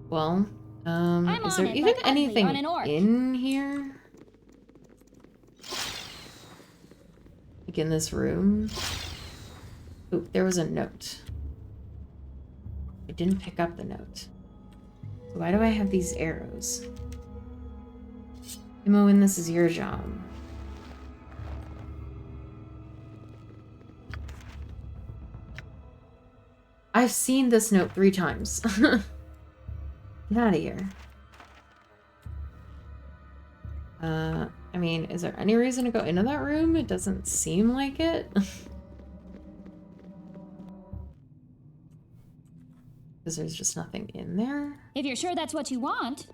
Well, is there even anything in here? Like in this room? Ooh, there was a note. I didn't pick up the note. So why do I have these arrows? Imoen, this is your job. I've seen this note 3 times. Get out of here. I mean, is there any reason to go into that room? It doesn't seem like it. Because there's just nothing in there. If you're sure that's what you want.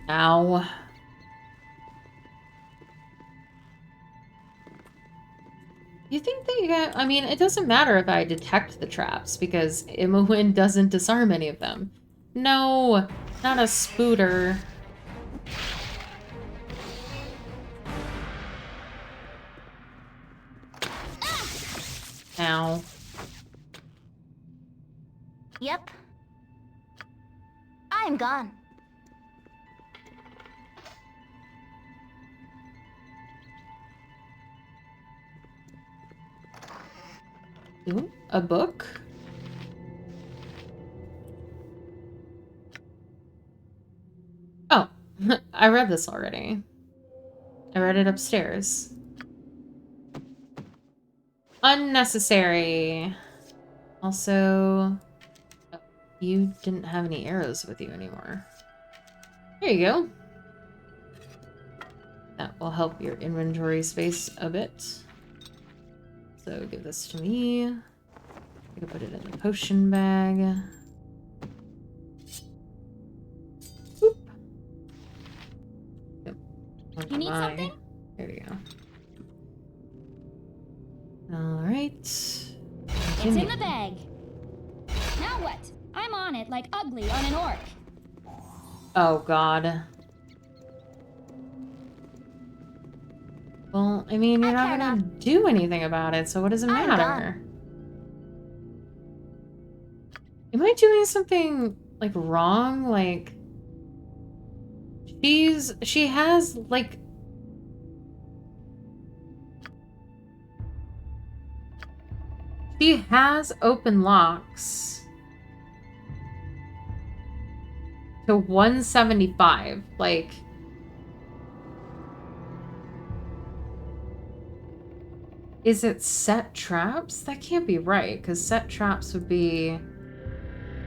Ow. You think that you got... I mean, it doesn't matter if I detect the traps, because Imoen doesn't disarm any of them. No, not a spooter. Ow. Yep. I'm gone. Ooh, a book? Oh, I read this already. I read it upstairs. Unnecessary. Also, you didn't have any arrows with you anymore. There you go. That will help your inventory space a bit. So give this to me. I can put it in the potion bag. Boop. Yep. You need something? There we go. Alright. It's in the bag. Now what? I'm on it like ugly on an orc. Oh god. Well, I mean, you're not gonna do anything about it, so what does it matter? Am I doing something, like, wrong? Like, she has, like... She has open locks to 175, like... Is it set traps? That can't be right, because set traps would be,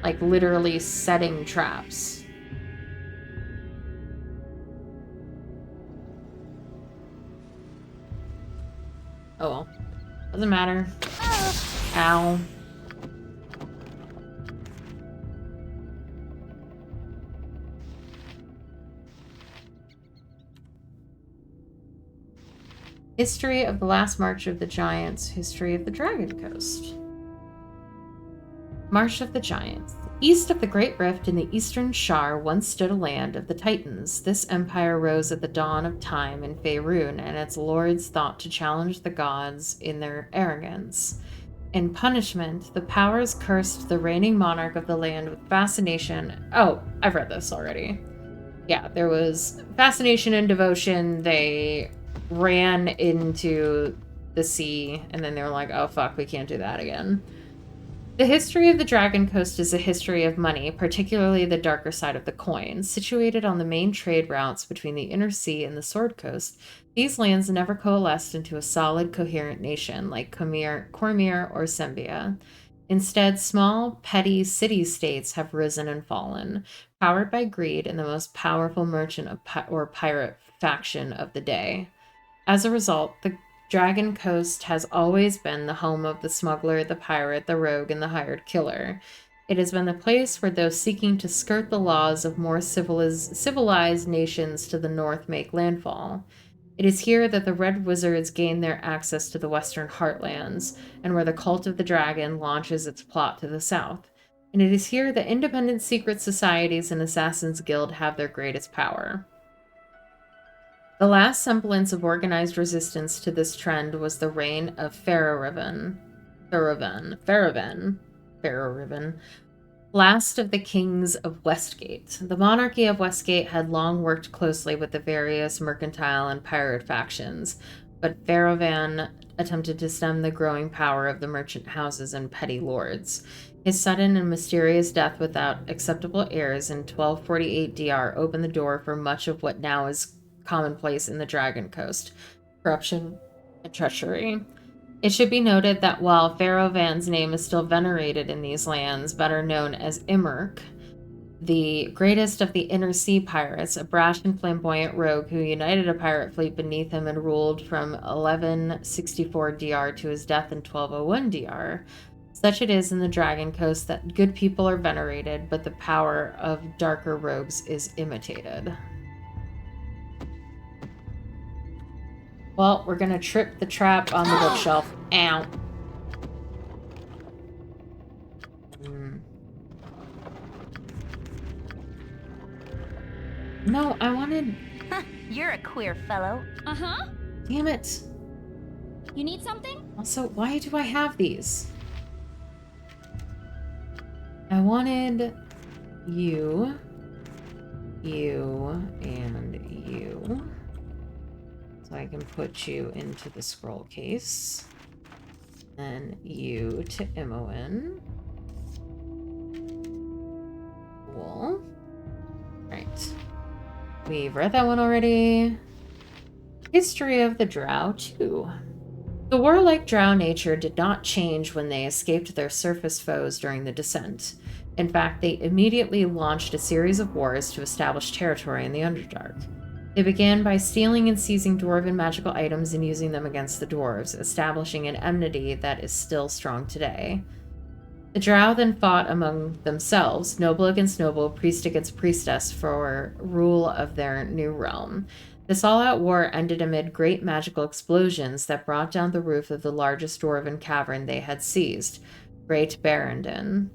like, literally setting traps. Oh well. Doesn't matter. Ow. History of the Last March of the Giants. History of the Dragon Coast. March of the Giants. East of the Great Rift in the Eastern Shar once stood a land of the Titans. This empire rose at the dawn of time in Faerun, and its lords thought to challenge the gods in their arrogance. In punishment, the powers cursed the reigning monarch of the land with fascination. Oh, I've read this already. Yeah, there was fascination and devotion. They ran into the sea, and then they were like, oh fuck, we can't do that again. The history of the Dragon Coast is a history of money, particularly the darker side of the coin. Situated on the main trade routes between the Inner Sea and the Sword Coast, these lands never coalesced into a solid, coherent nation like Cormyr or Sembia. Instead, small, petty city-states have risen and fallen, powered by greed and the most powerful merchant or pirate faction of the day. As a result, the Dragon Coast has always been the home of the smuggler, the pirate, the rogue, and the hired killer. It has been the place where those seeking to skirt the laws of more civilized nations to the north make landfall. It is here that the Red Wizards gain their access to the Western Heartlands, and where the Cult of the Dragon launches its plot to the south. And it is here that independent secret societies and Assassin's Guild have their greatest power. The last semblance of organized resistance to this trend was the reign of Farorevan, last of the kings of Westgate. The monarchy of Westgate had long worked closely with the various mercantile and pirate factions, but Farovan attempted to stem the growing power of the merchant houses and petty lords. His sudden and mysterious death without acceptable heirs in 1248 DR opened the door for much of what now is commonplace in the Dragon Coast: corruption and treachery. It should be noted that while Farovan's name is still venerated in these lands, better known as Immerk, the greatest of the Inner Sea pirates, a brash and flamboyant rogue who united a pirate fleet beneath him and ruled from 1164 DR to his death in 1201 DR. Such it is in the Dragon Coast that good people are venerated, but the power of darker rogues is imitated. Well, we're gonna trip the trap on the bookshelf. Ow. No, I wanted... You're a queer fellow. Uh-huh. Damn it. You need something? Also, why do I have these? I wanted you, and you. So I can put you into the scroll case. Then you to Imoen. Cool. Right. We've read that one already. History of the Drow 2. The warlike Drow nature did not change when they escaped their surface foes during the descent. In fact, they immediately launched a series of wars to establish territory in the Underdark. They began by stealing and seizing dwarven magical items and using them against the dwarves, establishing an enmity that is still strong today. The Drow then fought among themselves, noble against noble, priest against priestess, for rule of their new realm. This all-out war ended amid great magical explosions that brought down the roof of the largest dwarven cavern they had seized, Great Barrendon.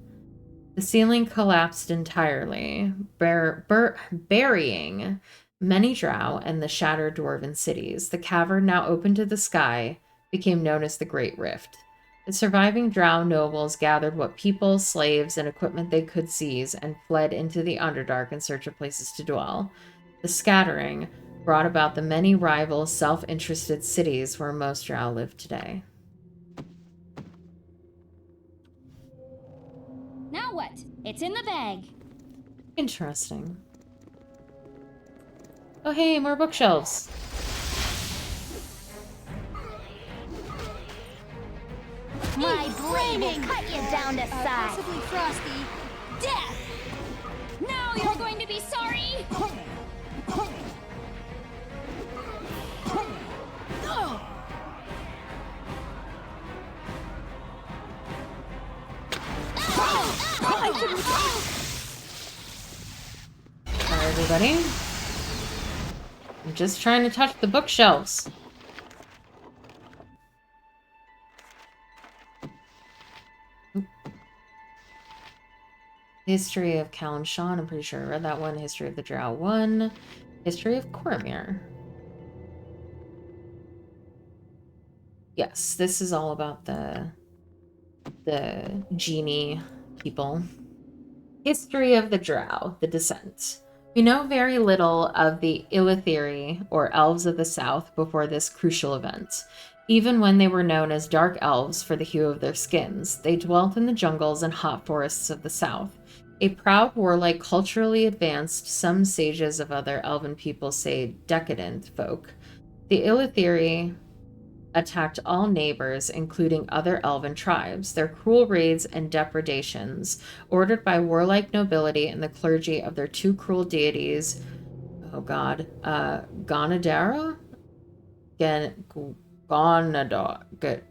The ceiling collapsed entirely, burying many Drow and the shattered dwarven cities. The cavern, now open to the sky, became known as the Great Rift. The surviving Drow nobles gathered what people, slaves, and equipment they could seize and fled into the Underdark in search of places to dwell. The scattering brought about the many rival, self-interested cities where most Drow live today. Now what? It's in the bag. Interesting. Oh hey, more bookshelves. My blade will cut you down to size. Possibly frosty. Death! Now you're going to be sorry! Sorry, everybody. I'm just trying to touch the bookshelves. Oop. History of Callum Shawn, I'm pretty sure I read that one. History of the Drow 1. History of Cormyr. Yes, this is all about the genie people. History of the Drow, the Descent. We know very little of the Illithiri, or Elves of the South, before this crucial event. Even when they were known as dark elves for the hue of their skins, they dwelt in the jungles and hot forests of the south. A proud, warlike, culturally advanced, some sages of other elven people say decadent folk. The Illithiri attacked all neighbors, including other elven tribes. Their cruel raids and depredations, ordered by warlike nobility and the clergy of their two cruel deities, Gonadara? Gonadar,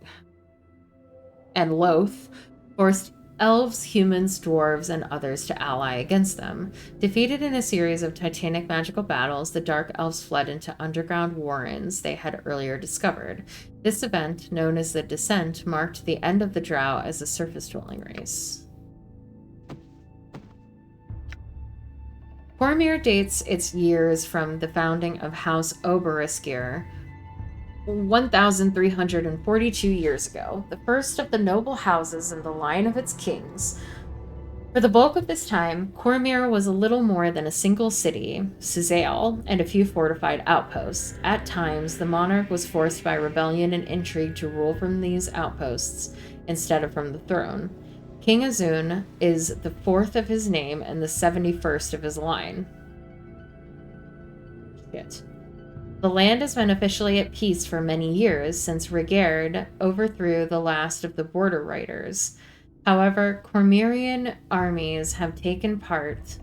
and Loth, forced elves, humans, dwarves, and others to ally against them. Defeated in a series of titanic magical battles, the Dark Elves fled into underground warrens they had earlier discovered. This event, known as the Descent, marked the end of the Drow as a surface-dwelling race. Cormyr dates its years from the founding of House Oberiskir, 1,342 years ago, the first of the noble houses in the line of its kings. For the bulk of this time, Cormyr was a little more than a single city, Cizael, and a few fortified outposts. At times, the monarch was forced by rebellion and intrigue to rule from these outposts instead of from the throne. King Azun is the 4th of his name and the 71st of his line. Shit. The land has been officially at peace for many years since Rigerd overthrew the last of the border riders. However, Cormyrian armies have taken part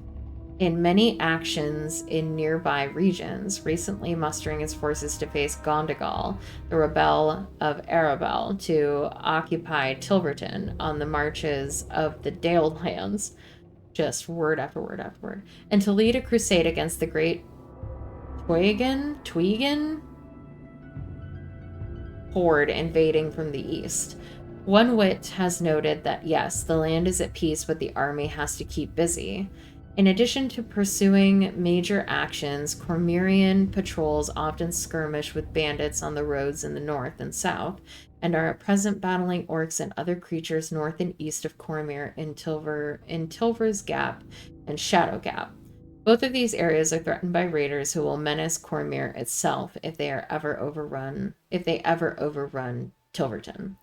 in many actions in nearby regions, recently mustering its forces to face Gondagal, the rebel of Arabel, to occupy Tilverton on the marches of the Dalelands, just word after word after word, and to lead a crusade against the great Tweegan horde invading from the east. One wit has noted that yes, the land is at peace, but the army has to keep busy. In addition to pursuing major actions, Cormyrian patrols often skirmish with bandits on the roads in the north and south, and are at present battling orcs and other creatures north and east of Cormyr in Tilver's Gap and Shadow Gap. Both of these areas are threatened by raiders who will menace Cormyr itself if they ever overrun Tilverton.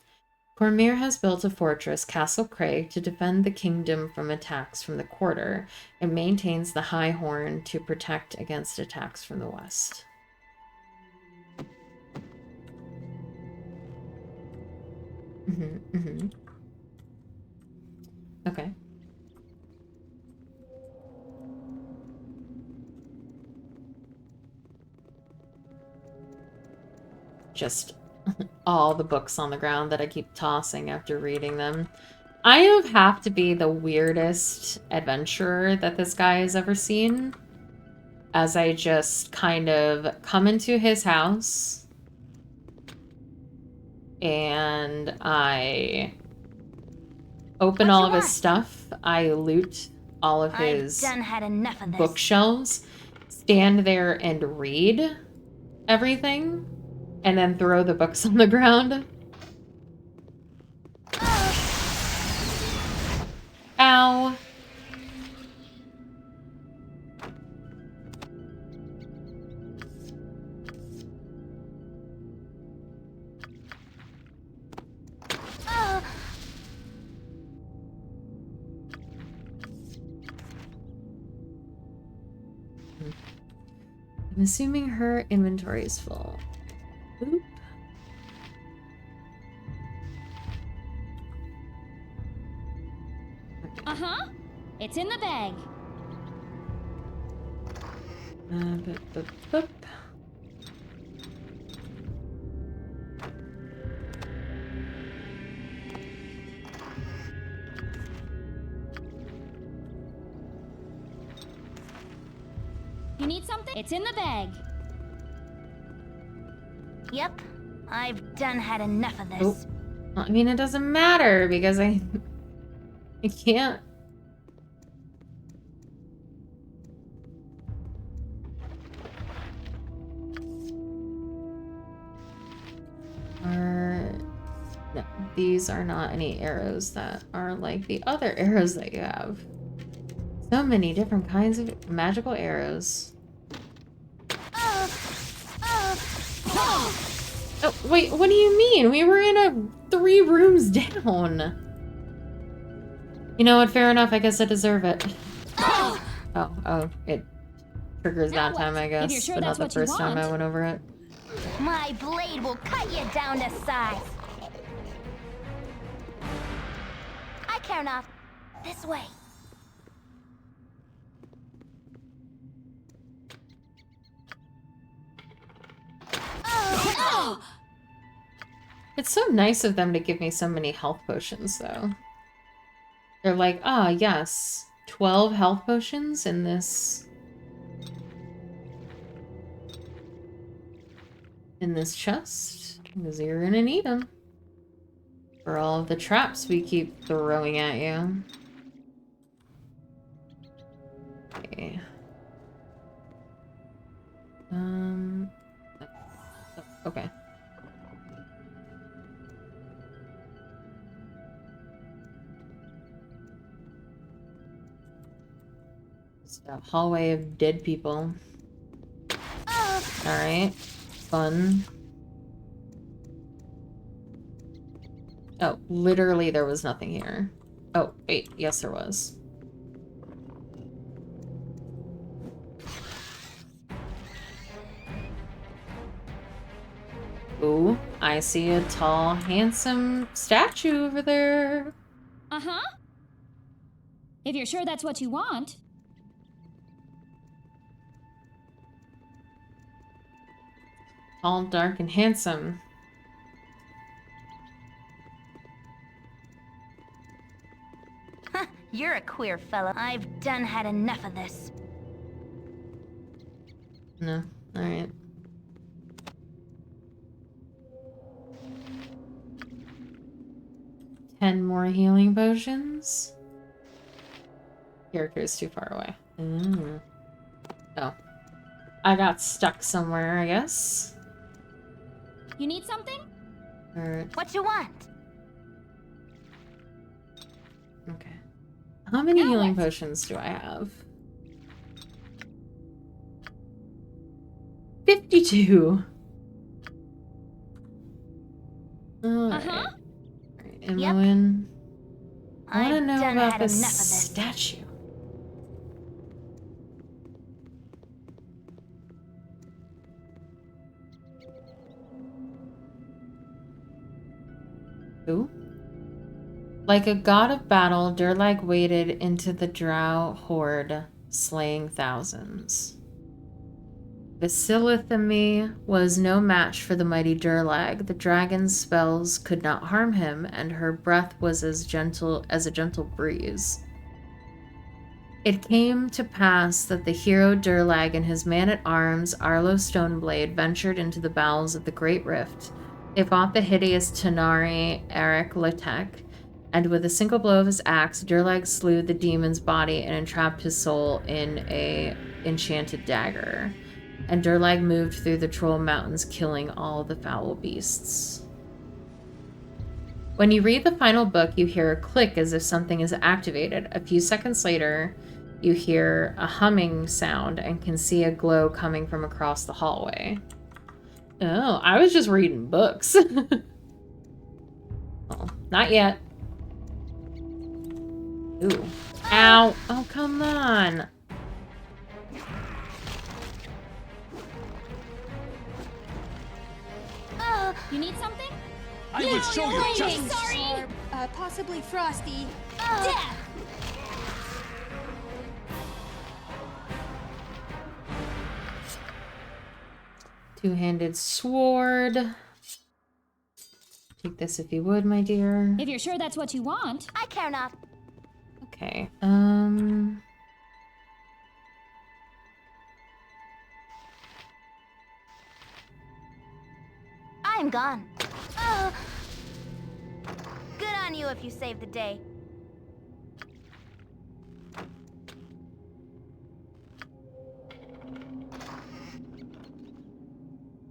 Cormyr has built a fortress, Castle Craig, to defend the kingdom from attacks from the quarter, and maintains the High Horn to protect against attacks from the west. Okay. Just all the books on the ground that I keep tossing after reading them. I have to be the weirdest adventurer that this guy has ever seen, as I just kind of come into his house and I open all of his stuff. I loot all of his bookshelves, stand there and read everything, and then throw the books on the ground. Ow. I'm assuming her inventory is full. Oop. Uh-huh. It's in the bag. Boop. You need something? It's in the bag. Yep. I've done had enough of this. Oh. I mean, it doesn't matter because I can't. No, these are not any arrows that are like the other arrows that you have. So many different kinds of magical arrows. Oh, wait, what do you mean? We were in a 3 rooms down. You know what? Fair enough. I guess I deserve it. Oh, it triggers Now that time, what? I guess, If you're sure but that's not the what you first time I want. went over it. My blade will cut you down to size. I care not. This way. It's so nice of them to give me so many health potions, though. They're like, ah, yes, 12 health potions in this chest, because you're gonna need them for all of the traps we keep throwing at you. Okay. Okay. Just a hallway of dead people. Alright. Fun. Oh, literally there was nothing here. Oh, wait. Yes, there was. Ooh, I see a tall, handsome statue over there. Uh-huh. If you're sure that's what you want. Tall, dark, and handsome. You're a queer fella. I've done had enough of this. No. Alright. Ten more healing potions. Character is too far away. Oh. I got stuck somewhere, I guess. You need something? Or... What you want? Okay. How many Now healing what? potions do I have? 52. Alright. Uh-huh. Ammo in. I want to I've know done about had this enough of this. statue. Who? Like a god of battle, Durlag waded into the drow horde, slaying thousands. Vasilithemi was no match for the mighty Durlag. The dragon's spells could not harm him, and her breath was as gentle as a gentle breeze. It came to pass that the hero Durlag and his man-at-arms, Arlo Stoneblade, ventured into the bowels of the Great Rift. They fought the hideous Tanari Eric Litek, and with a single blow of his axe, Durlag slew the demon's body and entrapped his soul in a enchanted dagger. And Durlag moved through the Troll Mountains, killing all the foul beasts. When you read the final book, you hear a click as if something is activated. A few seconds later, you hear a humming sound and can see a glow coming from across the hallway. Oh, I was just reading books. Oh, not yet. Ooh. Ow. Oh, come on. You need something? I will show you justice. Sorry. Or, possibly frosty. Death. Two-handed sword. Take this if you would, my dear. If you're sure that's what you want. I care not. Okay, I'm gone. Good on you if you saved the day.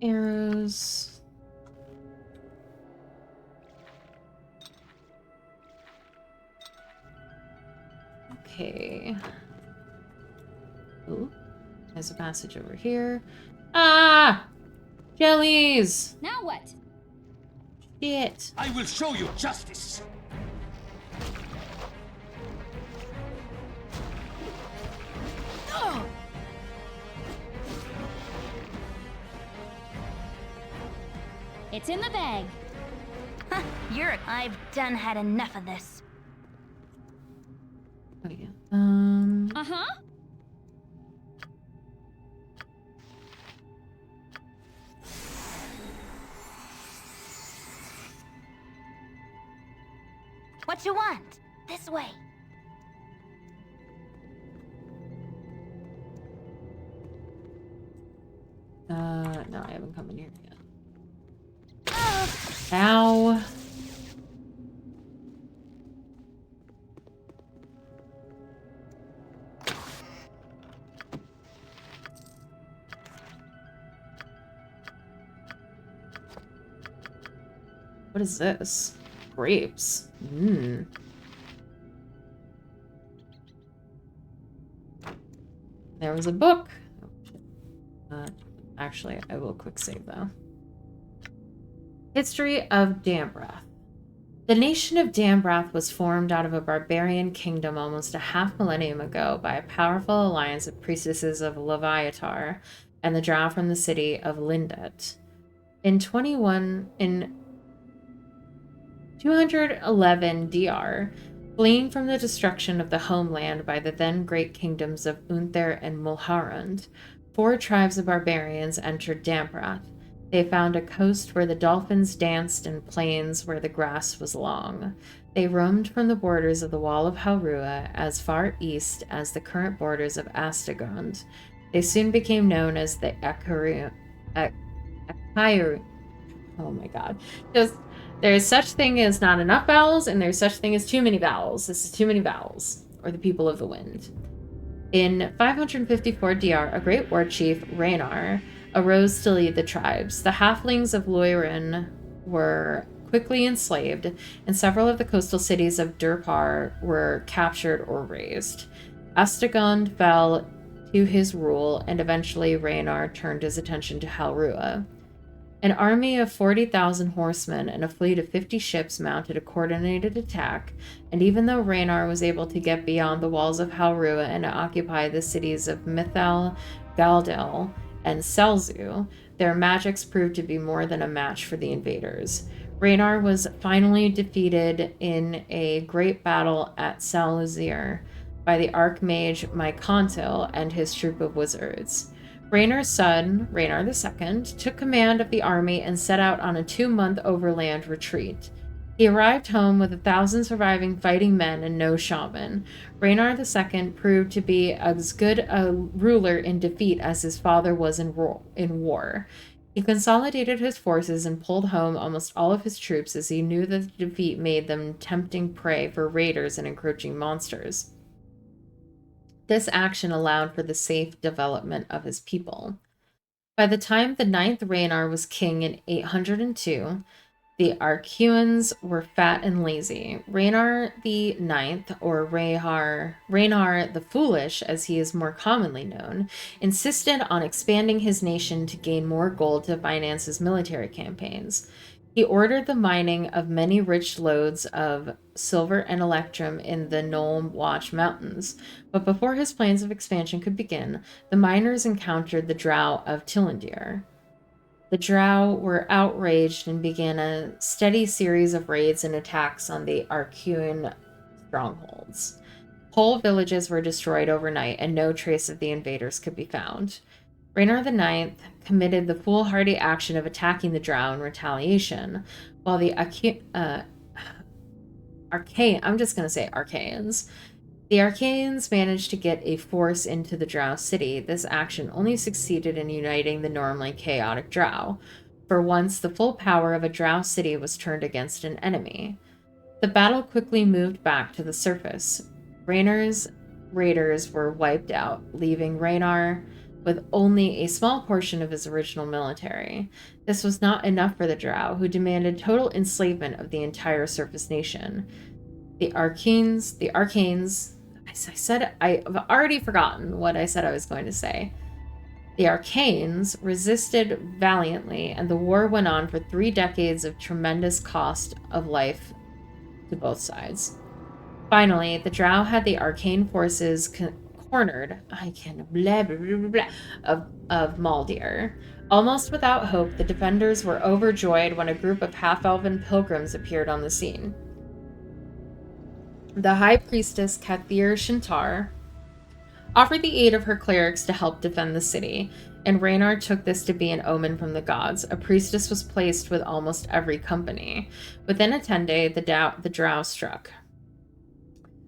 arrows. Okay. Ooh, there's a passage over here. Ah! Jellies! Now what? Shit. I will show you justice. It's in the bag. I've done had enough of this. Oh, yeah. Uh-huh. What you want? This way. No, I haven't come in here yet. Ow. What is this? Grapes. Mmm. There was a book. Actually, I will quick save though. History of Dambrath. The nation of Dambrath was formed out of a barbarian kingdom almost a half millennium ago by a powerful alliance of priestesses of Leviatar and the drow from the city of Lindet. In 211 DR, fleeing from the destruction of the homeland by the then great kingdoms of Unther and Mulharund, 4 tribes of barbarians entered Dambrath. They found a coast where the dolphins danced and plains where the grass was long. They roamed from the borders of the Wall of Halrua as far east as the current borders of Astegond. They soon became known as the Akairu. Oh my god. There's such thing as not enough vowels, and there's such thing as too many vowels. This is too many vowels, or the people of the wind. In 554 DR, a great war chief, Raynar, arose to lead the tribes. The halflings of Loiren were quickly enslaved, and several of the coastal cities of Durpar were captured or razed. Astegond fell to his rule, and eventually Raynar turned his attention to Halrua. An army of 40,000 horsemen and a fleet of 50 ships mounted a coordinated attack, and even though Raynar was able to get beyond the walls of Halrua and occupy the cities of Mithal, Galdel, and Selzu, their magics proved to be more than a match for the invaders. Raynar was finally defeated in a great battle at Selzir by the Archmage Mycontil and his troop of wizards. Raynar's son, Raynar II, took command of the army and set out on a 2-month overland retreat. He arrived home with 1,000 surviving fighting men and no shaman. Raynar II proved to be as good a ruler in defeat as his father was in war. He consolidated his forces and pulled home almost all of his troops, as he knew that the defeat made them tempting prey for raiders and encroaching monsters. This action allowed for the safe development of his people. By the time the 9th Raynar was king in 802, the Arcuans were fat and lazy. Raynar the Ninth, or Raynar the Foolish, as he is more commonly known, insisted on expanding his nation to gain more gold to finance his military campaigns. He ordered the mining of many rich lodes of silver and electrum in the Nuln Watch Mountains, but before his plans of expansion could begin, the miners encountered the drow of Tillindir. The drow were outraged and began a steady series of raids and attacks on the Arcuan strongholds. Whole villages were destroyed overnight, and no trace of the invaders could be found. Raynar IX committed the foolhardy action of attacking the drow in retaliation, while the Archaeans. The Archaeans managed to get a force into the drow city. This action only succeeded in uniting the normally chaotic drow. For once, the full power of a drow city was turned against an enemy. The battle quickly moved back to the surface. Raynar's raiders were wiped out, leaving Raynar with only a small portion of his original military. This was not enough for the drow, who demanded total enslavement of the entire surface nation. The Arcanes, I've already forgotten what I said I was going to say. The Arcanes resisted valiantly, and the war went on for 3 decades of tremendous cost of life to both sides. Finally, the Drow had the arcane forces cornered, of Maldir. Almost without hope, the defenders were overjoyed when a group of half-elven pilgrims appeared on the scene. The High Priestess Kathir Shintar offered the aid of her clerics to help defend the city, and Raynar took this to be an omen from the gods. A priestess was placed with almost every company. Within a 10-day, the Drow struck.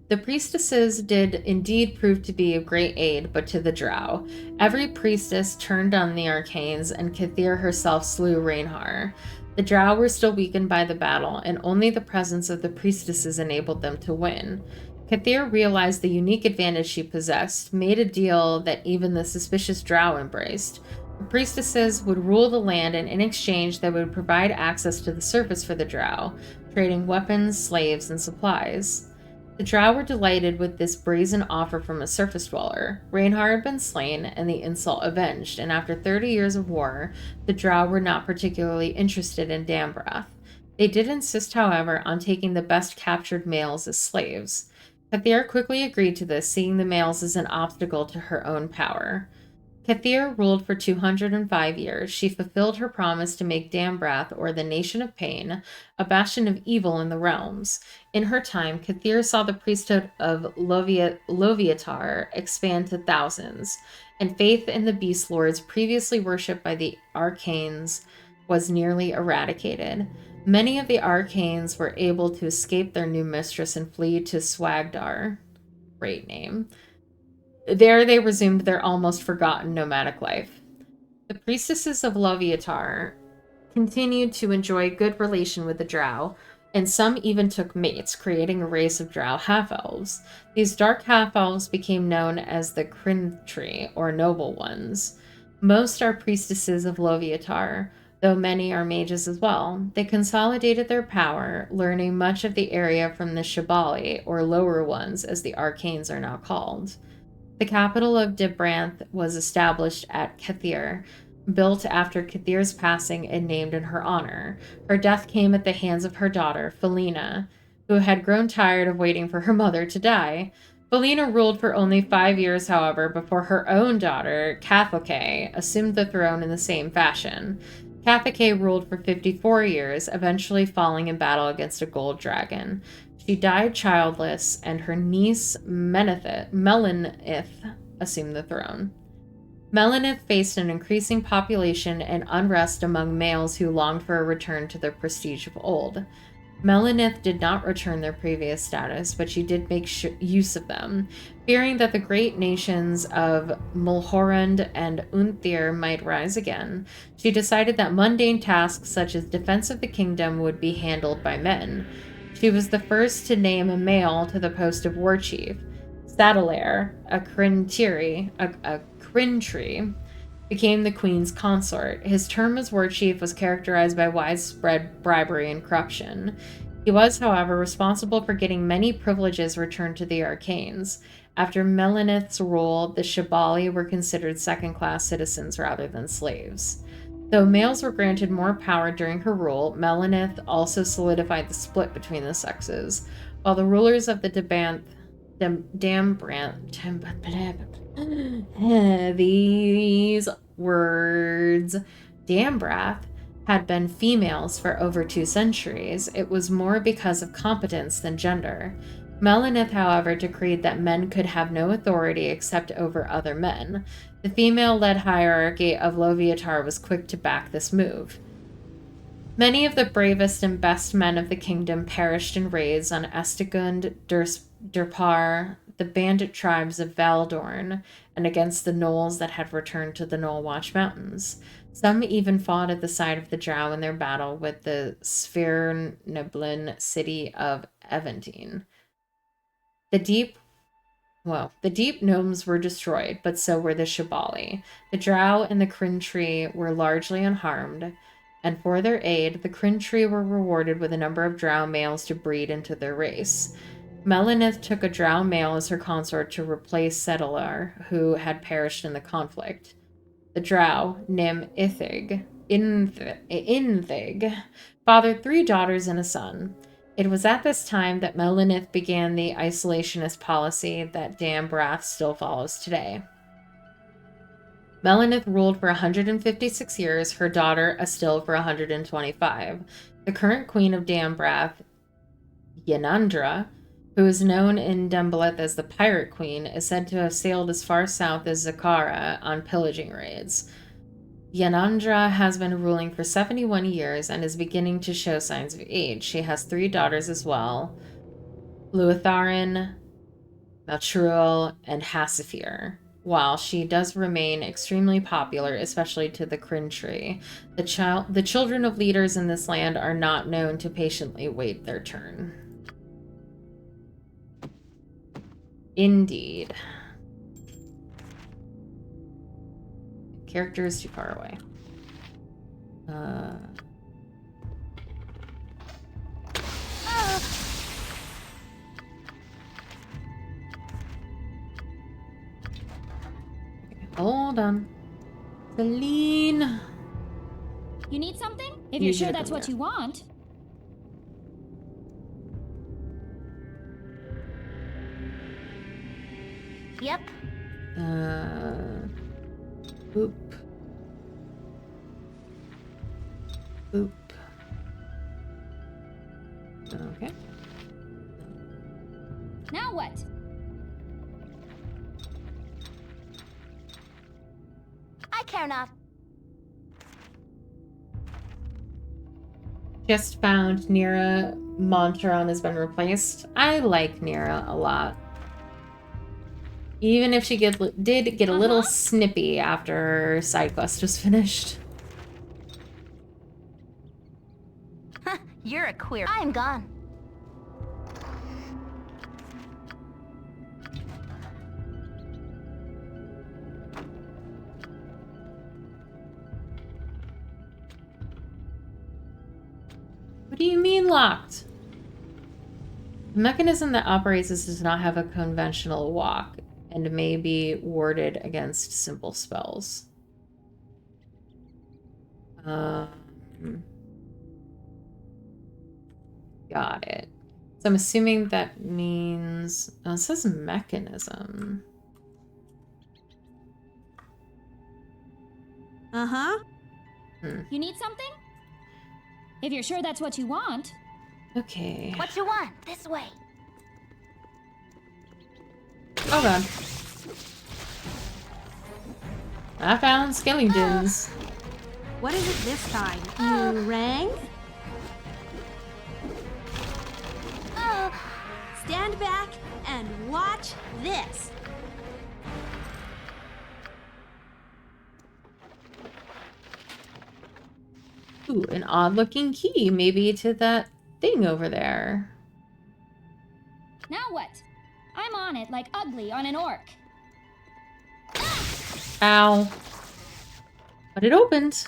The priestesses did indeed prove to be of great aid, but to the Drow. Every priestess turned on the Arcanes, and Kathir herself slew Reinhar. The Drow were still weakened by the battle, and only the presence of the priestesses enabled them to win. Kathir realized the unique advantage she possessed, made a deal that even the suspicious Drow embraced. The priestesses would rule the land, and in exchange they would provide access to the surface for the Drow, trading weapons, slaves, and supplies. The Drow were delighted with this brazen offer from a surface dweller. Reinhar had been slain and the insult avenged, and after 30 years of war, the Drow were not particularly interested in Dambrath. They did insist, however, on taking the best captured males as slaves. Kathir quickly agreed to this, seeing the males as an obstacle to her own power. Kathir ruled for 205 years. She fulfilled her promise to make Dambrath, or the Nation of Pain, a bastion of evil in the realms. In her time, Kathir saw the priesthood of Loviatar expand to thousands, and faith in the Beast Lords previously worshipped by the Arcanes was nearly eradicated. Many of the Arcanes were able to escape their new mistress and flee to Swagdar. Great name. There they resumed their almost forgotten nomadic life. The priestesses of Loviatar continued to enjoy good relation with the Drow, and some even took mates, creating a race of Drow half-elves. These dark half-elves became known as the Crintri, or Noble Ones. Most are priestesses of Loviatar, though many are mages as well. They consolidated their power, learning much of the area from the Shibali, or Lower Ones, as the Arcanes are now called. The capital of Dibranth was established at Kathir, built after Kathir's passing and named in her honor. Her death came at the hands of her daughter, Felina, who had grown tired of waiting for her mother to die. Felina ruled for only 5 years, however, before her own daughter, Kathake, assumed the throne in the same fashion. Kathake ruled for 54 years, eventually falling in battle against a gold dragon. She died childless, and her niece Melanith assumed the throne. Melanith faced an increasing population and unrest among males who longed for a return to their prestige of old. Melanith did not return their previous status, but she did make use of them. Fearing that the great nations of Mulhorand and Unthir might rise again, she decided that mundane tasks such as defense of the kingdom would be handled by men. She was the first to name a male to the post of war chief. Sadalair, a Crintri, became the queen's consort. His term as war chief was characterized by widespread bribery and corruption. He was, however, responsible for getting many privileges returned to the Arcanes. After Melanith's rule, the Shibali were considered second-class citizens rather than slaves. Though males were granted more power during her rule, Melanith also solidified the split between the sexes. While the rulers of the Dambrath had been females for over 2 centuries, it was more because of competence than gender. Melanith, however, decreed that men could have no authority except over other men. The female-led hierarchy of Loviatar was quick to back this move. Many of the bravest and best men of the kingdom perished in raids on Estegund, Durpar, the bandit tribes of Valdorn, and against the gnolls that had returned to the Knollwatch Mountains. Some even fought at the side of the Drow in their battle with the Svirneblin city of Eventine. The deep gnomes were destroyed, but so were the Shibali. The Drow and the Crintri were largely unharmed, and for their aid, the Crintri were rewarded with a number of Drow males to breed into their race. Melanith took a Drow male as her consort to replace Sedalar, who had perished in the conflict. The drow, Nim Ithig, fathered 3 daughters and a son. It was at this time that Melanith began the isolationist policy that Dam Brath still follows today. Melanith ruled for 156 years, her daughter Astil for 125. The current queen of Dam Brath, Yanandra, who is known in Dumbalith as the Pirate Queen, is said to have sailed as far south as Zakara on pillaging raids. Yanandra has been ruling for 71 years and is beginning to show signs of age. She has 3 daughters as well, Luitharin, Maltruel, and Hassifir. While she does remain extremely popular, especially to the Krintri, the children of leaders in this land are not known to patiently wait their turn. Indeed. Character is too far away. Hold on. Celine. You need something? If you're sure that's what you want. Yep. Boop. Boop. Okay. Now what? I care not. Just found Nira Montron has been replaced. I like Nira a lot. Even if she did get a little snippy after her side quest was finished. You're a queer. I'm gone. What do you mean locked? The mechanism that operates this does not have a conventional walk and may be warded against simple spells. Got it. So I'm assuming that means... Oh, it says mechanism. Uh-huh. You need something? If you're sure that's what you want. Okay. What you want? This way. Oh god. I found skeletons. What is it this time? You rang? Stand back and watch this. Ooh, an odd-looking key, maybe to that thing over there. Now what? I'm on it like Ugly on an orc. Ow. But it opened.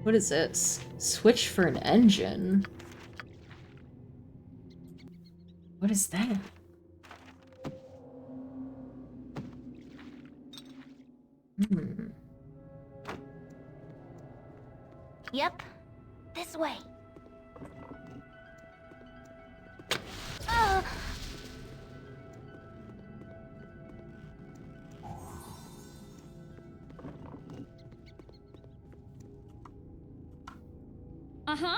What is this? Switch for an engine. What is that? Yep. This way. Uh-huh.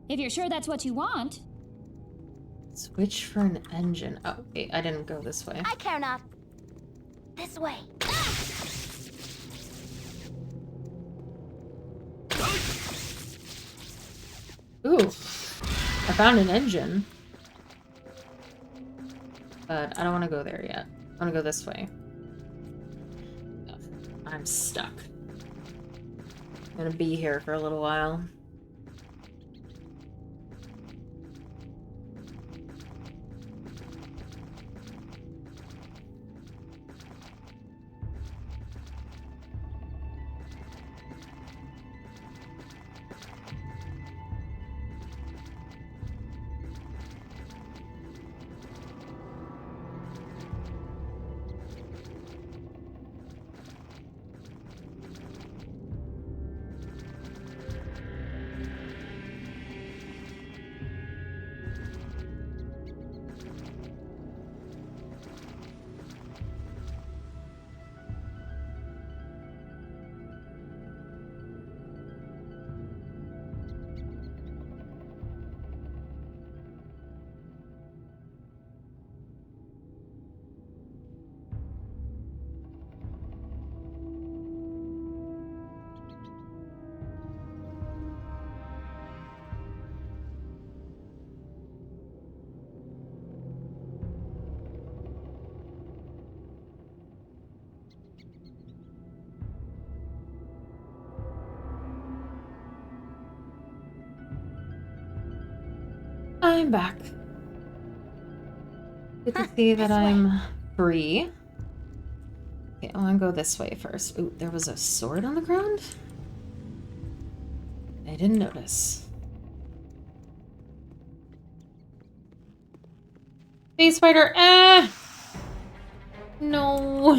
If you're sure that's what you want. Switch for an engine. Oh, wait, I didn't go this way. I care not. This way. Ooh. I found an engine. But I don't want to go there yet. I want to go this way. Ugh, I'm stuck. I'm gonna be here for a little while. I'm back. Good to see that I'm free. Okay, I want to go this way first. Ooh, there was a sword on the ground? I didn't notice. Space spider! Ah! No.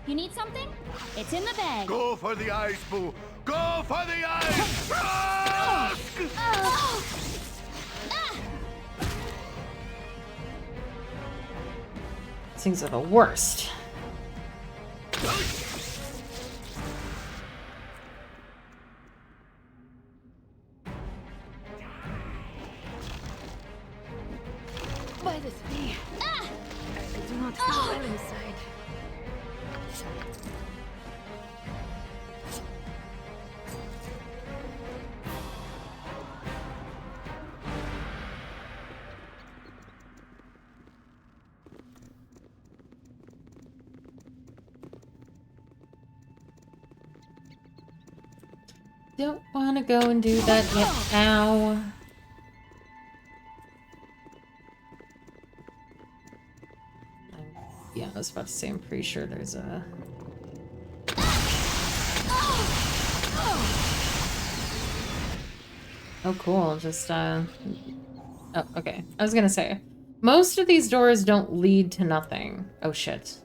You need something? It's in the bag. Go for the eyes, Boo! Go for the eyes! These things are the worst. By the sea. I do not feel well inside. Don't want to go and do that yet. Ow. Yeah, I was about to say, I'm pretty sure there's a... Oh, cool. Just, Oh, okay. I was gonna say, most of these doors don't lead to nothing. Oh, shit.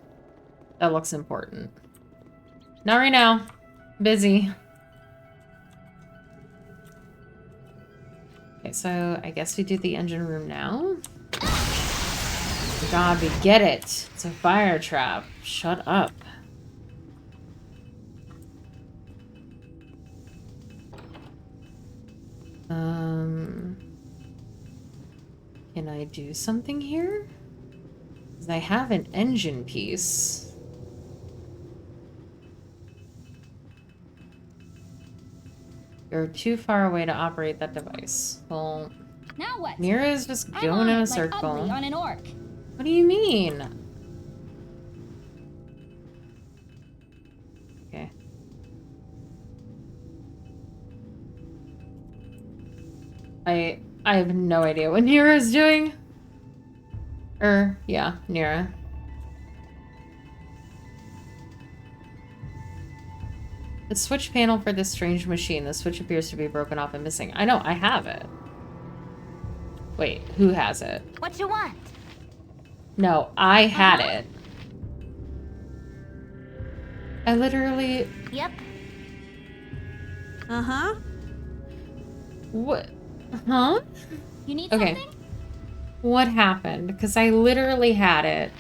That looks important. Not right now. Busy. Okay, so I guess we do the engine room now. God, we get it. It's a fire trap. Shut up. Can I do something here? 'Cause I have an engine piece. You're too far away to operate that device. Well, Now what? Mira's just I'm going on in a it, circle. like ugly on an orc. What do you mean? Okay. I have no idea what Nira is doing. Yeah, Nira. The switch panel for this strange machine. The switch appears to be broken off and missing. I know, I have it. Wait, who has it? What you want? No, I had it. I literally... Yep. Uh-huh. What? Huh? You need Okay. something? What happened? Because I literally had it.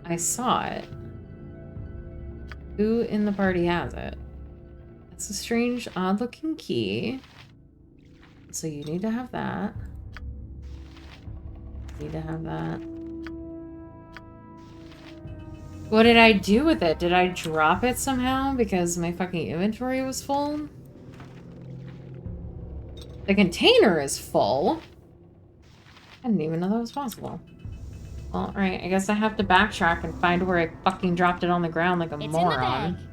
I saw it. Who in the party has it? It's a strange, odd-looking key. So you need to have that. Need to have that. What did I do with it? Did I drop it somehow because my fucking inventory was full? The container is full. I didn't even know that was possible. Well, alright, I guess I have to backtrack and find where I fucking dropped it on the ground like a moron. In the bag.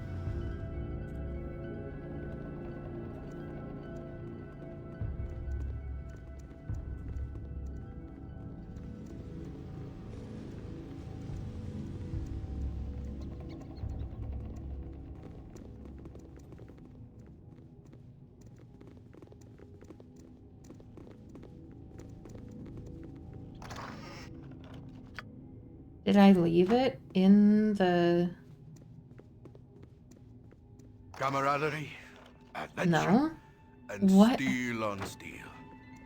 Did I leave it in the... Camaraderie, adventure, No? and What? steel on steel.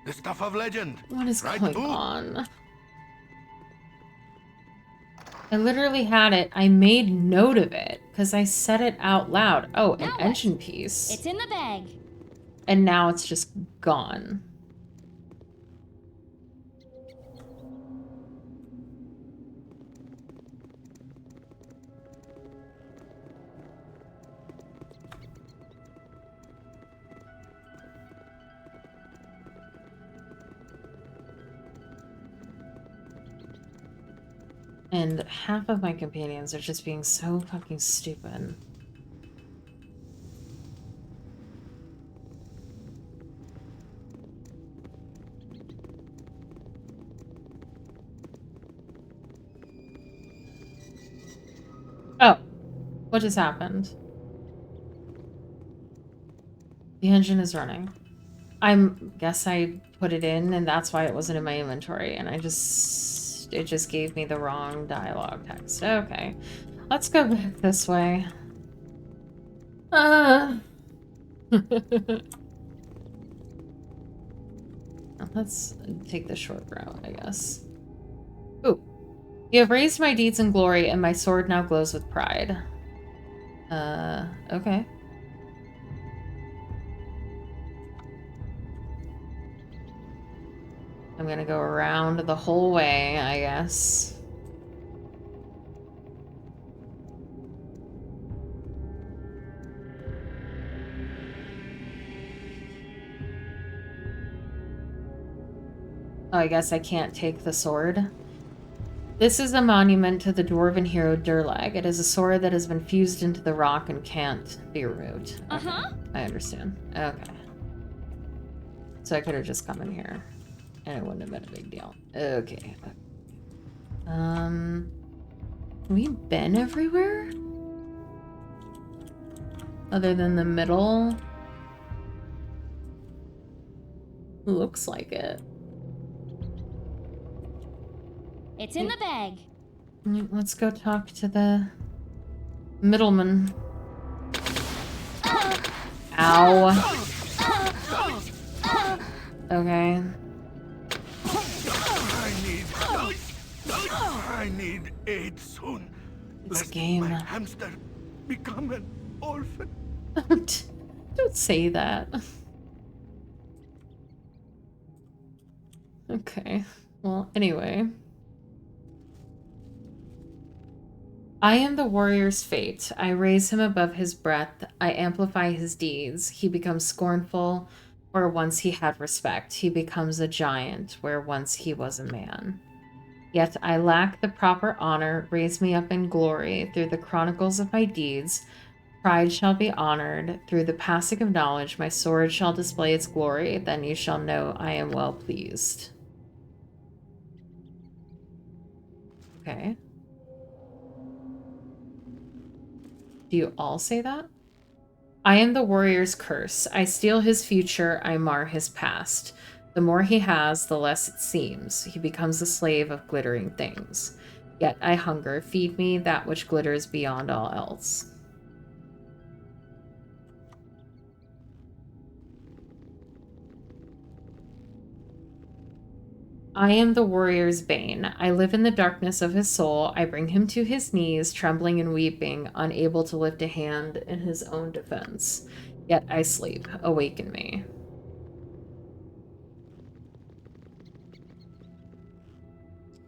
The stuff of legend. What is right, going Boo? on? I literally had it. I made note of it because I said it out loud. Oh, an engine piece. It's in the bag. And now it's just gone. And half of my companions are just being so fucking stupid. What just happened? The engine is running. Guess I put it in and that's why it wasn't in my inventory, and it just gave me the wrong dialogue text. Okay. Let's go back this way. Let's take the short route, I guess. Ooh. You have raised my deeds in glory, and my sword now glows with pride. Okay. I'm gonna go around the whole way, I guess. Oh, I guess I can't take the sword. This is a monument to the dwarven hero Durlag. It is a sword that has been fused into the rock and can't be removed. Okay. I understand. Okay. So I could have just come in here and it wouldn't have been a big deal. Okay. Have we been everywhere? Other than the middle? Looks like it. It's in the bag. Let's go talk to the middleman. Ow. Okay. I need aid soon. It's a game. My hamster become an orphan. Don't say that. Okay. Well, anyway. I am the warrior's fate. I raise him above his breath. I amplify his deeds. He becomes scornful where once he had respect. He becomes a giant where once he was a man. Yet I lack the proper honor. Raise me up in glory. Through the chronicles of my deeds, pride shall be honored. Through the passing of knowledge, my sword shall display its glory. Then you shall know I am well pleased. Okay. Do you all say that? I am the warrior's curse. I steal his future, I mar his past. The more he has, the less it seems. He becomes a slave of glittering things. Yet I hunger. Feed me that which glitters beyond all else. I am the warrior's bane. I live in the darkness of his soul. I bring him to his knees, trembling and weeping, unable to lift a hand in his own defense. Yet I sleep. Awaken me.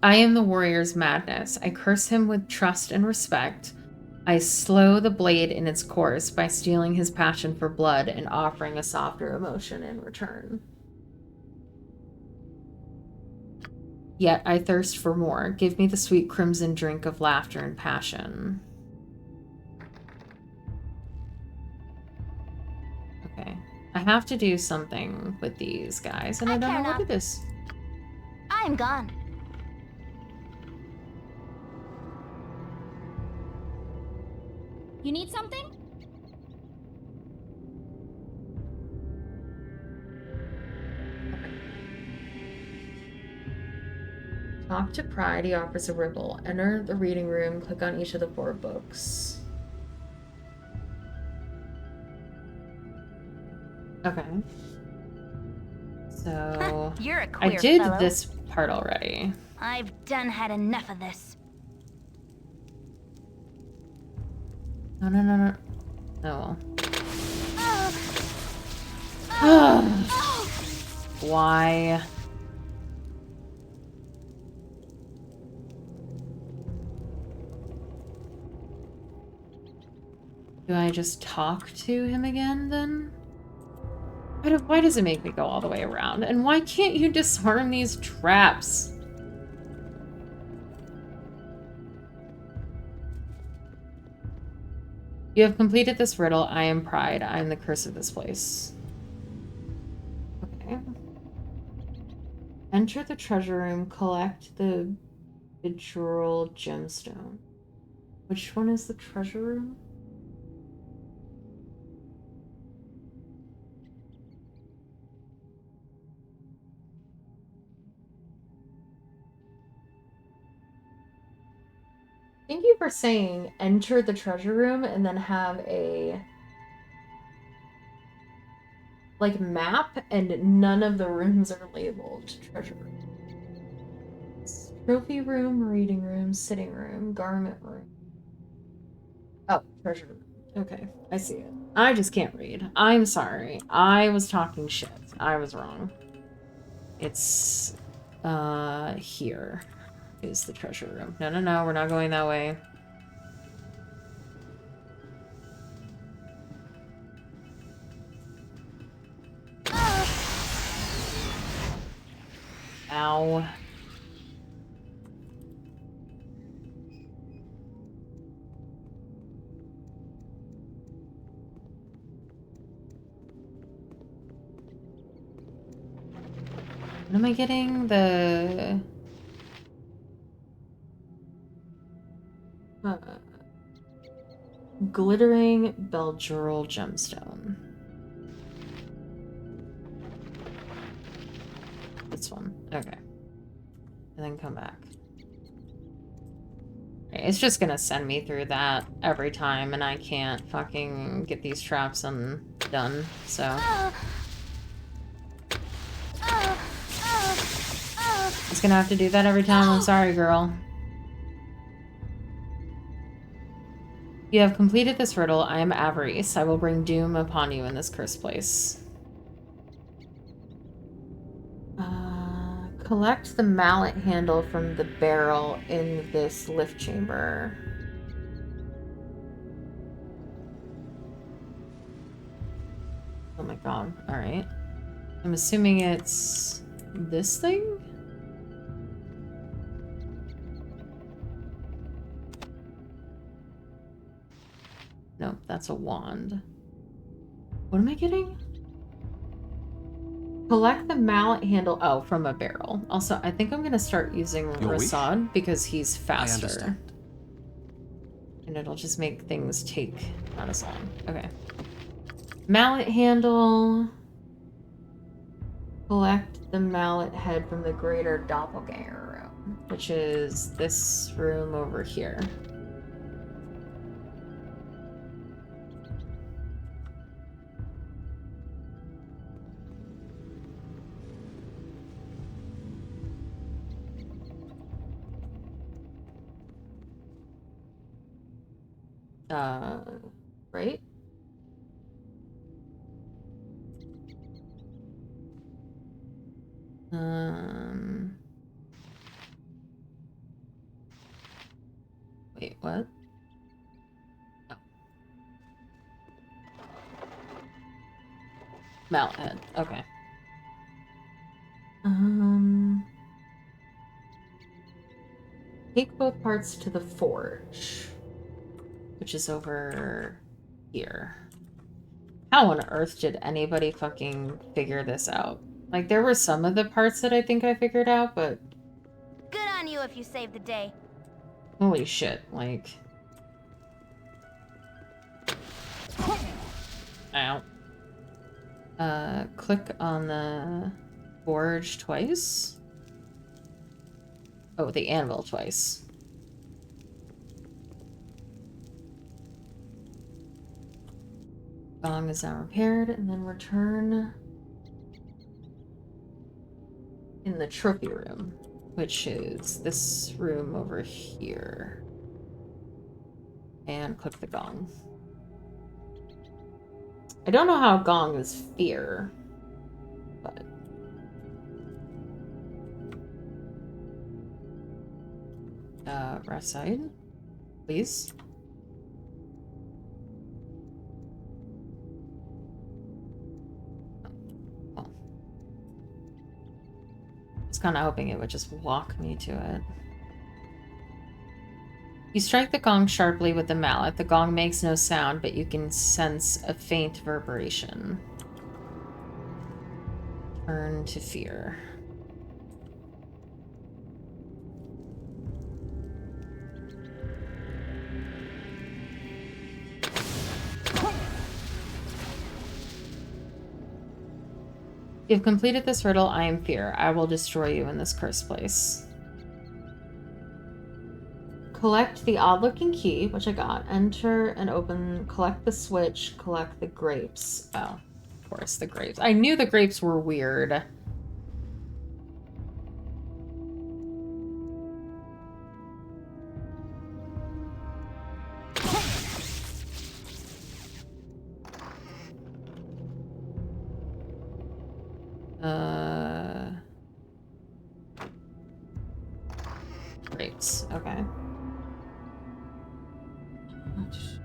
I am the warrior's madness. I curse him with trust and respect. I slow the blade in its course by stealing his passion for blood and offering a softer emotion in return. Yet I thirst for more. Give me the sweet crimson drink of laughter and passion. Okay. I have to do something with these guys, and I don't know what it is. I'm gone. You need something? Talk to Pride, he offers a ripple. Enter the reading room, click on each of the 4 books. Okay. So... You're a queer I did fellow. this part already. I've done had enough of this. No. Oh well. Why? Do I just talk to him again, then? Why does it make me go all the way around? And why can't you disarm these traps? You have completed this riddle. I am Pride. I am the curse of this place. Okay. Enter the treasure room. Collect the bejeweled gemstone. Which one is the treasure room? Thank you for saying enter the treasure room and then have a like map and none of the rooms are labeled treasure room. Trophy room, reading room, sitting room, garment room. Oh, treasure room. Okay, I see it. I just can't read. I'm sorry. I was talking shit. I was wrong. It's here is the treasure room. No, no, no, we're not going that way. Ow. What am I getting? The... glittering Baldur gemstone. This one. Okay. And then come back. It's just gonna send me through that every time, and I can't fucking get these traps undone, so... It's gonna have to do that every time. I'm sorry, girl. You have completed this riddle. I am Avarice. I will bring doom upon you in this cursed place. Collect the mallet handle from the barrel in this lift chamber. Oh my god. Alright. I'm assuming it's this thing? Nope, that's a wand. What am I getting? Collect the mallet handle. Oh, from a barrel. Also, I think I'm gonna start using Rasad because he's faster. And it'll just make things take not as long. Okay. Mallet handle. Collect the mallet head from the greater doppelganger room, which is this room over here. Right? Wait, what? Oh. Mallet head, okay. Take both parts to the forge, which is over here. How on earth did anybody fucking figure this out? Like, there were some of the parts that I think I figured out, but... Good on you if you saved the day. Holy shit, like... Ow. Click on the forge twice? Oh, the anvil twice. Gong is now repaired, and then return in the trophy room, which is this room over here. And click the gong. I don't know how gong is fear, but... right side, please. Well, I was kind of hoping it would just walk me to it. You strike the gong sharply with the mallet. The gong makes no sound, but you can sense a faint reverberation. Turn to fear. You've completed this riddle. I am fear. I will destroy you in this cursed place. collect the odd-looking key, which I got. Enter and open, collect the switch, collect the grapes. Oh, of course, the grapes. I knew the grapes were weird. Grapes, okay.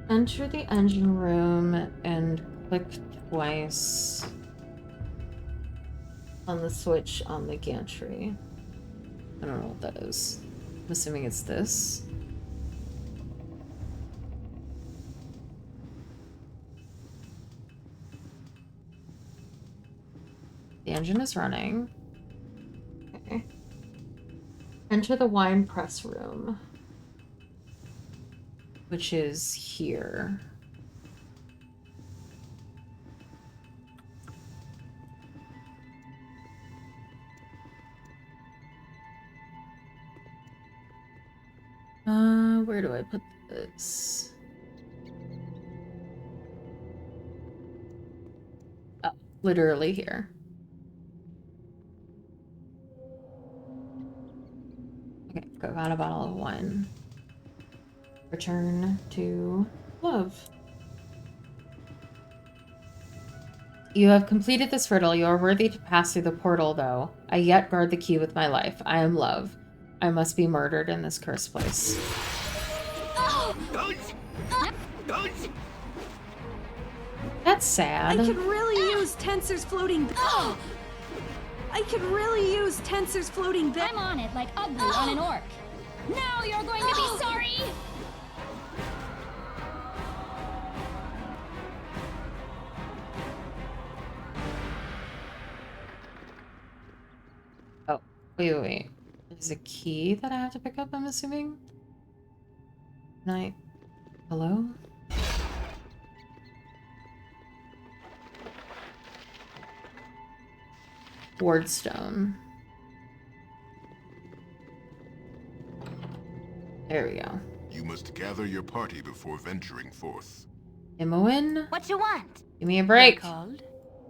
Enter the engine room and click twice on the switch on the gantry. I don't know what that is. I'm assuming it's this. The engine is running. Okay. Enter the wine press room, which is here. Where do I put this? Oh, literally here. Okay, got a bottle of wine. Return to love. You have completed this riddle. You are worthy to pass through the portal, though. I yet guard the key with my life. I am love. I must be murdered in this cursed place. That's sad. I could really use Tensor's floating. I could really use Tensor's floating. I'm on it like ugly on an orc. Now you're going to be sorry. Oh, wait. There's a key that I have to pick up, I'm assuming? Hello? Wardstone. There we go. You must gather your party before venturing forth. Imoen? What you want? Give me a break. Called?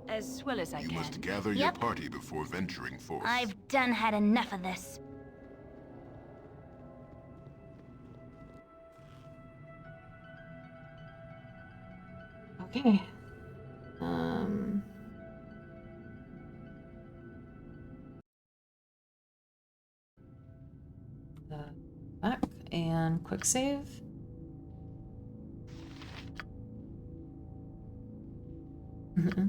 As well as I can. You must gather your party before venturing forth. I've done had enough of this. Okay. Back and quick save. Okay.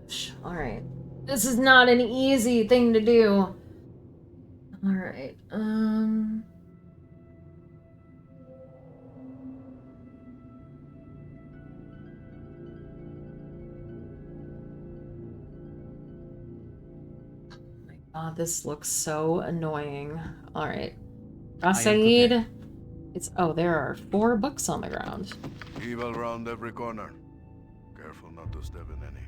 Gosh. All right. This is not an easy thing to do. All right. This looks so annoying. All right. Rasaid. There are 4 books on the ground. Evil round every corner. Careful not to step in any.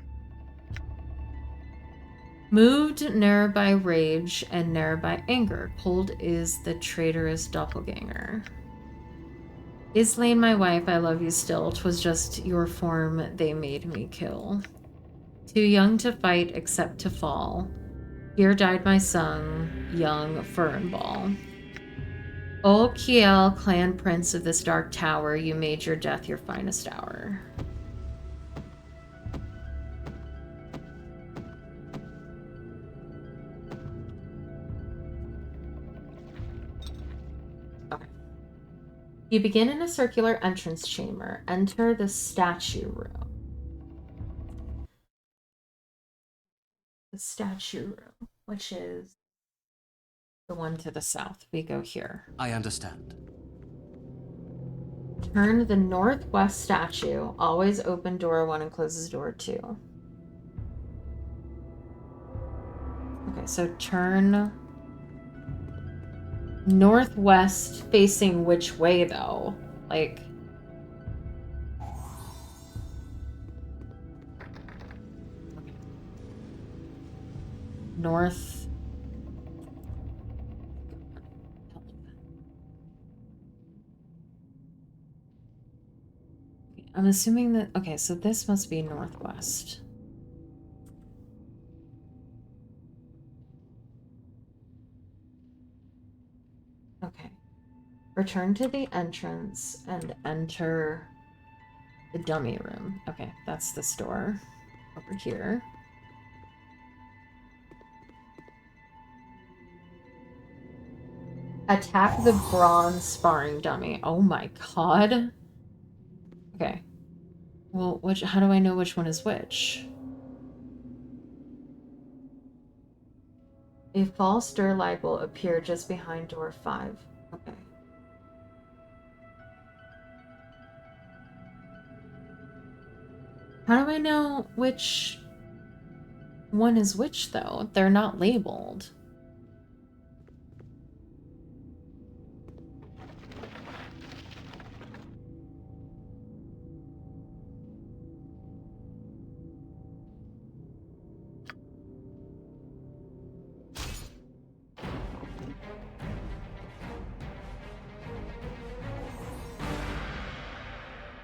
Moved ne'er by rage and ne'er by anger. Cold is the traitorous doppelganger. Is slain my wife, I love you still. 'Twas just your form they made me kill. Too young to fight except to fall. Here died my son, young Fernball. O Kiel, clan prince of this dark tower, you made your death your finest hour. Okay. You begin in a circular entrance chamber. Enter the statue room. The statue room, which is the one to the south. We go here. I understand. Turn the northwest statue. Always open door 1 and closes door 2. Okay, so turn northwest facing which way though? Like... North I'm assuming that... Okay, so this must be northwest. Okay. Return to the entrance and enter the dummy room. Okay, that's this door over here. Attack the bronze sparring dummy. Oh my god. Okay. Well, how do I know which one is which? A false door light will appear just behind door 5. Okay. How do I know which one is which, though? They're not labeled.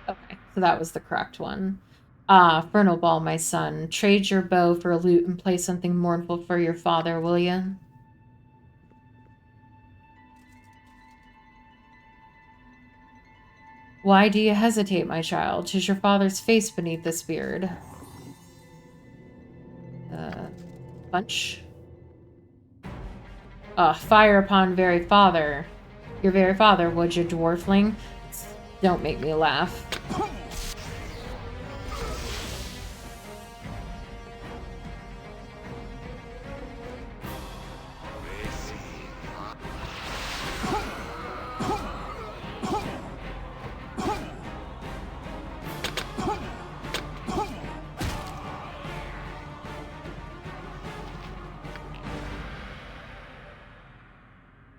Okay, so that was the correct one. Fernal Ball, my son. Trade your bow for loot and play something mournful for your father, will you? Why do you hesitate, my child? 'Tis your father's face beneath this beard. Punch. Fire upon very father. Your very father, would you, dwarfling? Don't make me laugh.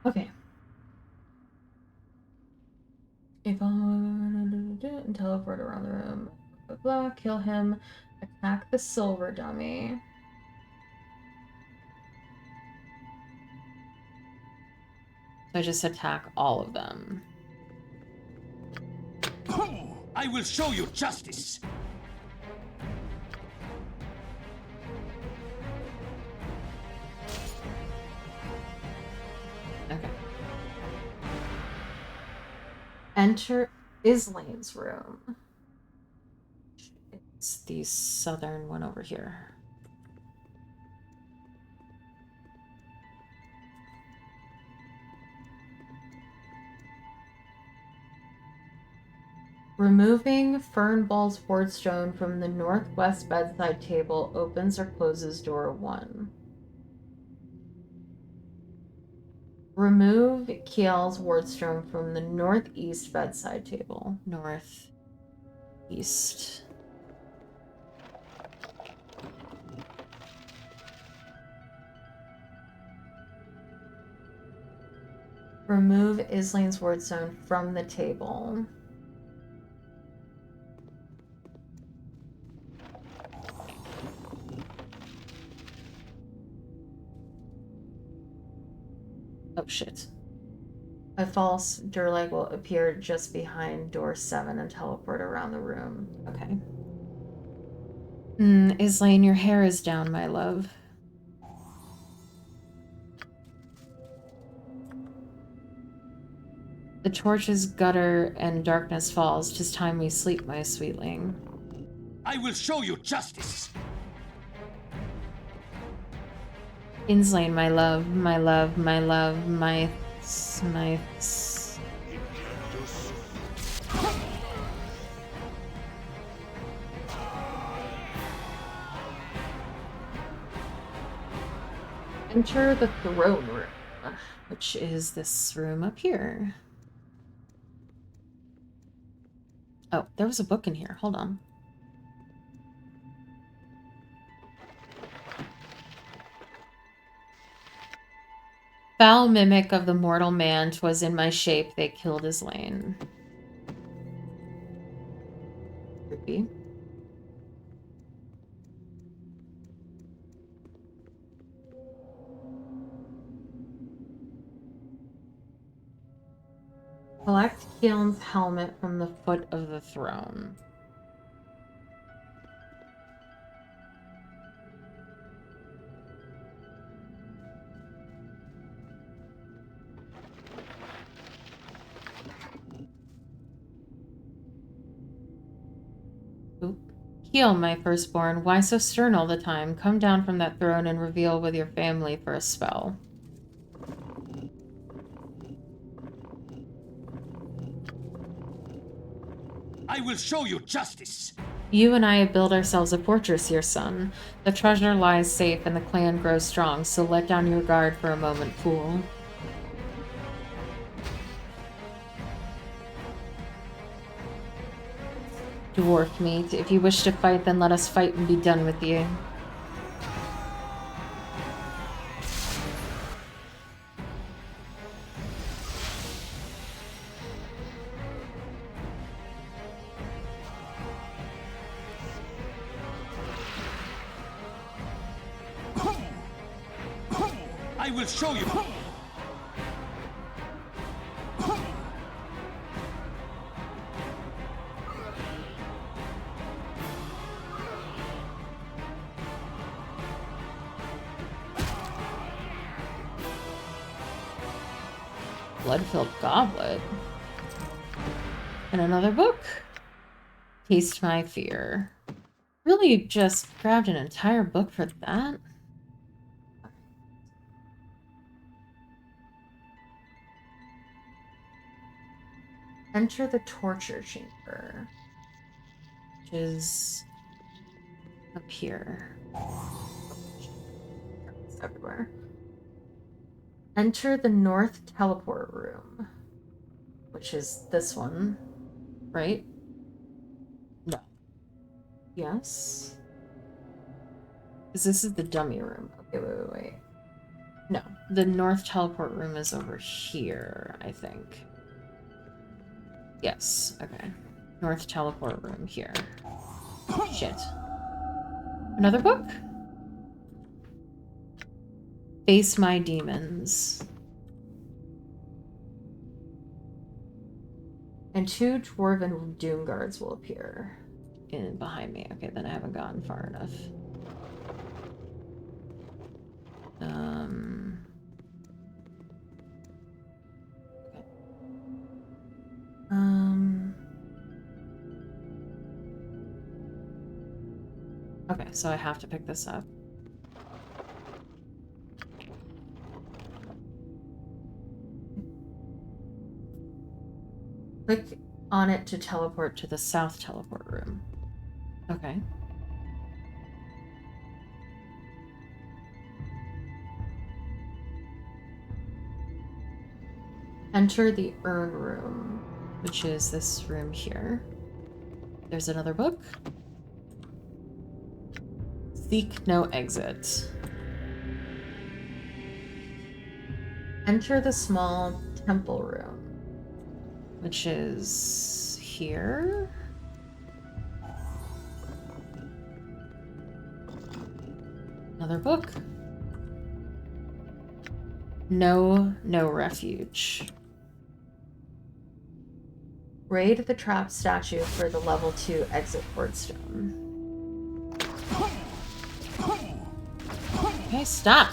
Okay. If I and teleport around the room, blah, blah, kill him, attack the silver dummy. So I just attack all of them. I will show you justice. Okay. Enter Islane's room. It's the southern one over here. Removing Fernball's wardstone from the northwest bedside table opens or closes door 1. Remove Kiel's wardstone from the northeast bedside table. Northeast. Remove Islane's wardstone from the table. Oh shit. A false Durlag will appear just behind door 7 and teleport around the room. Okay. Islane, your hair is down, my love. The torches gutter and darkness falls. 'Tis time we sleep, my sweetling. I will show you justice. Islane, my love, my love, my love, my... Enter the throne room, which is this room up here. Oh, there was a book in here. Hold on. Foul mimic of the mortal man, 'twas in my shape they killed Islane. Creepy. Collect Keelan's helmet from the foot of the throne. Oop. Heal, my firstborn. Why so stern all the time? Come down from that throne and reveal with your family for a spell. I will show you justice! You and I have built ourselves a fortress here, son. The treasure lies safe and the clan grows strong, so let down your guard for a moment, fool. Dwarf meat. If you wish to fight, then let us fight and be done with you. I will show you! Blood-filled goblet. And another book. Taste my fear. Really just grabbed an entire book for that? Enter the torture chamber, which is up here. It's everywhere. Enter the north teleport room, which is this one, right? No. Yes? Because this is the dummy room. Okay, wait. No, the north teleport room is over here, I think. Yes, okay. North teleport room here. Shit. Another book? Face my demons. And 2 dwarven doom guards will appear in behind me. Okay, then I haven't gotten far enough. Okay, so I have to pick this up. Click on it to teleport to the south teleport room. Okay. Enter the urn room, which is this room here. There's another book. Seek no exit. Enter the small temple room, which is here. Another book. No refuge. Raid the trap statue for the level 2 exit port stone. Okay, stop.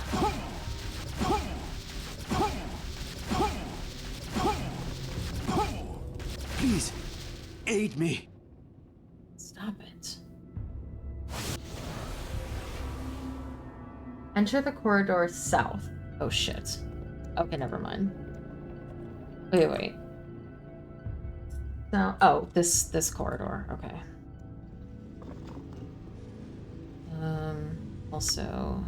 Please, aid me. Stop it. Enter the corridor south. Oh shit. Okay, never mind. Wait. So, oh, this corridor. Okay. Also.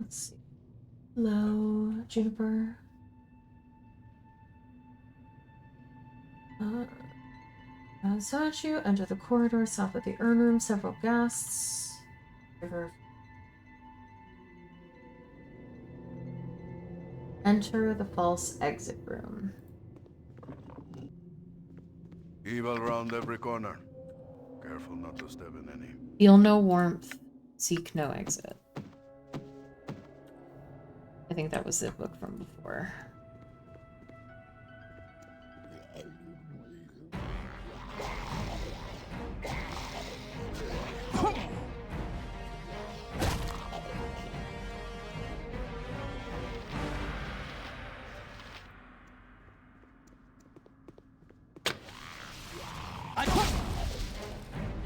Let's see. Hello, Juniper. As you enter the corridor south of the urn room, several guests. Enter the false exit room. Evil round every corner. Careful not to step in any. Feel no warmth. Seek no exit. I think that was the book from before.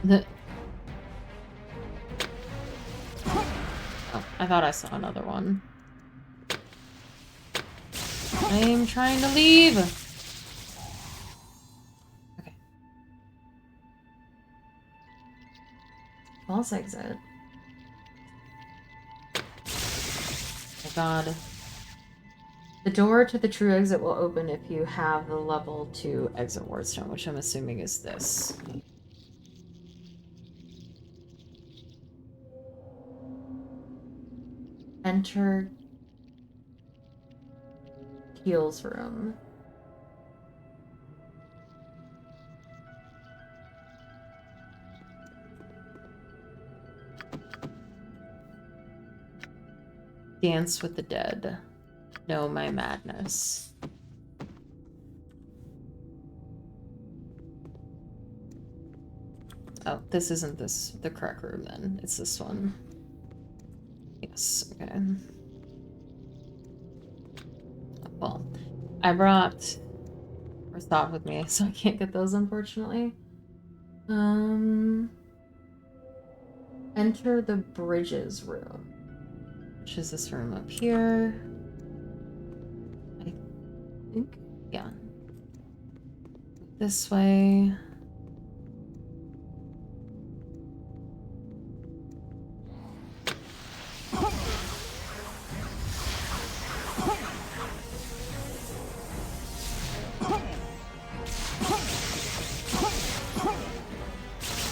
Oh, I thought I saw another one. I'm trying to leave. Okay. False exit. Oh my god. The door to the true exit will open if you have the level 2 exit wardstone, which I'm assuming is this. Enter Keel's room. Dance with the dead. Know my madness. Oh, this isn't the correct room then. It's this one. Yes, okay. Well, I brought Restov with me, so I can't get those unfortunately. Enter the bridges room. Which is this room up here. I think, yeah. This way.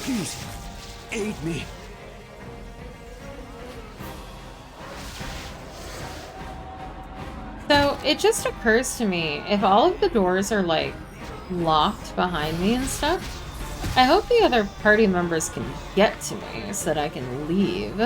Please, aid me. So it just occurs to me, if all of the doors are like locked behind me and stuff, I hope the other party members can get to me so that I can leave.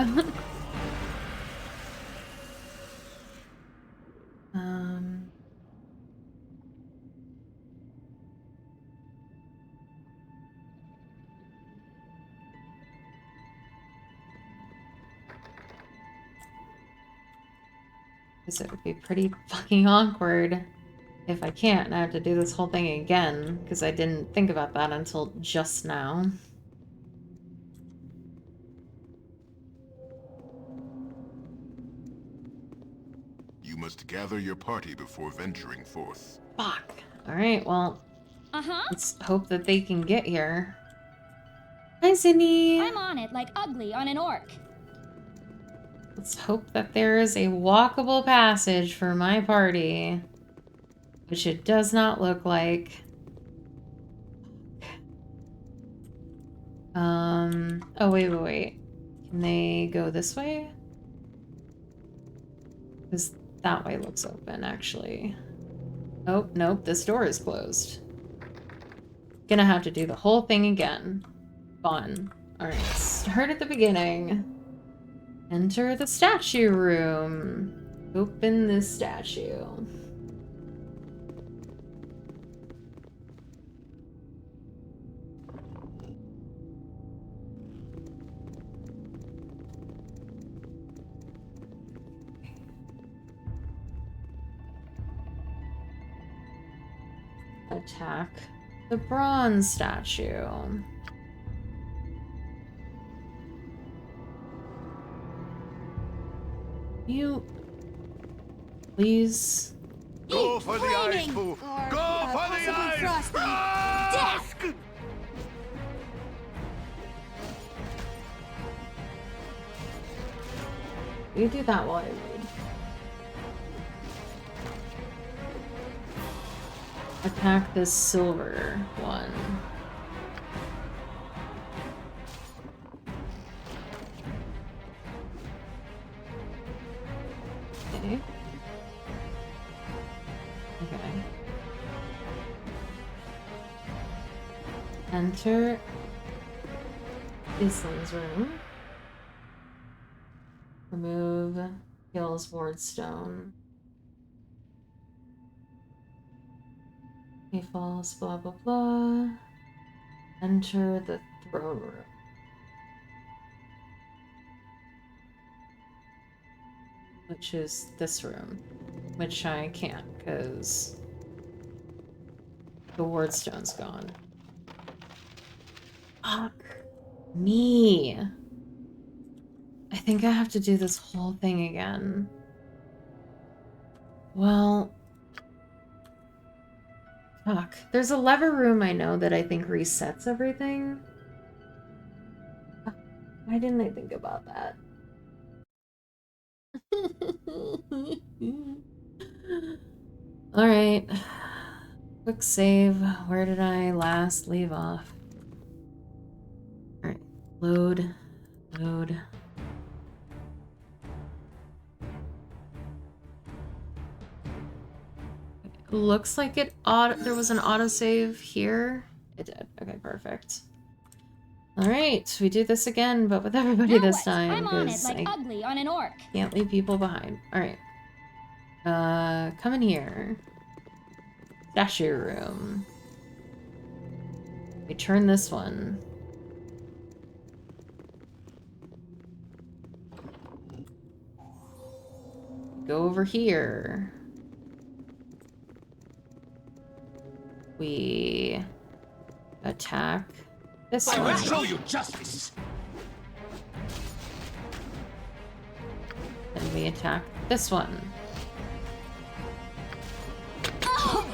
Because it would be pretty fucking awkward if I can't and I have to do this whole thing again, because I didn't think about that until just now. You must gather your party before venturing forth. Fuck. Alright, well, let's hope that they can get here. Hi, Sydney! I'm on it like ugly on an orc. Let's hope that there is a walkable passage for my party. Which it does not look like. Oh, wait. Can they go this way? Because that way looks open, actually. Oh, nope, this door is closed. Gonna have to do the whole thing again. Fun. Alright, start at the beginning. Enter the statue room. Open the statue. Attack the bronze statue. You please go for the eyes, Boo! Go for the eyes! Death! you do that while I read. Attack this silver one. Okay. Okay. Enter Islam's room. Remove Gil's wardstone. He falls, blah blah blah. Enter the throne room. Which is this room. Which I can't, because the wardstone's gone. Fuck. Me. I think I have to do this whole thing again. Well... Fuck. There's a lever room I know that I think resets everything. Why didn't I think about that? Alright. Quick save. Where did I last leave off? Alright. Load. Load. Looks like it there was an autosave here. It did. Okay, perfect. Alright, we do this again, but with everybody Now this what? time. I'm on it Because like I ugly on an orc. can't leave people behind. Alright. Come in here. Statue room. We turn this one. Go over here. We attack this one. I will show you justice. And we attack this one. Oh!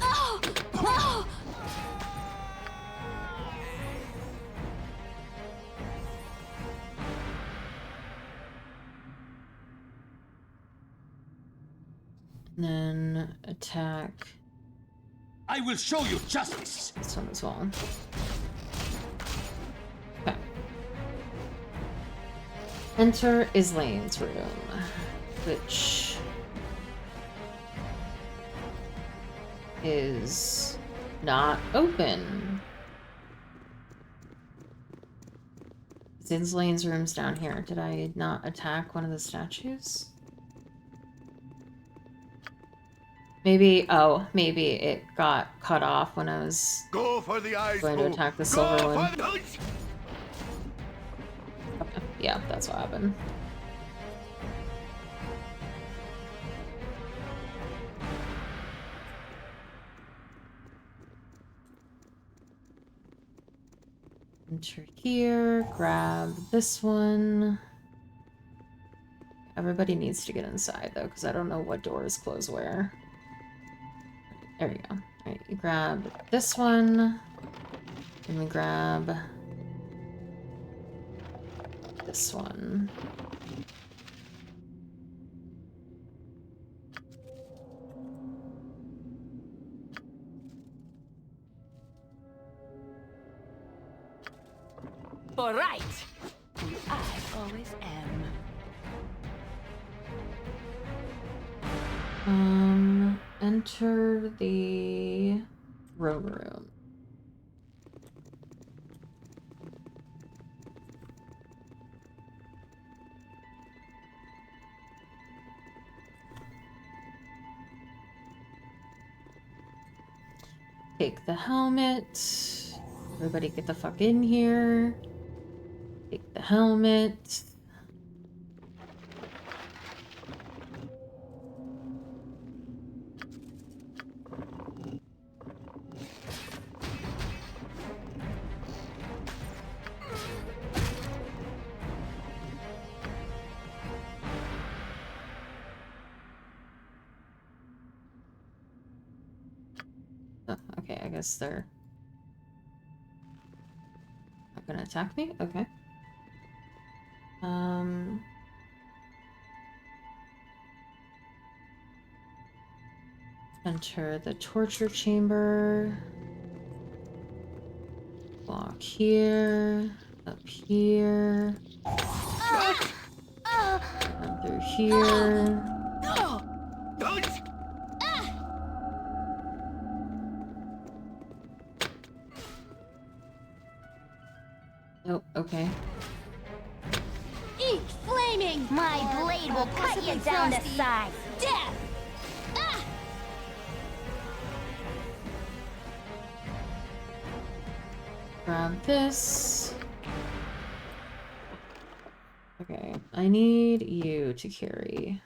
Oh! Oh! And then attack I will show you justice. this one as well. Okay. Enter Islane's room, which is not open. Islane's room's down here. Did I not attack one of the statues? Maybe, oh, maybe it got cut off when I was Go for the eyes, going to Boo. attack the Go silver one. for the- Okay. Yeah, that's what happened. Enter here, grab this one. Everybody needs to get inside though, because I don't know what doors close where. There we go. Alright, you grab this one. And we grab this one. For right. I always am. Enter the room room. Take the helmet. Everybody get the fuck in here. Take the helmet. Oh, okay, I guess they're not gonna attack me? Okay. Enter the torture chamber. Walk here. Up here. Down through here. Oh, okay. Eat flaming! My blade will cut you down to size. Death! Grab this. Okay, I need you to carry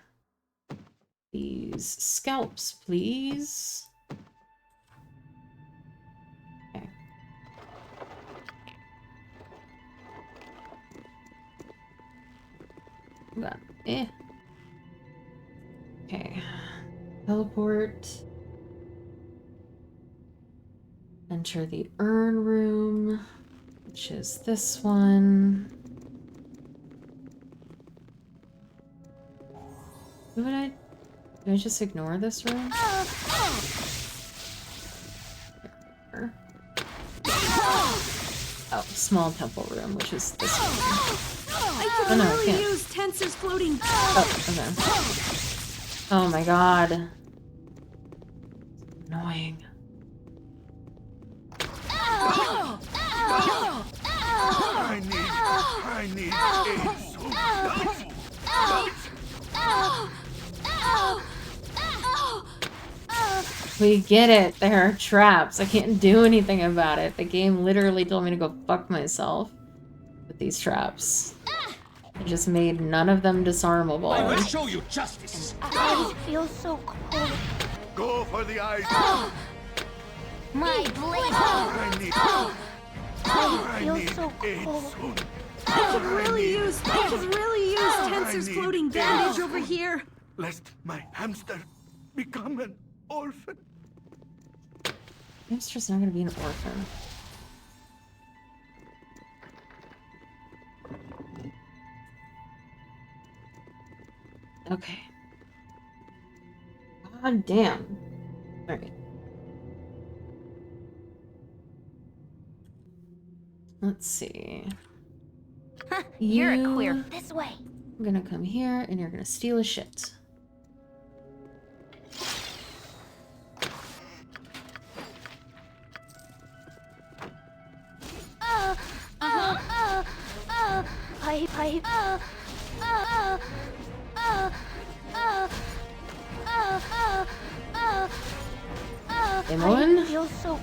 These scalps, please. Okay. Got Okay. Teleport. Enter the urn room, which is this one. Did I just ignore this room? Oh, small temple room, which is this one. I could really use Tenser's floating. Oh, okay. Oh my god. Annoying. I need aid so We get it. There are traps. I can't do anything about it. The game literally told me to go fuck myself with these traps. It just made none of them disarmable. I will show you justice. I feel so cold. Go for the eyes. My blade. I feel so cold. I could really use Tenser's floating bandage over here. Lest my hamster become an orphan. Hamster's not gonna be an orphan. Okay. God damn. Alright. Let's see. You're a queer. This way. I'm gonna come here and you're gonna steal a shit. I feel so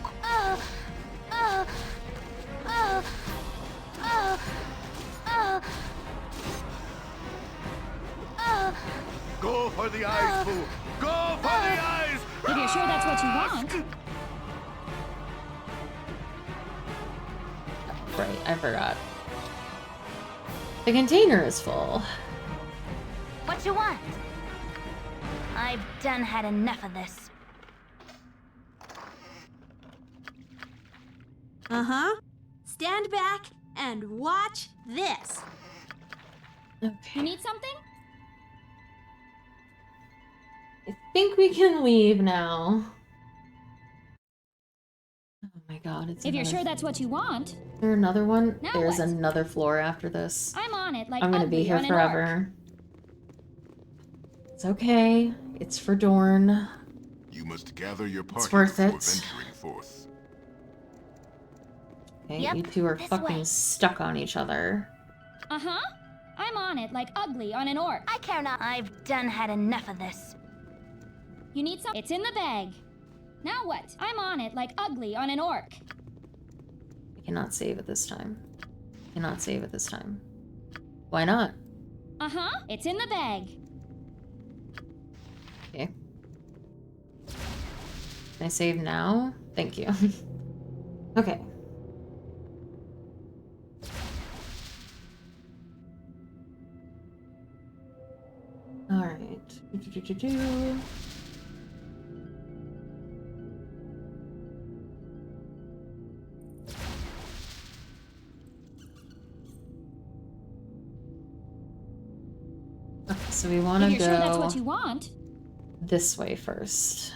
Go for the eyes, Boo! Go for the eyes! If you're sure that's what you want. Right, I forgot. The container is full. What you want? I've done had enough of this. Uh-huh. Stand back and watch this. Okay. You need something? I think we can leave now. Oh my god, it's If you're sure that's what you want. Is there another one? Now There's what? another floor after this. I'm on it like I'm gonna be ugly here on an orc. forever. It's okay. It's for Dorn. You must gather your party worth before it. venturing forth. Okay, Yep, you two are this fucking way. stuck on each other. Uh-huh. I'm on it like ugly on an orc. I care not. I've done had enough of this. You need some? It's in the bag. Now what? I'm on it like ugly on an orc. I cannot save it this time. Cannot save it this time. Why not? Uh-huh. It's in the bag. Okay. Can I save now? Thank you. Okay. Alright. Okay, so we want If to you're sure that's go what you want. this way first.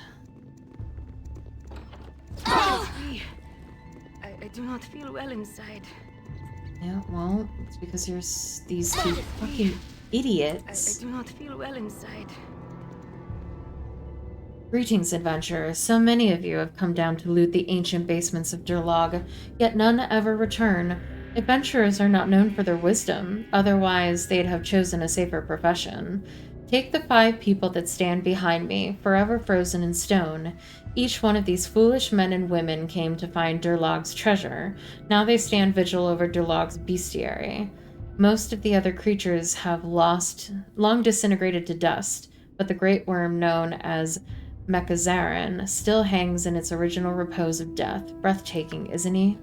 I do not feel well inside. Yeah, well, it's because you're these two fucking idiots. I do not feel well inside. Greetings, adventurers. So many of you have come down to loot the ancient basements of Durlog, yet none ever return. Adventurers are not known for their wisdom, otherwise they'd have chosen a safer profession. Take the 5 people that stand behind me, forever frozen in stone. Each one of these foolish men and women came to find Durlog's treasure. Now they stand vigil over Durlog's bestiary. Most of the other creatures have long disintegrated to dust, but the great worm known as Mekazarin still hangs in its original repose of death. Breathtaking, isn't he?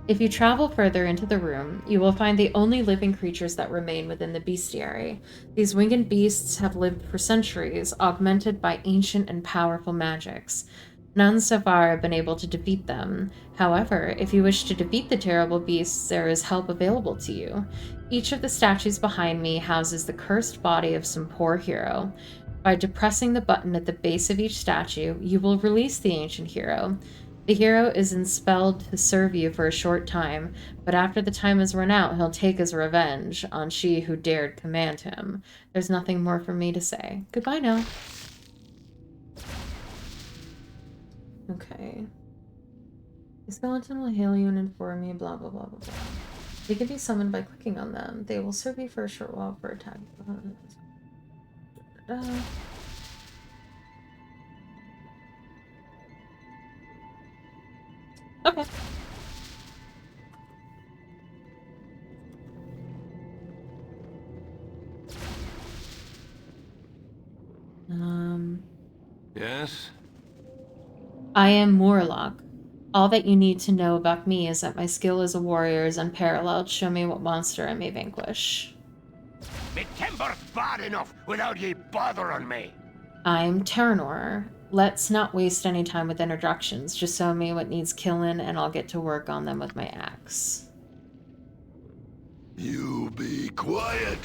If you travel further into the room, you will find the only living creatures that remain within the bestiary. These winged beasts have lived for centuries, augmented by ancient and powerful magics. None so far have been able to defeat them. However, if you wish to defeat the terrible beasts, there is help available to you. Each of the statues behind me houses the cursed body of some poor hero. By depressing the button at the base of each statue, you will release the ancient hero. The hero is enspelled to serve you for a short time, but after the time has run out, he'll take his revenge on she who dared command him. There's nothing more for me to say. Goodbye now. Okay. The skeleton will hail you and inform you, blah, blah, blah, blah, blah. They can be summoned by clicking on them. They will serve you for a short while for attack. Okay. Yes? I am Morlock. All that you need to know about me is that my skill as a warrior is unparalleled. Show me what monster I may vanquish. Me timber's bad enough without ye bothering me. I'm Terranor. Let's not waste any time with introductions. Just show me what needs killing and I'll get to work on them with my axe. You be quiet.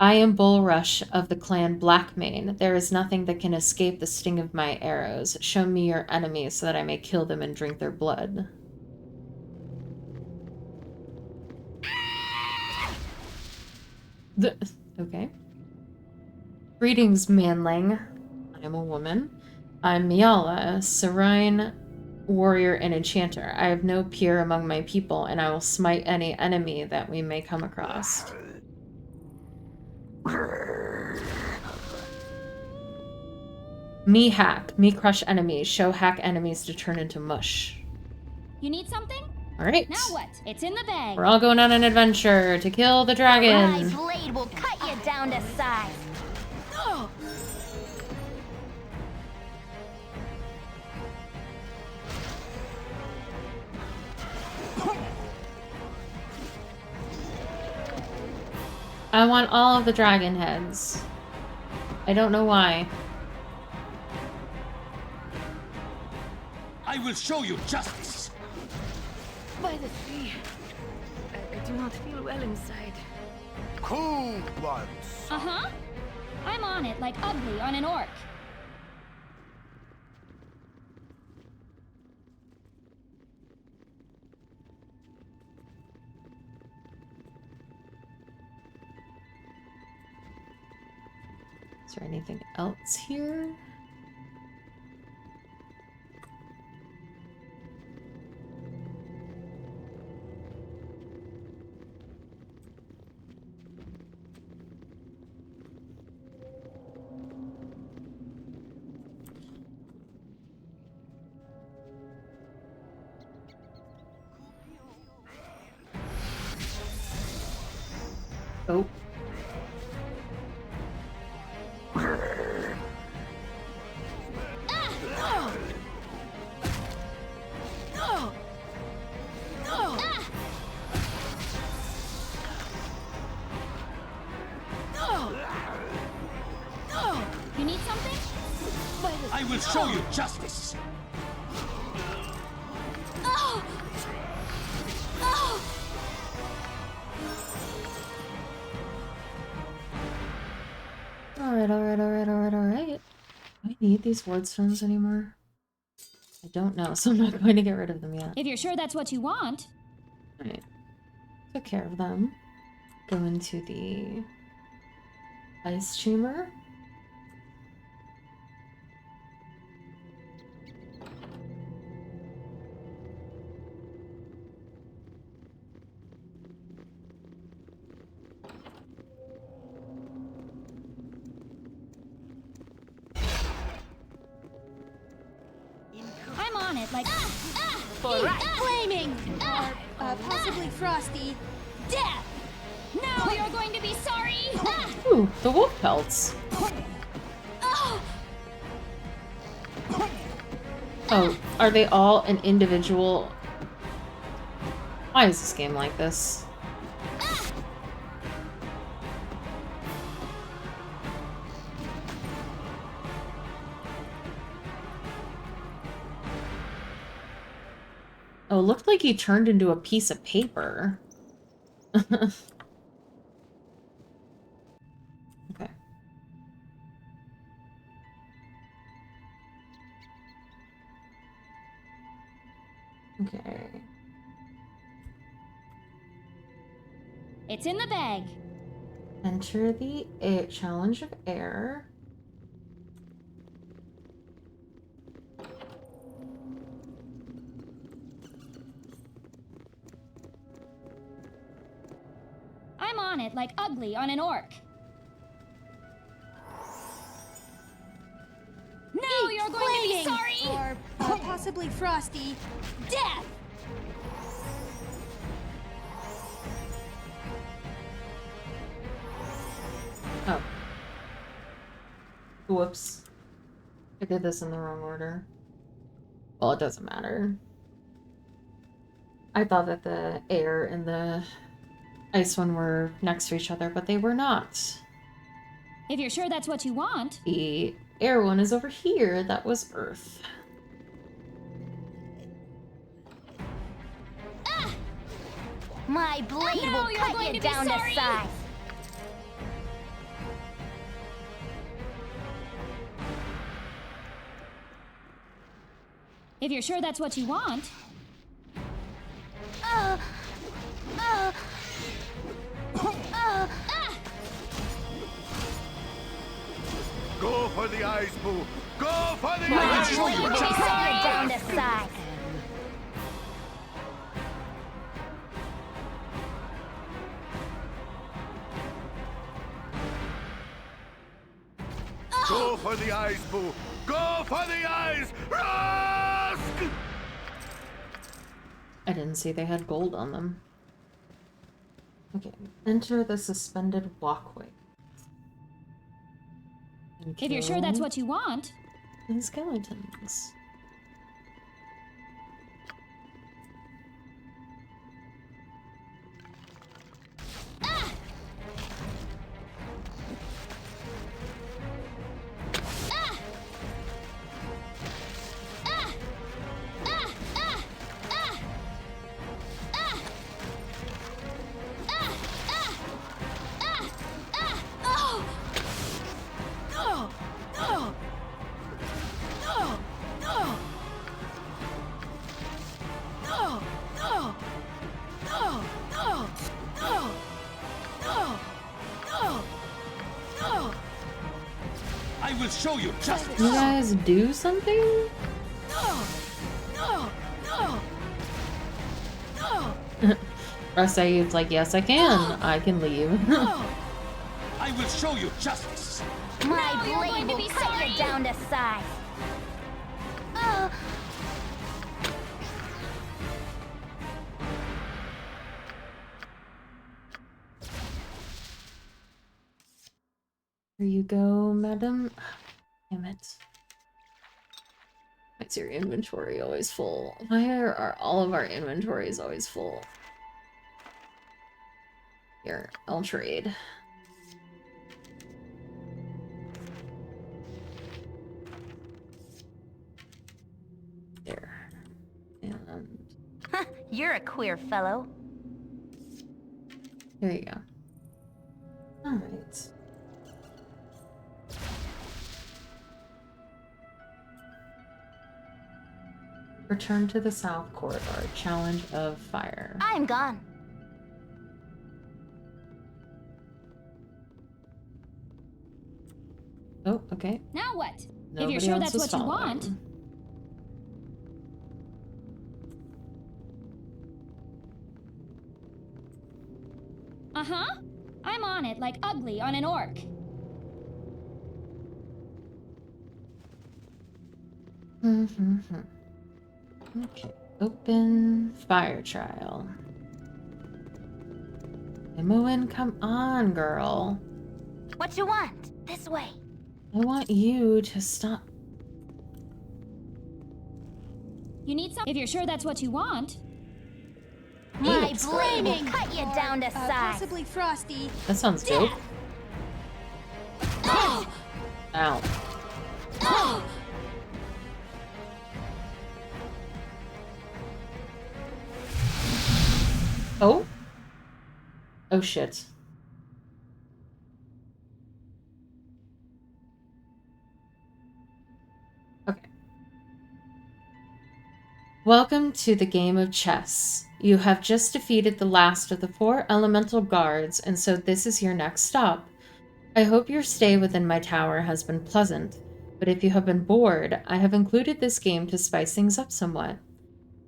I am Bullrush of the clan Blackmane. There is nothing that can escape the sting of my arrows. Show me your enemies so that I may kill them and drink their blood. Okay. Greetings, manling. I am a woman. I'm Miala, Serene warrior and enchanter. I have no peer among my people, and I will smite any enemy that we may come across. Me hack. Me crush enemies. Show hack enemies to turn into mush. You need something? Alright. Now what? It's in the bag. We're all going on an adventure to kill the dragon. My blade will cut you down to size. Oh. I want all of the dragon heads. I don't know why. I will show you justice. By the sea. I do not feel well inside. Cool ones. Uh-huh. I'm on it like ugly on an orc. Is there anything else here? Oh. You need something? I will show you justice. Oh! Oh! Alright. Do I need these ward stones anymore? I don't know, so I'm not going to get rid of them yet. If you're sure that's what you want. Alright. Took care of them. Go into the ice chamber. I'm on it like Flaming! Or possibly frosty. death! Now Now you're going to be sorry! Ooh, the wolf pelts. Oh, are they all an individual? Why is this game like this? Oh, it looked like he turned into a piece of paper. Okay. Okay. It's in the bag. Enter the challenge of air. I'm on it like ugly on an orc. Now you're going to be sorry! Or possibly Frosty. Death! Oh. Whoops. I did this in the wrong order. Well, it doesn't matter. I thought that the air and the ice one were next to each other, but they were not. If you're sure that's what you want. The air one is over here. That was Earth. My blade Now will you're cut going you to be down to sorry. size. If you're sure that's what you want. Go for the eyes, Boo! Go for the My eyes! blade will Cut you down to size. Go for the eyes, Boo! Go for the eyes! Rusk! I didn't see they had gold on them. Okay. Enter the suspended walkway. If you're sure that's what you want. And skeletons. I will show you justice. You guys do something? Russ like, yes, I can. I can leave. I will show you justice. My Now you're blade going to will be cut sorry. you down to size. Here you go, madam. Damn it. Why is your inventory always full? Why are all of our inventories always full? Here, I'll trade. There. And You're a queer fellow. there you go. Alright. Return to the South Corridor. Challenge of Fire. I'm gone. Oh, okay. Now what? Nobody if you're sure else that's was what you want. following. Uh-huh. I'm on it like ugly on an orc. Okay. Open fire trial. Imoen, come on, girl. What you want? This way. I want you to stop. You need some. If you're sure that's what you want. My blade will cut you down to size. Possibly frosty. That sounds dope. Oh! Ow. Oh! Oh? Oh shit. Okay. Welcome to the game of chess. You have just defeated the last of the 4 elemental guards, and so this is your next stop. I hope your stay within my tower has been pleasant, but if you have been bored, I have included this game to spice things up somewhat.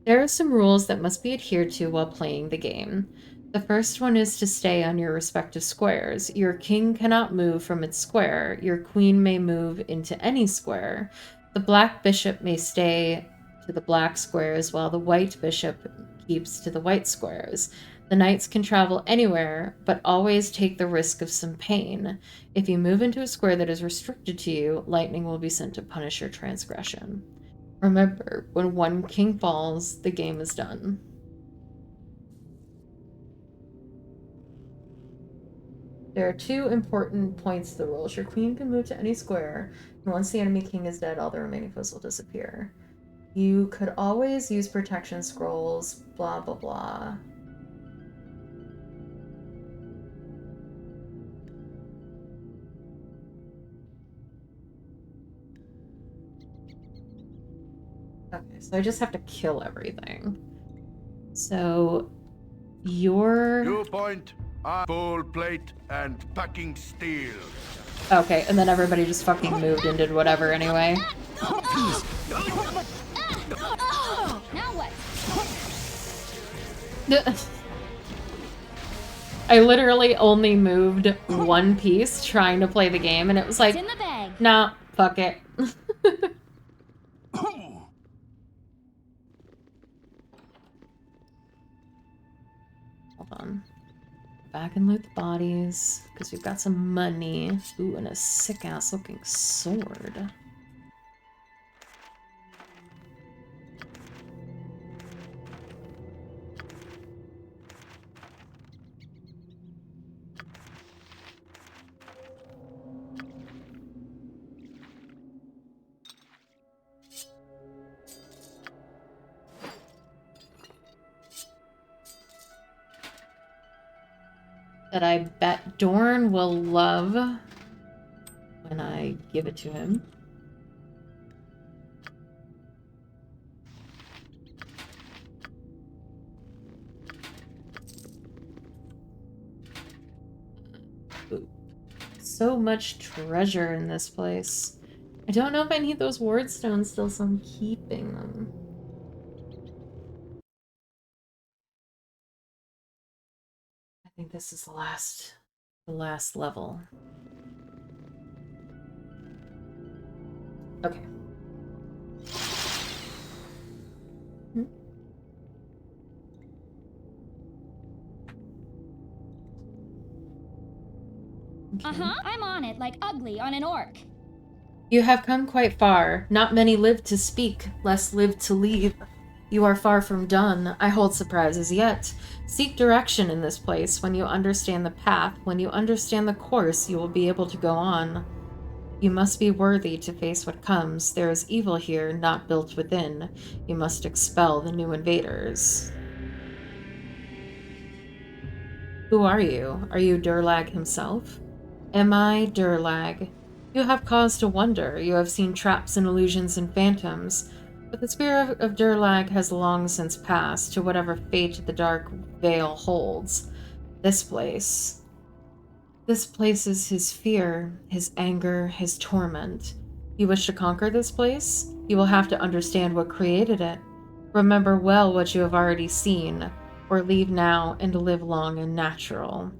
There are some rules that must be adhered to while playing the game. The first one is to stay on your respective squares. Your king cannot move from its square. Your queen may move into any square. The black bishop may stay to the black squares while the white bishop keeps to the white squares. The knights can travel anywhere, but always take the risk of some pain. If you move into a square that is restricted to you, lightning will be sent to punish your transgression. Remember, when one king falls, the game is done. There are 2 important points to the rules. Your queen can move to any square, and once the enemy king is dead, all the remaining foes will disappear. You could always use protection scrolls, blah blah blah. Okay, so I just have to kill everything. So, You point, full plate, and packing steel. Okay, and then everybody just fucking moved and did whatever anyway. Now what? I literally only moved one piece trying to play the game, and it was like, It's in the bag. nah, fuck it. Hold on. Back and loot the bodies, because we've got some money. Ooh, and a sick-ass looking sword. That I bet Dorn will love when I give it to him. Ooh. So much treasure in this place. I don't know if I need those ward stones still, so I'm keeping them. I think this is the last level. Okay. Uh-huh, I'm on it, like ugly on an orc. You have come quite far. Not many live to speak, less live to leave. You are far from done. I hold surprises yet. Seek direction in this place. When you understand the path, when you understand the course, you will be able to go on. You must be worthy to face what comes. There is evil here, not built within. You must expel the new invaders. Who are you? Are you Durlag himself? Am I Durlag? You have cause to wonder. You have seen traps and illusions and phantoms. But the spirit of Durlag has long since passed to whatever fate the dark veil holds. This place is his fear, his anger, his torment. You wish to conquer this place? You will have to understand what created it. Remember well what you have already seen, or leave now and live long and natural.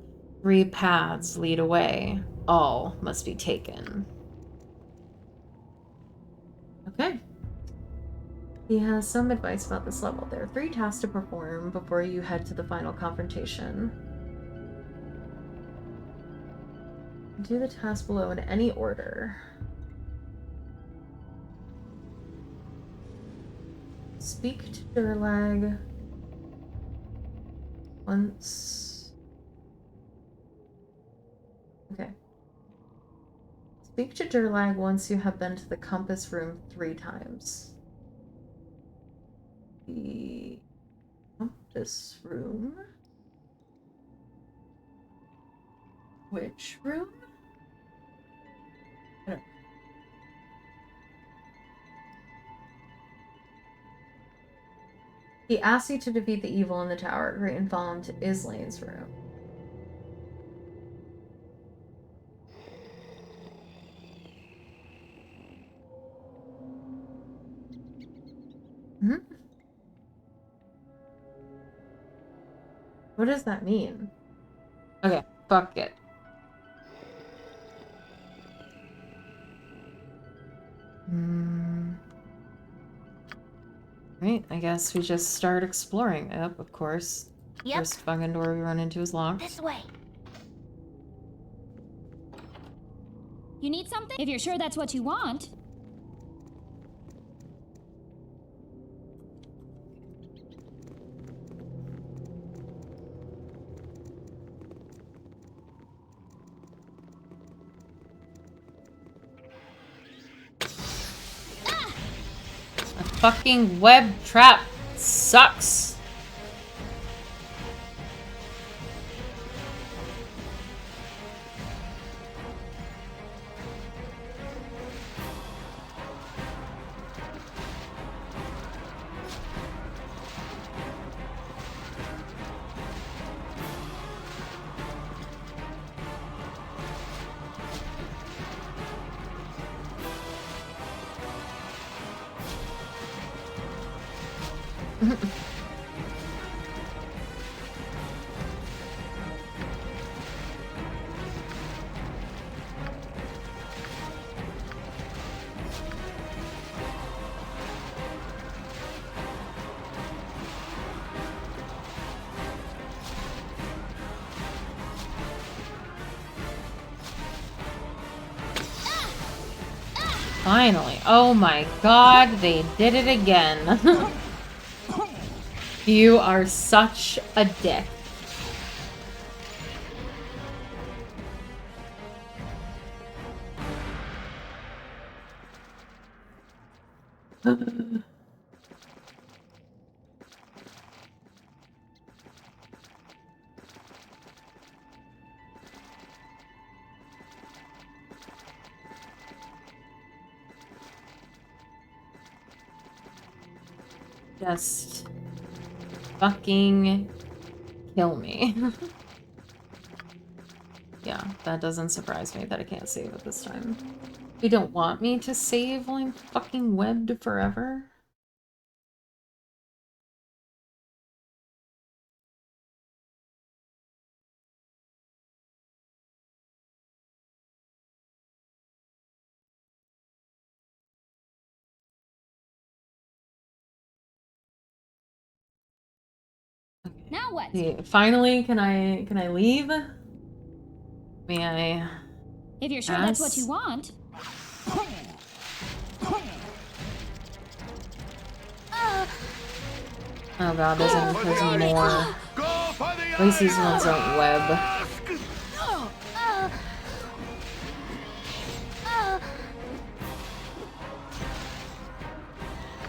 3 paths lead away. All must be taken. Okay. He has some advice about this level. There are 3 tasks to perform before you head to the final confrontation. Do the task below in any order. Speak to Durlag once. Okay. Speak to Durlag once you have been to the compass room 3 times. The compass room. Which room? I don't know. He asks you to defeat the evil in the tower. Great, and follow him to Islane's room. Hmm? What does that mean? Okay, fuck it. Right, I guess we just start exploring. Yep, of course. Yep. First fucking door we run into is locked. This way. You need something? If you're sure that's what you want. A fucking web trap sucks. Finally. Oh my god, they did it again. You are such a dick. Just fucking kill me. Yeah, that doesn't surprise me that I can't save it this time. You don't want me to save while I'm fucking webbed forever? Now what? Okay, finally, can I leave? May I? If you're sure that's what you want. Oh god, there's more. At least these ones don't web.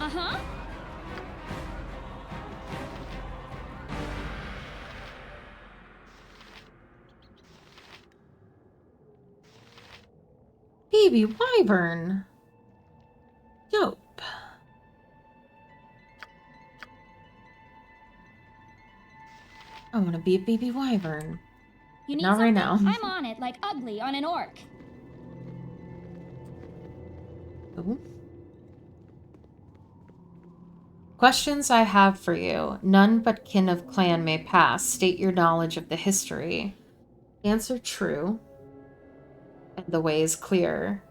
Uh-huh. Baby wyvern. Dope. I want to be a baby wyvern. You need Not right something? now. I'm on it, like ugly on an orc. Ooh. Questions I have for you. None but kin of clan may pass. State your knowledge of the history. Answer true. And the way is clear.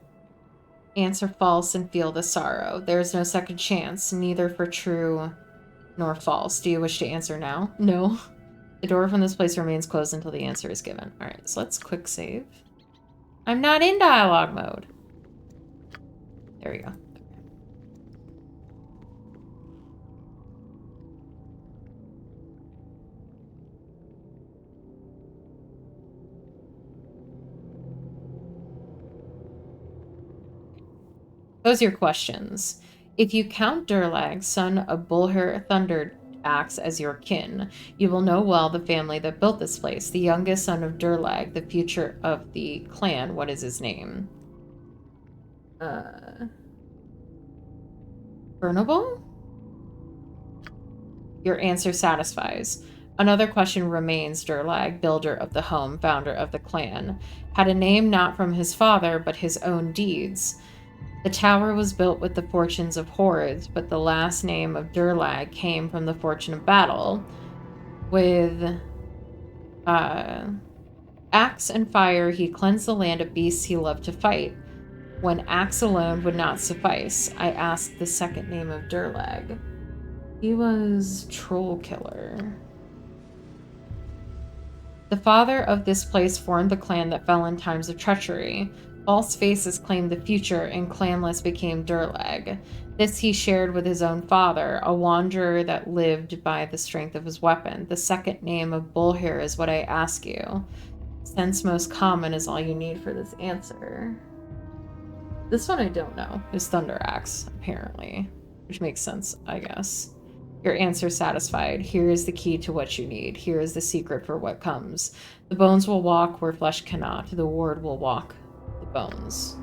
Answer false and feel the sorrow. There is no second chance, neither for true nor false. Do you wish to answer now? No. The door from this place remains closed until the answer is given. Alright, so let's quick save. I'm not in dialogue mode. There we go. Those are your questions. If you count Durlag, son of Bulher Thunder Axe, as your kin, you will know well the family that built this place. The youngest son of Durlag, the future of the clan. What is his name? Burnable? Your answer satisfies. Another question remains. Durlag, builder of the home, founder of the clan, had a name not from his father, but his own deeds. The tower was built with the fortunes of hordes, but the last name of Durlag came from the fortune of battle. With axe and fire, he cleansed the land of beasts he loved to fight. When axe alone would not suffice, I asked the second name of Durlag. He was Troll Killer. The father of this place formed the clan that fell in times of treachery. False faces claimed the future, and clanless became Durlag. This he shared with his own father, a wanderer that lived by the strength of his weapon. The second name of Bulher is what I ask you. Sense most common is all you need for this answer. This one I don't know. Is Thunder Axe, apparently. Which makes sense, I guess. Your answer satisfied. Here is the key to what you need. Here is the secret for what comes. The bones will walk where flesh cannot. The ward will walk the bones.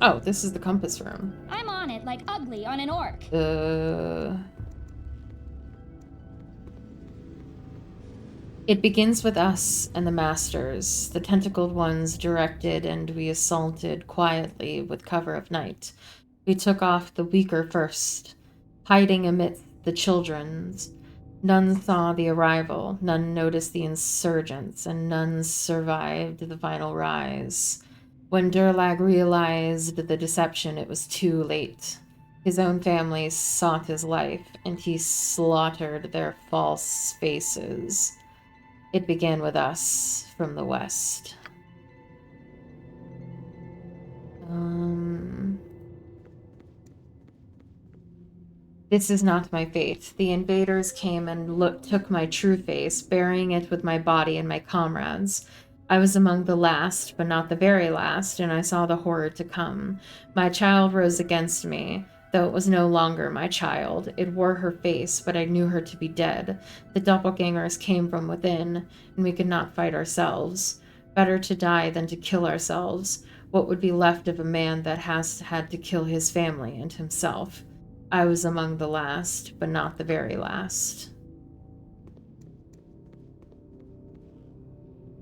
Oh, this is the compass room. I'm on it like ugly on an orc. It begins with us and the masters. The tentacled ones directed, and we assaulted quietly with cover of night. We took off the weaker first, hiding amidst the children's. None saw the arrival, none noticed the insurgents, and none survived the final rise. When Durlag realized the deception, it was too late. His own family sought his life, and he slaughtered their false faces. It began with us from the west. This is not my fate. The invaders came and took my true face, burying it with my body and my comrades. I was among the last, but not the very last, and I saw the horror to come. My child rose against me, though it was no longer my child. It wore her face, but I knew her to be dead. The doppelgangers came from within, and we could not fight ourselves. Better to die than to kill ourselves. What would be left of a man that has had to kill his family and himself? I was among the last, but not the very last.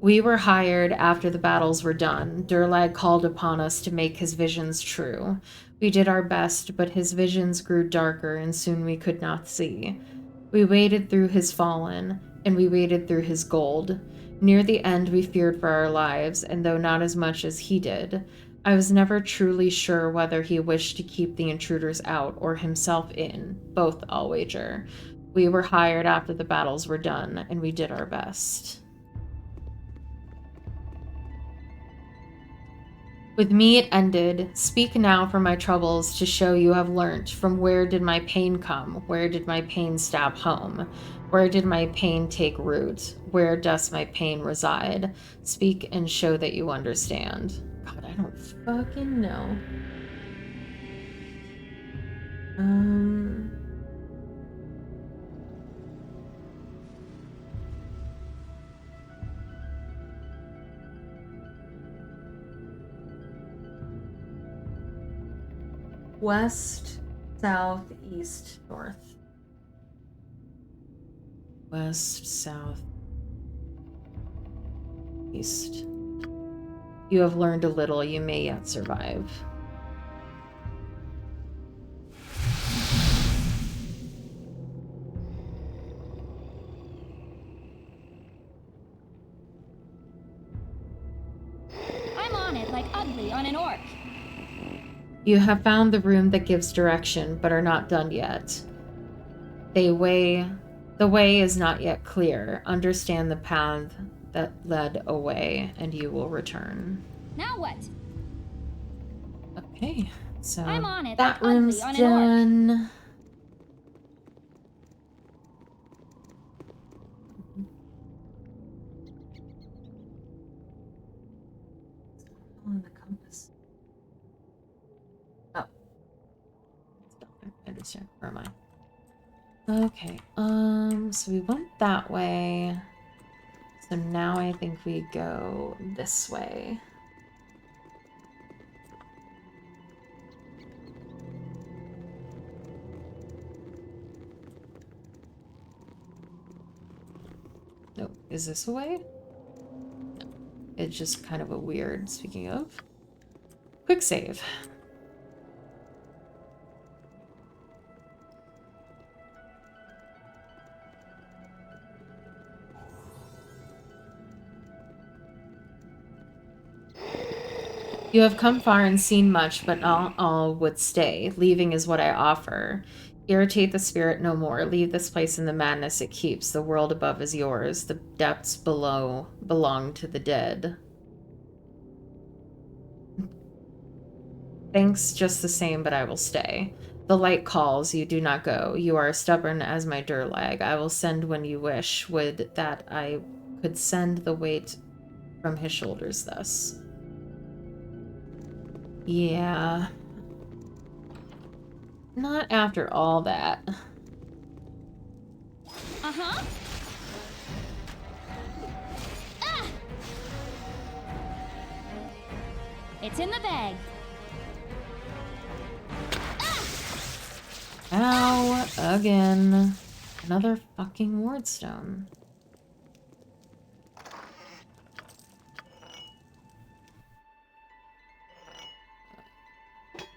We were hired after the battles were done. Durlag called upon us to make his visions true. We did our best, but his visions grew darker, and soon we could not see. We waded through his fallen, and we waded through his gold. Near the end, we feared for our lives, and though not as much as he did, I was never truly sure whether he wished to keep the intruders out or himself in. Both, I'll wager. We were hired after the battles were done, and we did our best. With me it ended. Speak now for my troubles to show you have learnt. From where did my pain come? Where did my pain stab home? Where did my pain take root? Where does my pain reside? Speak and show that you understand. God, I don't fucking know. West, south, east, north. West, south, east. You have learned a little. You may yet survive. I'm on it like ugly on an orc. You have found the room that gives direction, but are not done yet. They weigh The way is not yet clear. Understand the path that led away, and you will return. Now what? Okay, so I'm on it, that like ugly room's on an orc. done. On the compass. Oh, it's down there. I understand. Where am I? Okay. So we went that way. So now I think we go this way. Nope. Is this a way? No. It's just kind of a weird, speaking of. Quick save. You have come far and seen much, but not all would stay. Leaving is what I offer. Irritate the spirit no more. Leave this place in the madness it keeps. The world above is yours. The depths below belong to the dead. Thanks just the same, but I will stay. The light calls. You do not go. You are stubborn as my Durlag. I will send when you wish. Would that I could send the weight from his shoulders thus. Yeah. Not after all that. Uh-huh. Ah! It's in the bag. Ow, again. Another fucking wardstone.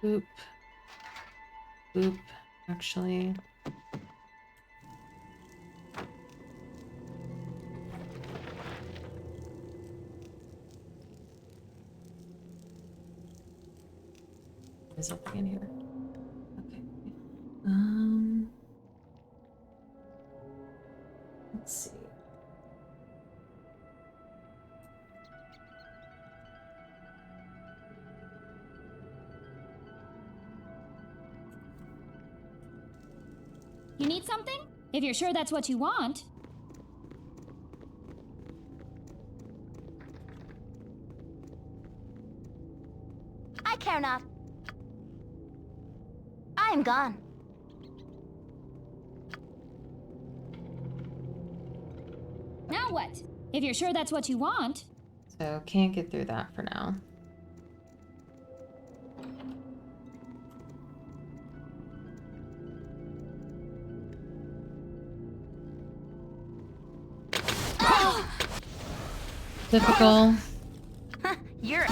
Boop. Boop, actually. There's something in here. Okay. Let's see. You need something? If you're sure that's what you want. I care not. I am gone. Now what? If you're sure that's what you want. So, can't get through that for now. Typical. You're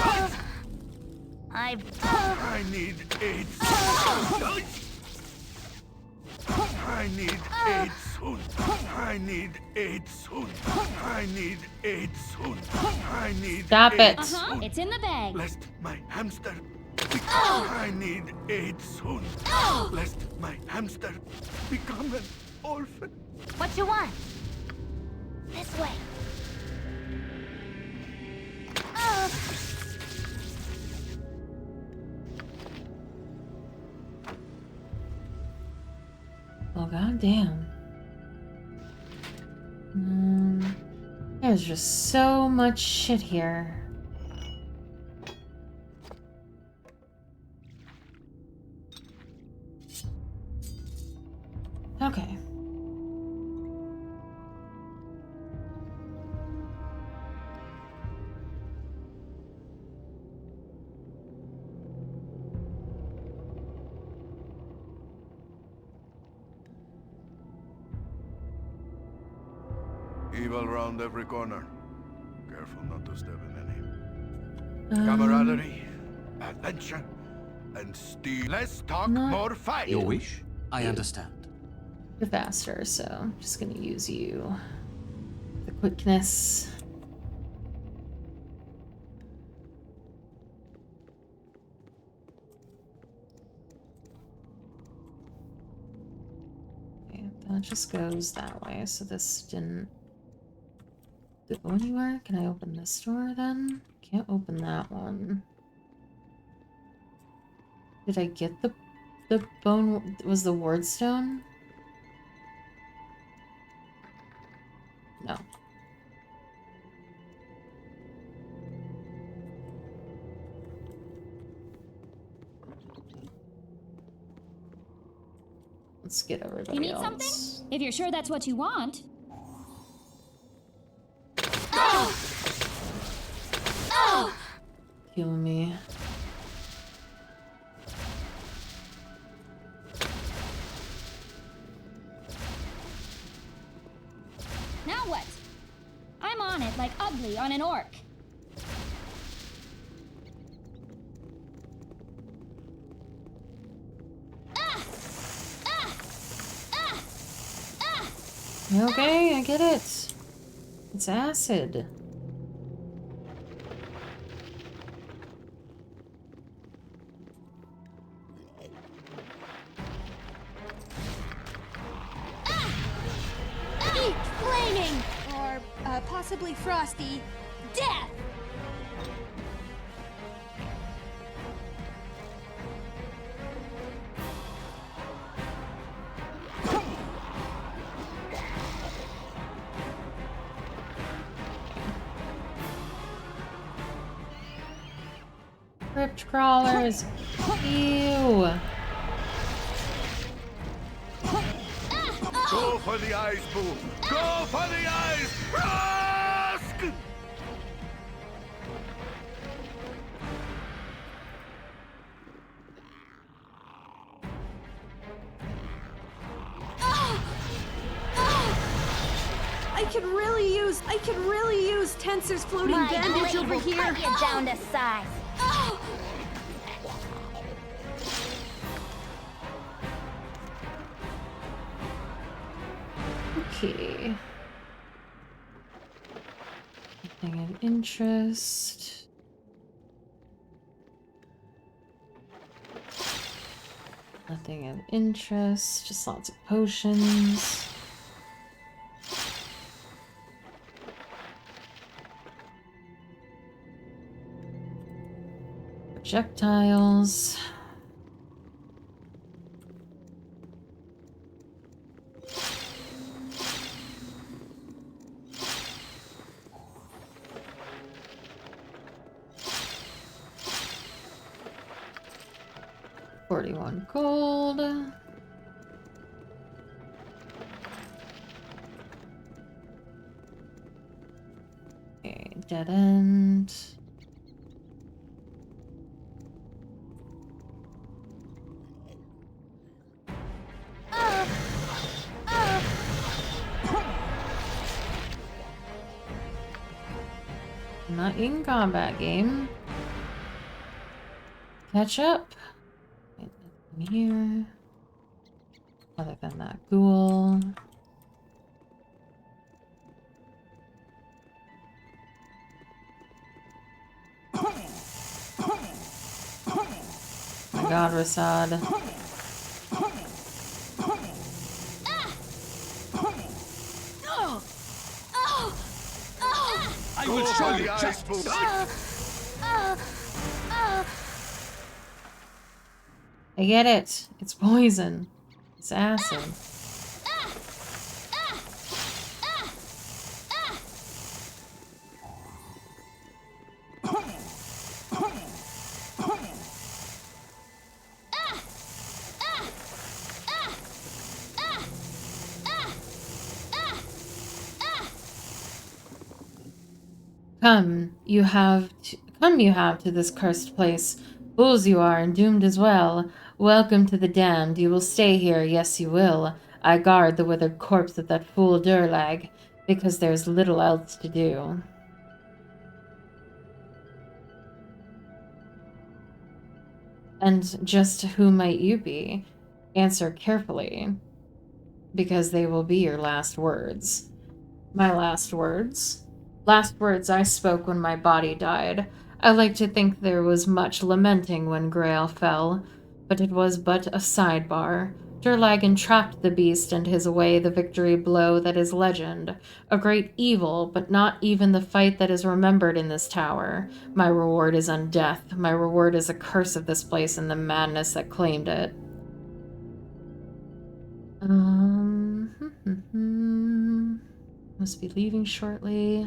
I need aid. I need aid soon. I need aid soon. I need aid soon. I need Stop it. Uh-huh. It's in the bag. Lest my hamster. I need aid soon. Lest my hamster become an orphan. What you want? This way. Oh, goddamn. There's just so much shit here. Okay. Evil round every corner. Careful not to step in any. Camaraderie, adventure, and steal. Less talk, more fight. Your wish? I understand. You're faster, so I'm just gonna use you. The quickness. Okay, that just goes that way, so this didn't go anywhere. Can I open this door then? Can't open that one. Did I get the bone? Was the ward stone? No. Let's get everybody You need else. something? If you're sure that's what you want. Kill me. Now what? I'm on it like ugly on an orc. Okay, I get it. It's acid. Eat flaming! Or possibly frosty. Death! Crypt crawlers. Ew. Go for the eyes, Boo! Go for the eyes! Rask! I could really use Tensor's floating My bandage blade over will here. cut you down to size. Okay. Nothing of interest. Nothing of interest. Just lots of potions. Projectiles. $41 gold. Okay, dead end. I'm not in combat game. Catch up. Wait, nothing here. Other than that ghoul. My god, Rasad. I will show you justice. I get it. It's poison. It's acid. Come, you have to this cursed place. Fools you are, and doomed as well. Welcome to the damned. You will stay here, yes you will. I guard the withered corpse of that fool Durlag, because there's little else to do. And just who might you be? Answer carefully, because they will be your last words. My last words? Last words I spoke when my body died. I like to think there was much lamenting when Grail fell, but it was but a sidebar. Durlag entrapped the beast and his way the victory blow that is legend, a great evil, but not even the fight that is remembered in this tower. My reward is undeath. My reward is a curse of this place and the madness that claimed it. Must be leaving shortly.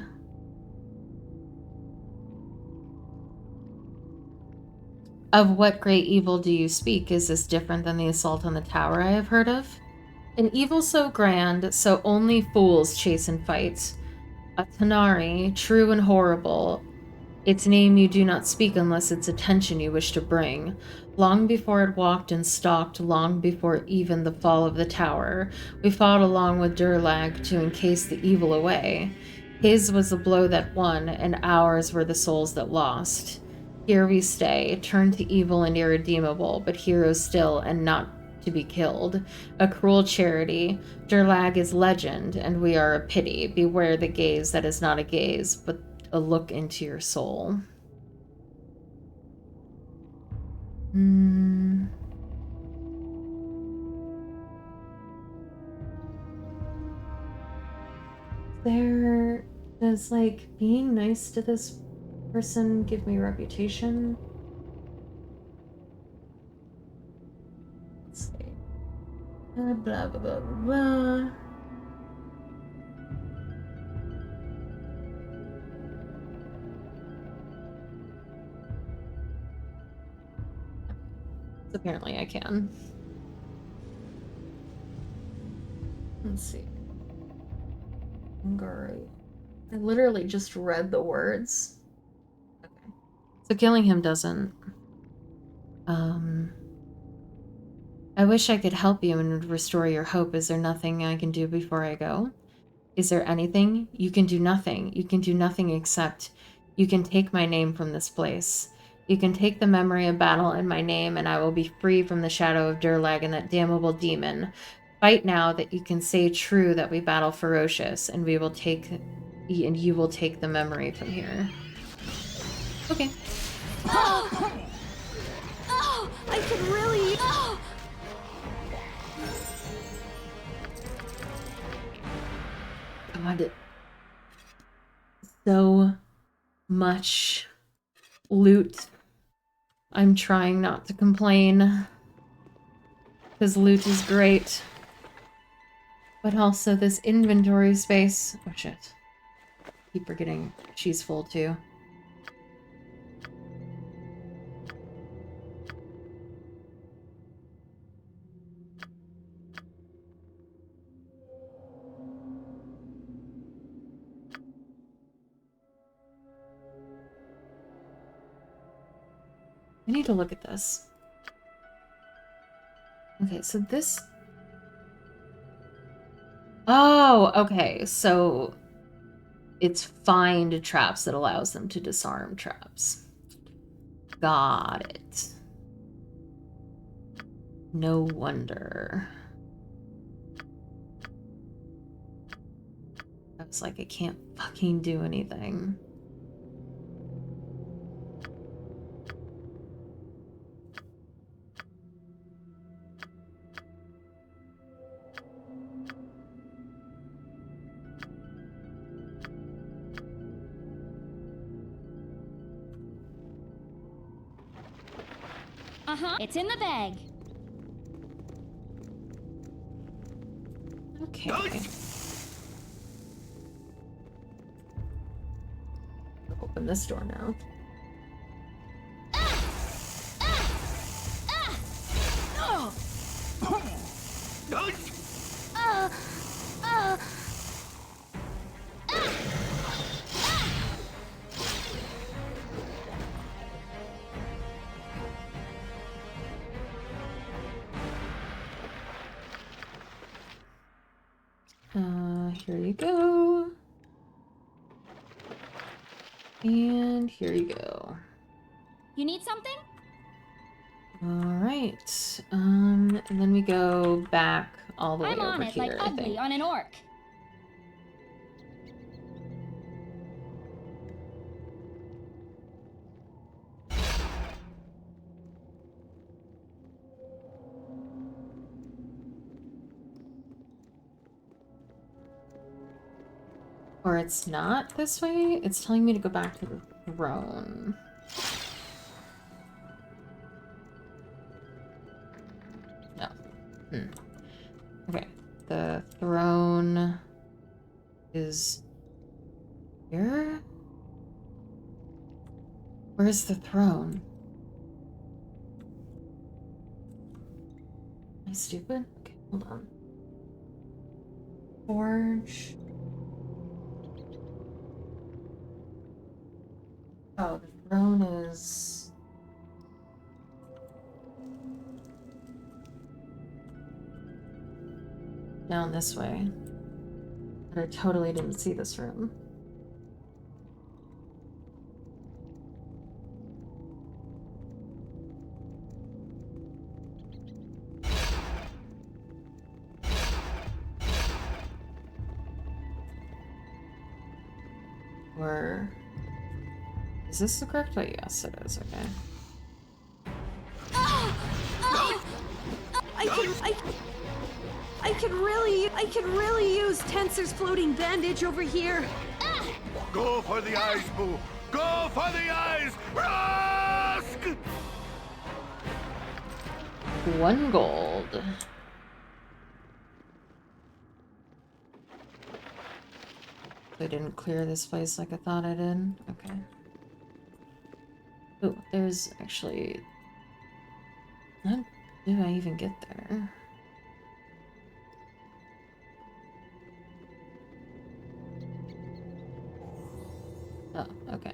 Of what great evil do you speak? Is this different than the assault on the tower I have heard of? An evil so grand, so only fools chase and fight. A Tanari, true and horrible. Its name you do not speak unless its attention you wish to bring. Long before it walked and stalked, long before even the fall of the tower, we fought along with Durlag to encase the evil away. His was the blow that won, and ours were the souls that lost. Here we stay, turned to evil and irredeemable, but heroes still and not to be killed. A cruel charity. Durlag is legend, and we are a pity. Beware the gaze that is not a gaze, but a look into your soul. Does like being nice to this person give me a reputation? Let's see. Blah blah blah blah. Apparently I can. Let's see. Great. I literally just read the words. Okay. So killing him doesn't. I wish I could help you and restore your hope. Is there nothing I can do before I go? Is there anything? You can do nothing. You can do nothing except you can take my name from this place. You can take the memory of battle in my name, and I will be free from the shadow of Durlag and that damnable demon. Fight now that you can say true that we battle ferocious, and we will take, and you will take the memory from here. Okay. Oh, I could really. God. So much loot. I'm trying not to complain, because loot is great. But also this inventory space. Oh shit. Keep forgetting she's full too. I need to look at this. Okay, so this... Oh, okay, so it's find traps that allows them to disarm traps. Got it. No wonder. I was like, I can't fucking do anything. It's in the bag. Okay. Open this door now. Here you go. And here you go. You need something? Alright. And then we go back all the way I'm over on it, here, like I ugly think. on an orc. Or it's not this way? It's telling me to go back to the throne. No. Okay. The throne is here? Where's the throne? Am I stupid? Okay, hold on. Forge. Oh, the throne is... down this way. But I totally didn't see this room. Or... is this the correct way? Yes, it is. Okay. I could really use Tensor's floating bandage over here. Go for the eyes, Boo! Go for the eyes! Rusk! 1 gold. I didn't clear this place like I thought I did. Okay. Oh, there's actually... how do I even get there? Oh, okay.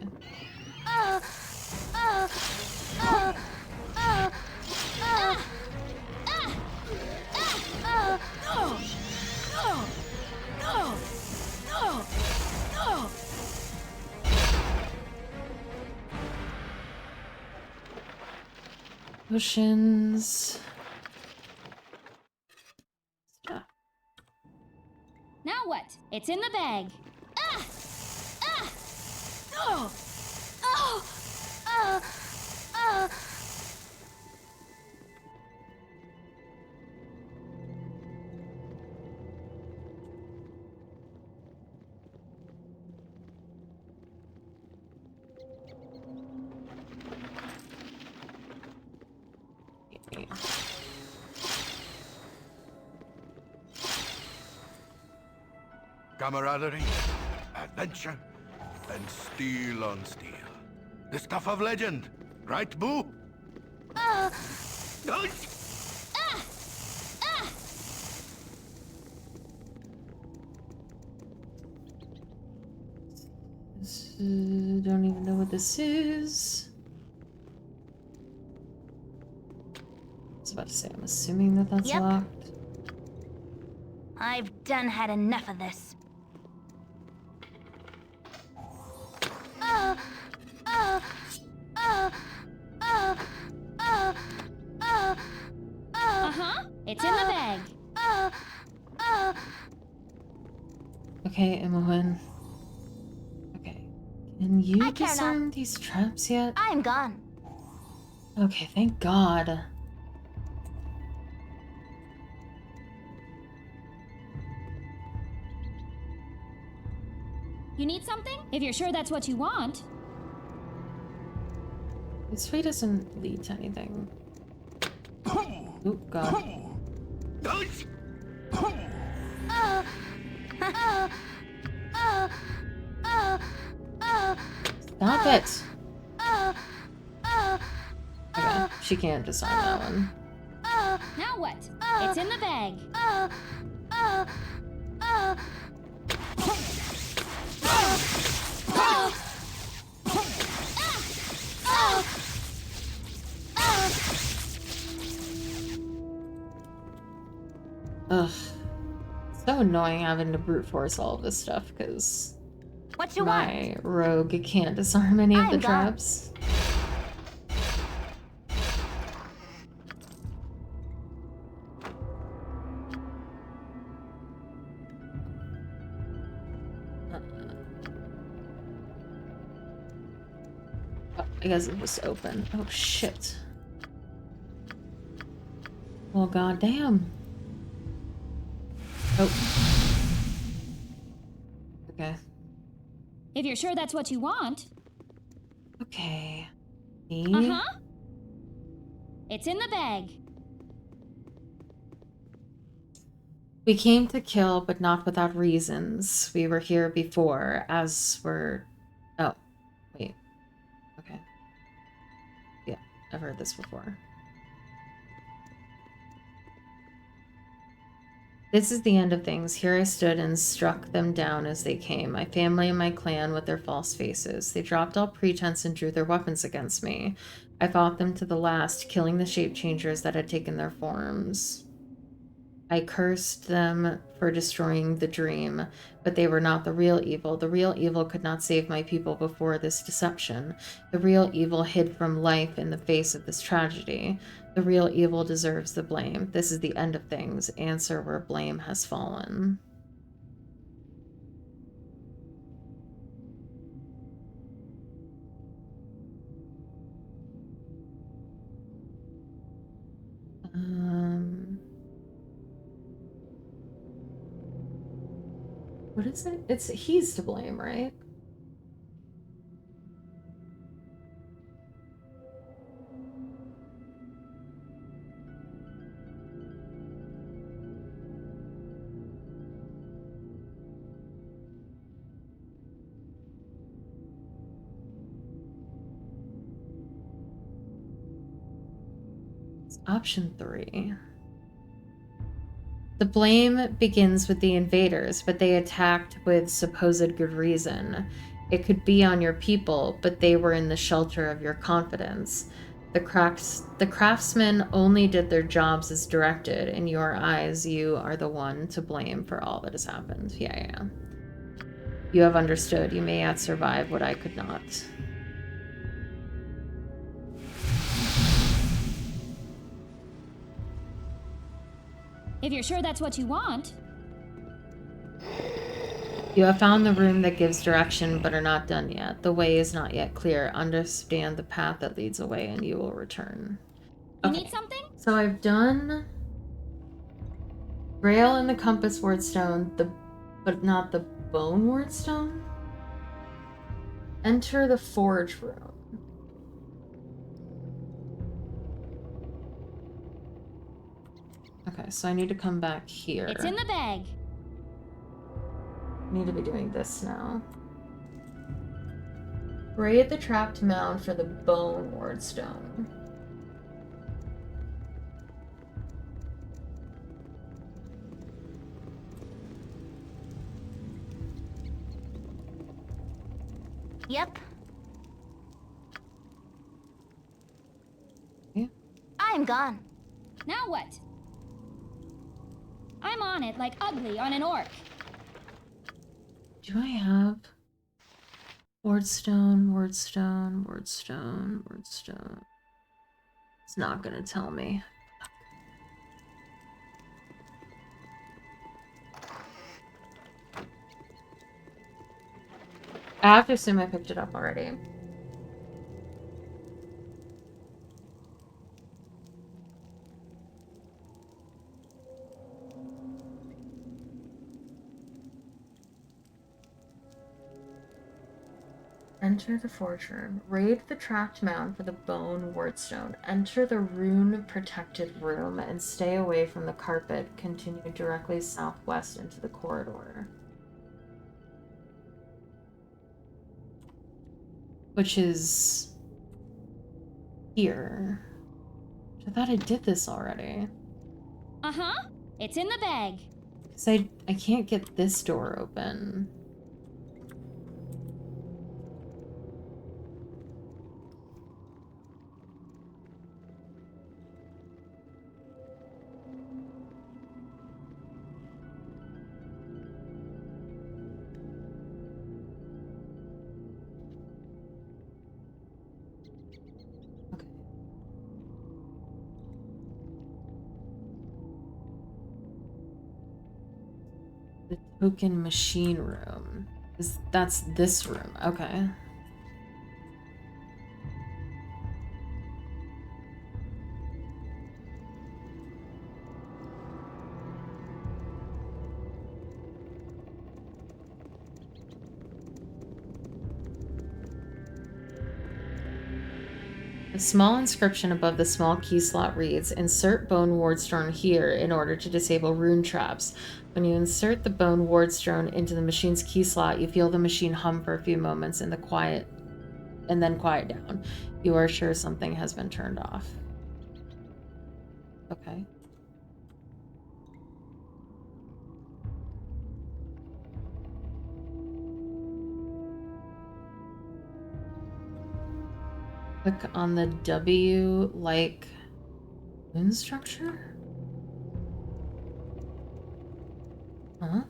Potions. Stuff. Now what? It's in the bag. Camaraderie, adventure, and steel on steel. The stuff of legend, right, Boo? Don't even know what this is. I was about to say, I'm assuming that that's locked. I've done had enough of this. It's in the bag. Okay, Imogen. Okay. Can you disarm these traps yet? I'm gone. Okay, thank God. You need something? If you're sure that's what you want. This way doesn't lead to anything. Oh, God. Stop it! Okay, she can't disarm that one. Now what? It's in the bag. Ugh. So annoying having to brute force all of this stuff because my rogue can't disarm any of the traps. Oh, I guess it was open. Oh shit. Well, goddamn. Oh. Okay. If you're sure that's what you want. Okay. Uh-huh. It's in the bag. We came to kill, but not without reasons. We were here before, as were... Oh, wait. Okay. Yeah, I've heard this before. This is the end of things. Here I stood and struck them down as they came, my family and my clan with their false faces. They dropped all pretense and drew their weapons against me. I fought them to the last, killing the shape changers that had taken their forms. I cursed them for destroying the dream, but they were not the real evil. The real evil could not save my people before this deception. The real evil hid from life in the face of this tragedy. The real evil deserves the blame. This is the end of things. Answer where blame has fallen. What is it? It's he's to blame, right? It's option 3. The blame begins with the invaders, but they attacked with supposed good reason. It could be on your people, but they were in the shelter of your confidence. The craftsmen only did their jobs as directed. In your eyes, you are the one to blame for all that has happened. Yeah. You have understood. You may yet survive what I could not. If you're sure that's what you want. You have found the room that gives direction, but are not done yet. The way is not yet clear. Understand the path that leads away, and you will return. Okay. You need something? So I've done Grail and the Compass Wordstone, but not the Bone Wordstone. Enter the Forge Room. Okay, so I need to come back here. It's in the bag. I need to be doing this now. Raid the trapped mound for the Bone Wordstone. Yep. Yeah. I'm gone. Now what? I'm on it like ugly on an orc. Do I have Wordstone? It's not gonna tell me. I have to assume I picked it up already. Enter the Forge Room. Raid the trapped mound for the Bone Wordstone. Enter the rune-protected room and stay away from the carpet. Continue directly southwest into the corridor. Which is here. I thought I did this already. Uh-huh. It's in the bag. Because I can't get this door open. The token machine room. That's this room. Okay. A small inscription above the small key slot reads, "Insert bone wardstone here in order to disable rune traps. When you insert the bone wardstone into the machine's key slot, you feel the machine hum for a few moments in the quiet and then quiet down. You are sure something has been turned off." Okay. Click on the W-like moon structure? Huh?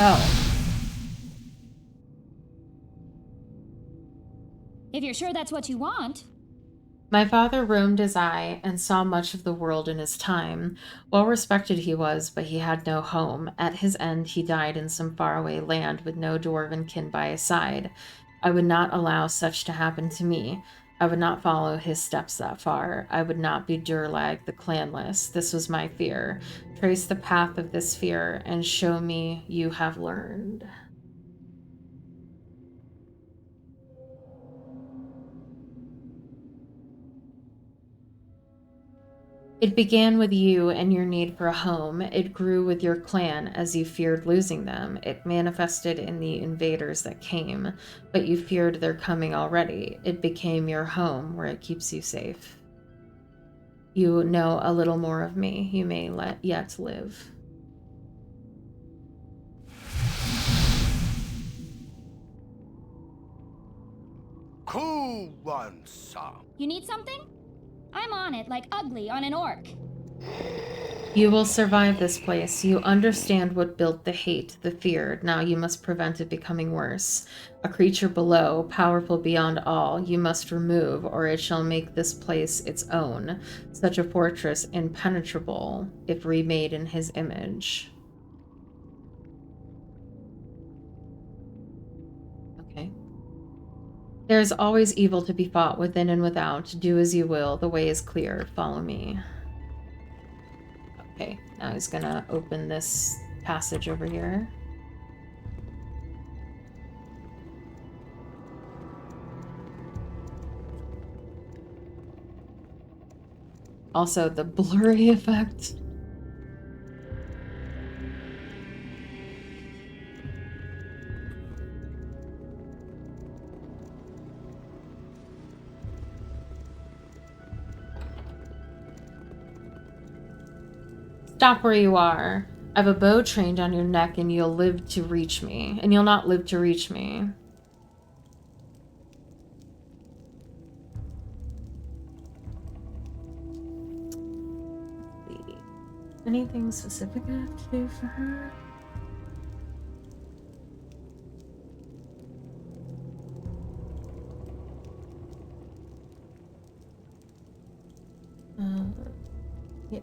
Oh. If you're sure that's what you want. My father roamed his eye and saw much of the world in his time. Well respected he was, but he had no home. At his end, he died in some faraway land with no dwarven kin by his side. I would not allow such to happen to me. I would not follow his steps that far. I would not be Durlag the clanless. This was my fear. Trace the path of this fear and show me you have learned. It began with you and your need for a home. It grew with your clan as you feared losing them. It manifested in the invaders that came, but you feared their coming already. It became your home where it keeps you safe. You know a little more of me. You may yet live. Cool one, son. You need something? I'm on it like Ugly on an orc. You will survive this place. You understand what built the hate, the fear. Now you must prevent it becoming worse. A creature below, powerful beyond all, you must remove, or it shall make this place its own. Such a fortress impenetrable, if remade in his image. Okay. There is always evil to be fought within and without. Do as you will. The way is clear. Follow me. Okay, now he's gonna open this passage over here. Also, the blurry effect. Stop where you are. I have a bow trained on your neck and you'll live to reach me. And you'll not live to reach me. Let's see. Anything specific I have to do for her? Yeah.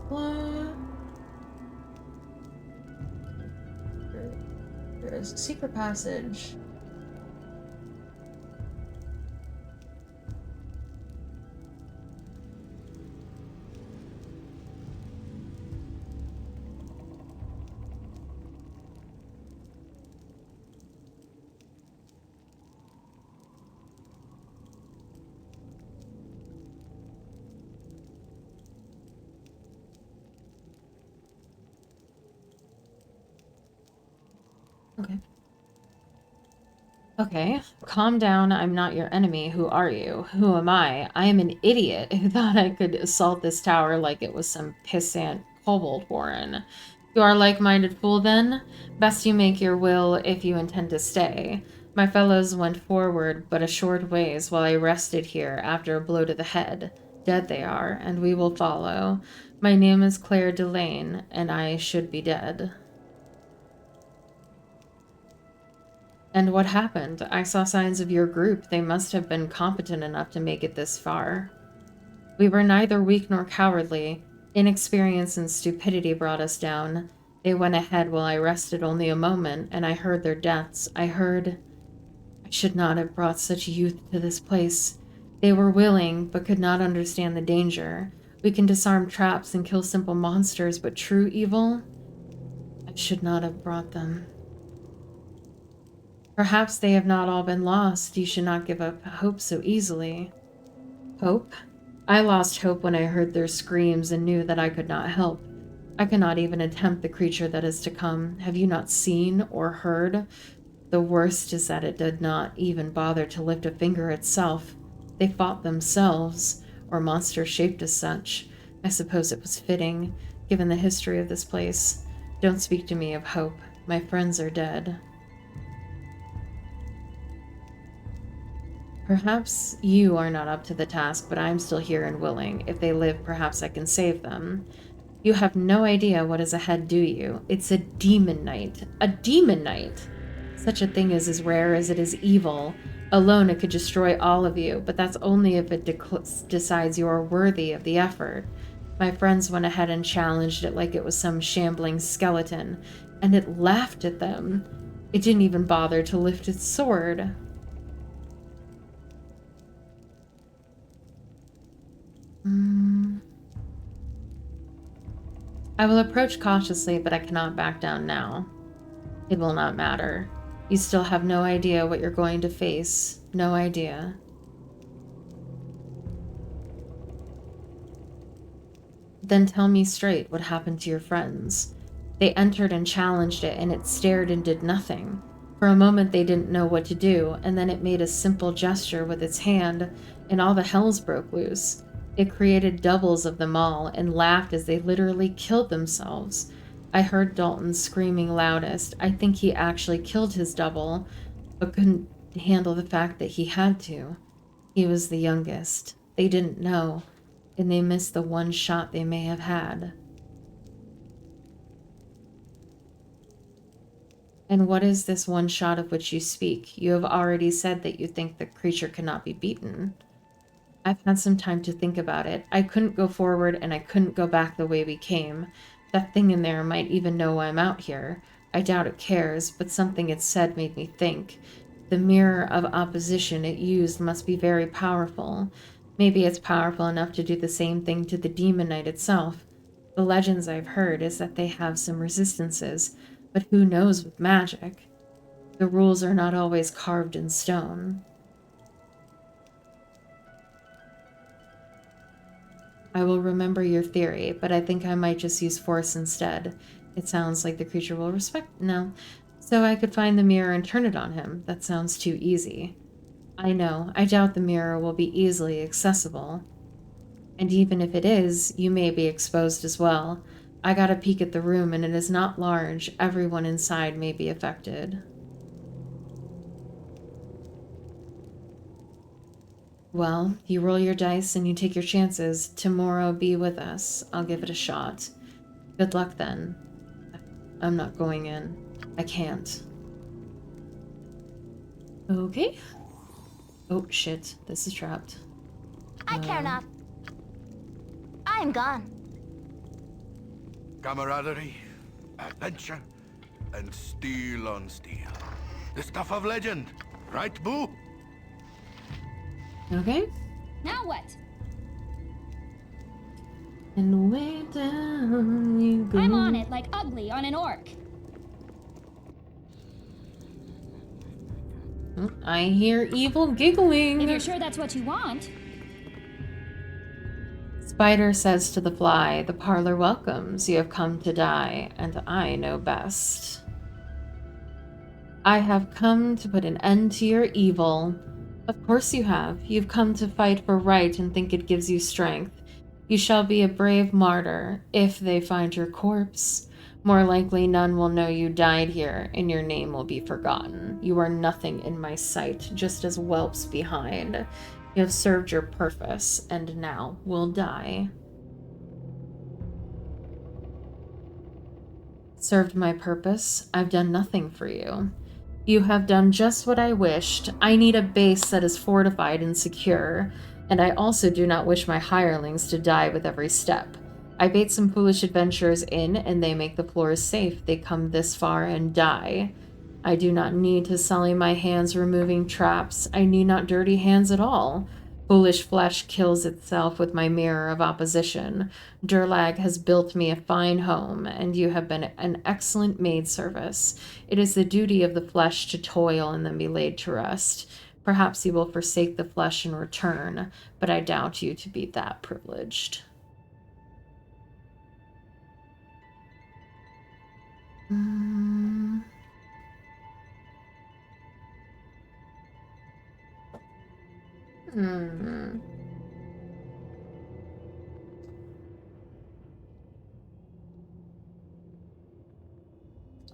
Blah. There is a secret passage. Okay. Okay, calm down. I'm not your enemy. Who are you? Who am I? I am an idiot who thought I could assault this tower like it was some pissant kobold warren. You are a like-minded fool, then? Best you make your will if you intend to stay. My fellows went forward but a short ways while I rested here after a blow to the head. Dead they are, and we will follow. My name is Claire Delane, and I should be dead. And what happened? I saw signs of your group. They must have been competent enough to make it this far. We were neither weak nor cowardly. Inexperience and stupidity brought us down. They went ahead while I rested only a moment, and I heard their deaths. I should not have brought such youth to this place. They were willing, but could not understand the danger. We can disarm traps and kill simple monsters, but true evil? I should not have brought them. Perhaps they have not all been lost. You should not give up hope so easily. Hope? I lost hope when I heard their screams and knew that I could not help. I cannot even attempt the creature that is to come. Have you not seen or heard? The worst is that it did not even bother to lift a finger itself. They fought themselves, or monsters shaped as such. I suppose it was fitting, given the history of this place. Don't speak to me of hope. My friends are dead. Perhaps you are not up to the task, but I am still here and willing. If they live, perhaps I can save them. You have no idea what is ahead, do you? It's a demon knight. A demon knight! Such a thing is as rare as it is evil. Alone, it could destroy all of you, but that's only if it decides you are worthy of the effort. My friends went ahead and challenged it like it was some shambling skeleton, and it laughed at them. It didn't even bother to lift its sword. I will approach cautiously, but I cannot back down now. It will not matter. You still have no idea what you're going to face. No idea. Then tell me straight what happened to your friends. They entered and challenged it, and it stared and did nothing. For a moment they didn't know what to do, and then it made a simple gesture with its hand, and all the hells broke loose. It created doubles of them all, and laughed as they literally killed themselves. I heard Dalton screaming loudest. I think he actually killed his double, but couldn't handle the fact that he had to. He was the youngest. They didn't know, and they missed the one shot they may have had. And what is this one shot of which you speak? You have already said that you think the creature cannot be beaten. I've had some time to think about it. I couldn't go forward, and I couldn't go back the way we came. That thing in there might even know I'm out here. I doubt it cares, but something it said made me think. The mirror of opposition it used must be very powerful. Maybe it's powerful enough to do the same thing to the demon knight itself. The legends I've heard is that they have some resistances, but who knows with magic? The rules are not always carved in stone. I will remember your theory, but I think I might just use force instead. It sounds like the creature will respect... No. So I could find the mirror and turn it on him. That sounds too easy. I know. I doubt the mirror will be easily accessible. And even if it is, you may be exposed as well. I got a peek at the room, and it is not large. Everyone inside may be affected. Well, you roll your dice and you take your chances. Tomorrow be with us. I'll give it a shot. Good luck then. I'm not going in. I can't. Okay. Oh, shit. This is trapped. I care not. I am gone. Camaraderie, adventure, and steel on steel. The stuff of legend, right, Boo? Okay. Now what? And way down you go. I'm on it like Ugly on an orc. I hear evil giggling. If you're sure that's what you want. Spider says to the fly, the parlor welcomes. You have come to die, and I know best. I have come to put an end to your evil. Of course you have. You've come to fight for right and think it gives you strength. You shall be a brave martyr if they find your corpse. More likely none will know you died here, and your name will be forgotten. You are nothing in my sight, just as whelps behind. You have served your purpose, and now will die. Served my purpose? I've done nothing for you. You have done just what I wished. I need a base that is fortified and secure, and I also do not wish my hirelings to die with every step. I bait some foolish adventurers in, and they make the floors safe. They come this far and die. I do not need to sully my hands removing traps. I need not dirty hands at all. Foolish flesh kills itself with my mirror of opposition. Durlag has built me a fine home, and you have been an excellent maid service. It is the duty of the flesh to toil and then be laid to rest. Perhaps you will forsake the flesh in return, but I doubt you to be that privileged.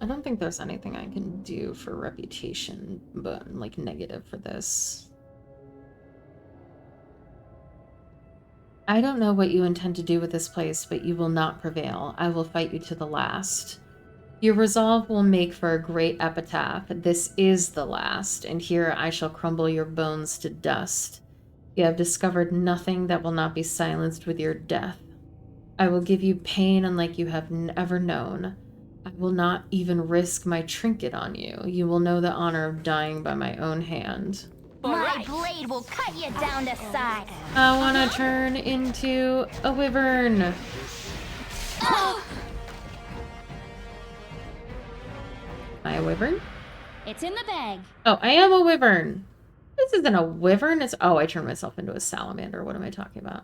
I don't think there's anything I can do for reputation, but like negative for this. I don't know what you intend to do with this place, but you will not prevail. I will fight you to the last. Your resolve will make for a great epitaph. This is the last, and here I shall crumble your bones to dust. You have discovered nothing that will not be silenced with your death. I will give you pain unlike you have ever known. I will not even risk my trinket on you. You will know the honor of dying by my own hand. My blade will cut you down to size. I want to turn into a wyvern. Oh! Am I a wyvern? It's in the bag. Oh, I am a wyvern. This isn't a wyvern. It's I turned myself into a salamander. What am I talking about?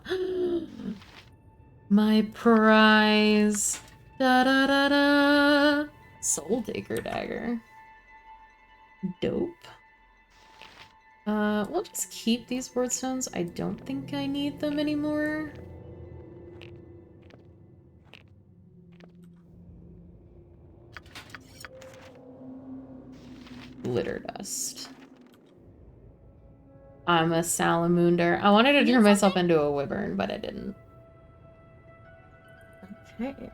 My prize. Da da da da. Soul Taker dagger. Dope. We'll just keep these word stones. I don't think I need them anymore. Glitter dust. I'm a salamander. I wanted to turn myself into a wyvern, but I didn't. Okay.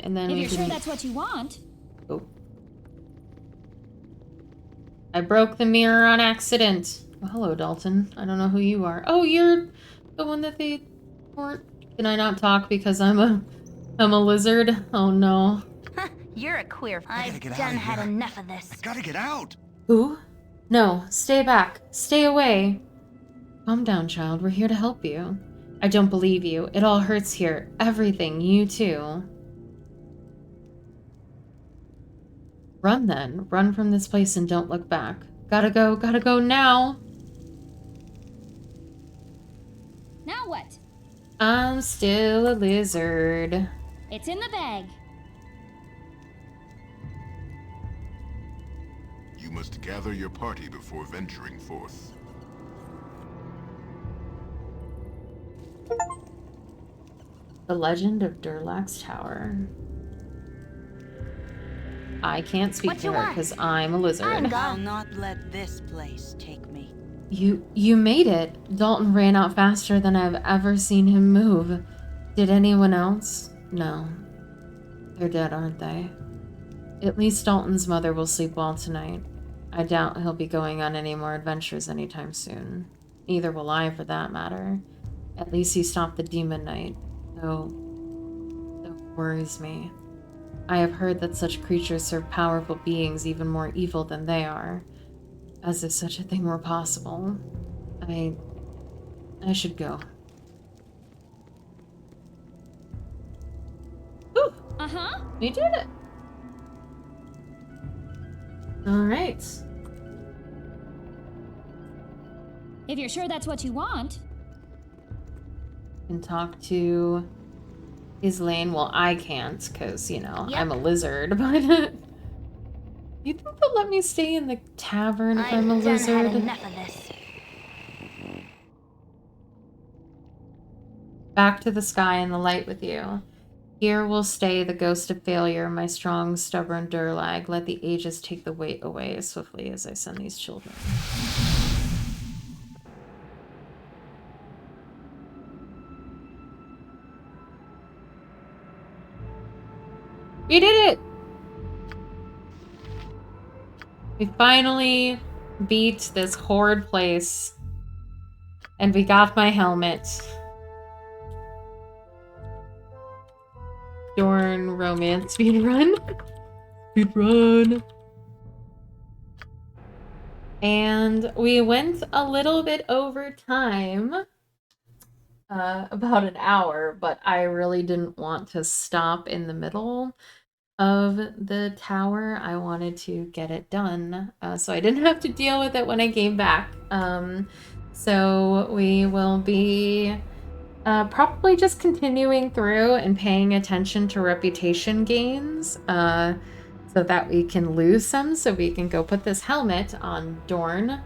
And then if we you're can... sure that's what you want. Oh. I broke the mirror on accident. Well, hello, Dalton. I don't know who you are. Oh, you're the one that they weren't. Can I not talk because I'm a lizard? Oh no. You're a queer. I've done had enough of this. I gotta get out. Who? No, stay back. Stay away. Calm down, child. We're here to help you. I don't believe you. It all hurts here. Everything. You too. Run then. Run from this place and don't look back. Gotta go now. Now what? I'm still a lizard. It's in the bag. You must gather your party before venturing forth. The Legend of Durlag's Tower. I can't speak to her because I'm a lizard. I'll not let this place take me. You made it. Dalton ran out faster than I've ever seen him move. Did anyone else? No. They're dead, aren't they? At least Dalton's mother will sleep well tonight. I doubt he'll be going on any more adventures anytime soon. Neither will I, for that matter. At least he stopped the demon knight. Though that worries me. I have heard that such creatures serve powerful beings even more evil than they are. As if such a thing were possible. I should go. Ooh! Uh-huh. We did it! Alright. If you're sure that's what you want. Can talk to Celine. Well, I can't, because, you know, I'm a lizard, but... You think they'll let me stay in the tavern if I'm a lizard? Had enough of this. Back to the sky and the light with you. Here will stay the ghost of failure, my strong, stubborn Durlag. Let the ages take the weight away as swiftly as I send these children. We did it! We finally beat this horrid place. And we got my helmet. Dorn romance speedrun. Speedrun. And we went a little bit over time. About an hour, but I really didn't want to stop in the middle of the tower. I wanted to get it done, so I didn't have to deal with it when I came back. So we will be probably just continuing through and paying attention to reputation gains, so that we can lose some, so we can go put this helmet on Dorn,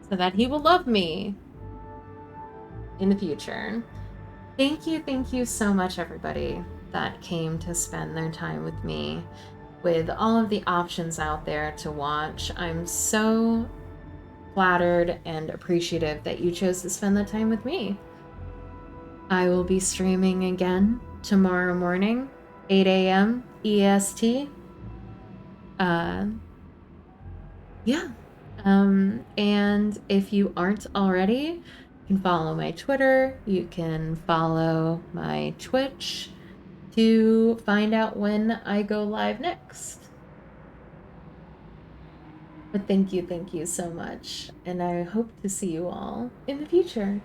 so that he will love me in the future. Thank you so much, everybody that came to spend their time with me, with all of the options out there to watch. I'm so flattered and appreciative that you chose to spend the time with me. I will be streaming again tomorrow morning, 8 a.m. EST. Yeah. And if you aren't already, you can follow my Twitter, you can follow my Twitch to find out when I go live next. But thank you so much, and I hope to see you all in the future.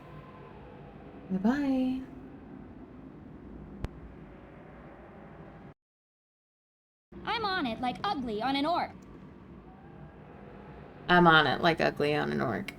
Bye-bye. I'm on it like ugly on an orc. I'm on it like ugly on an orc.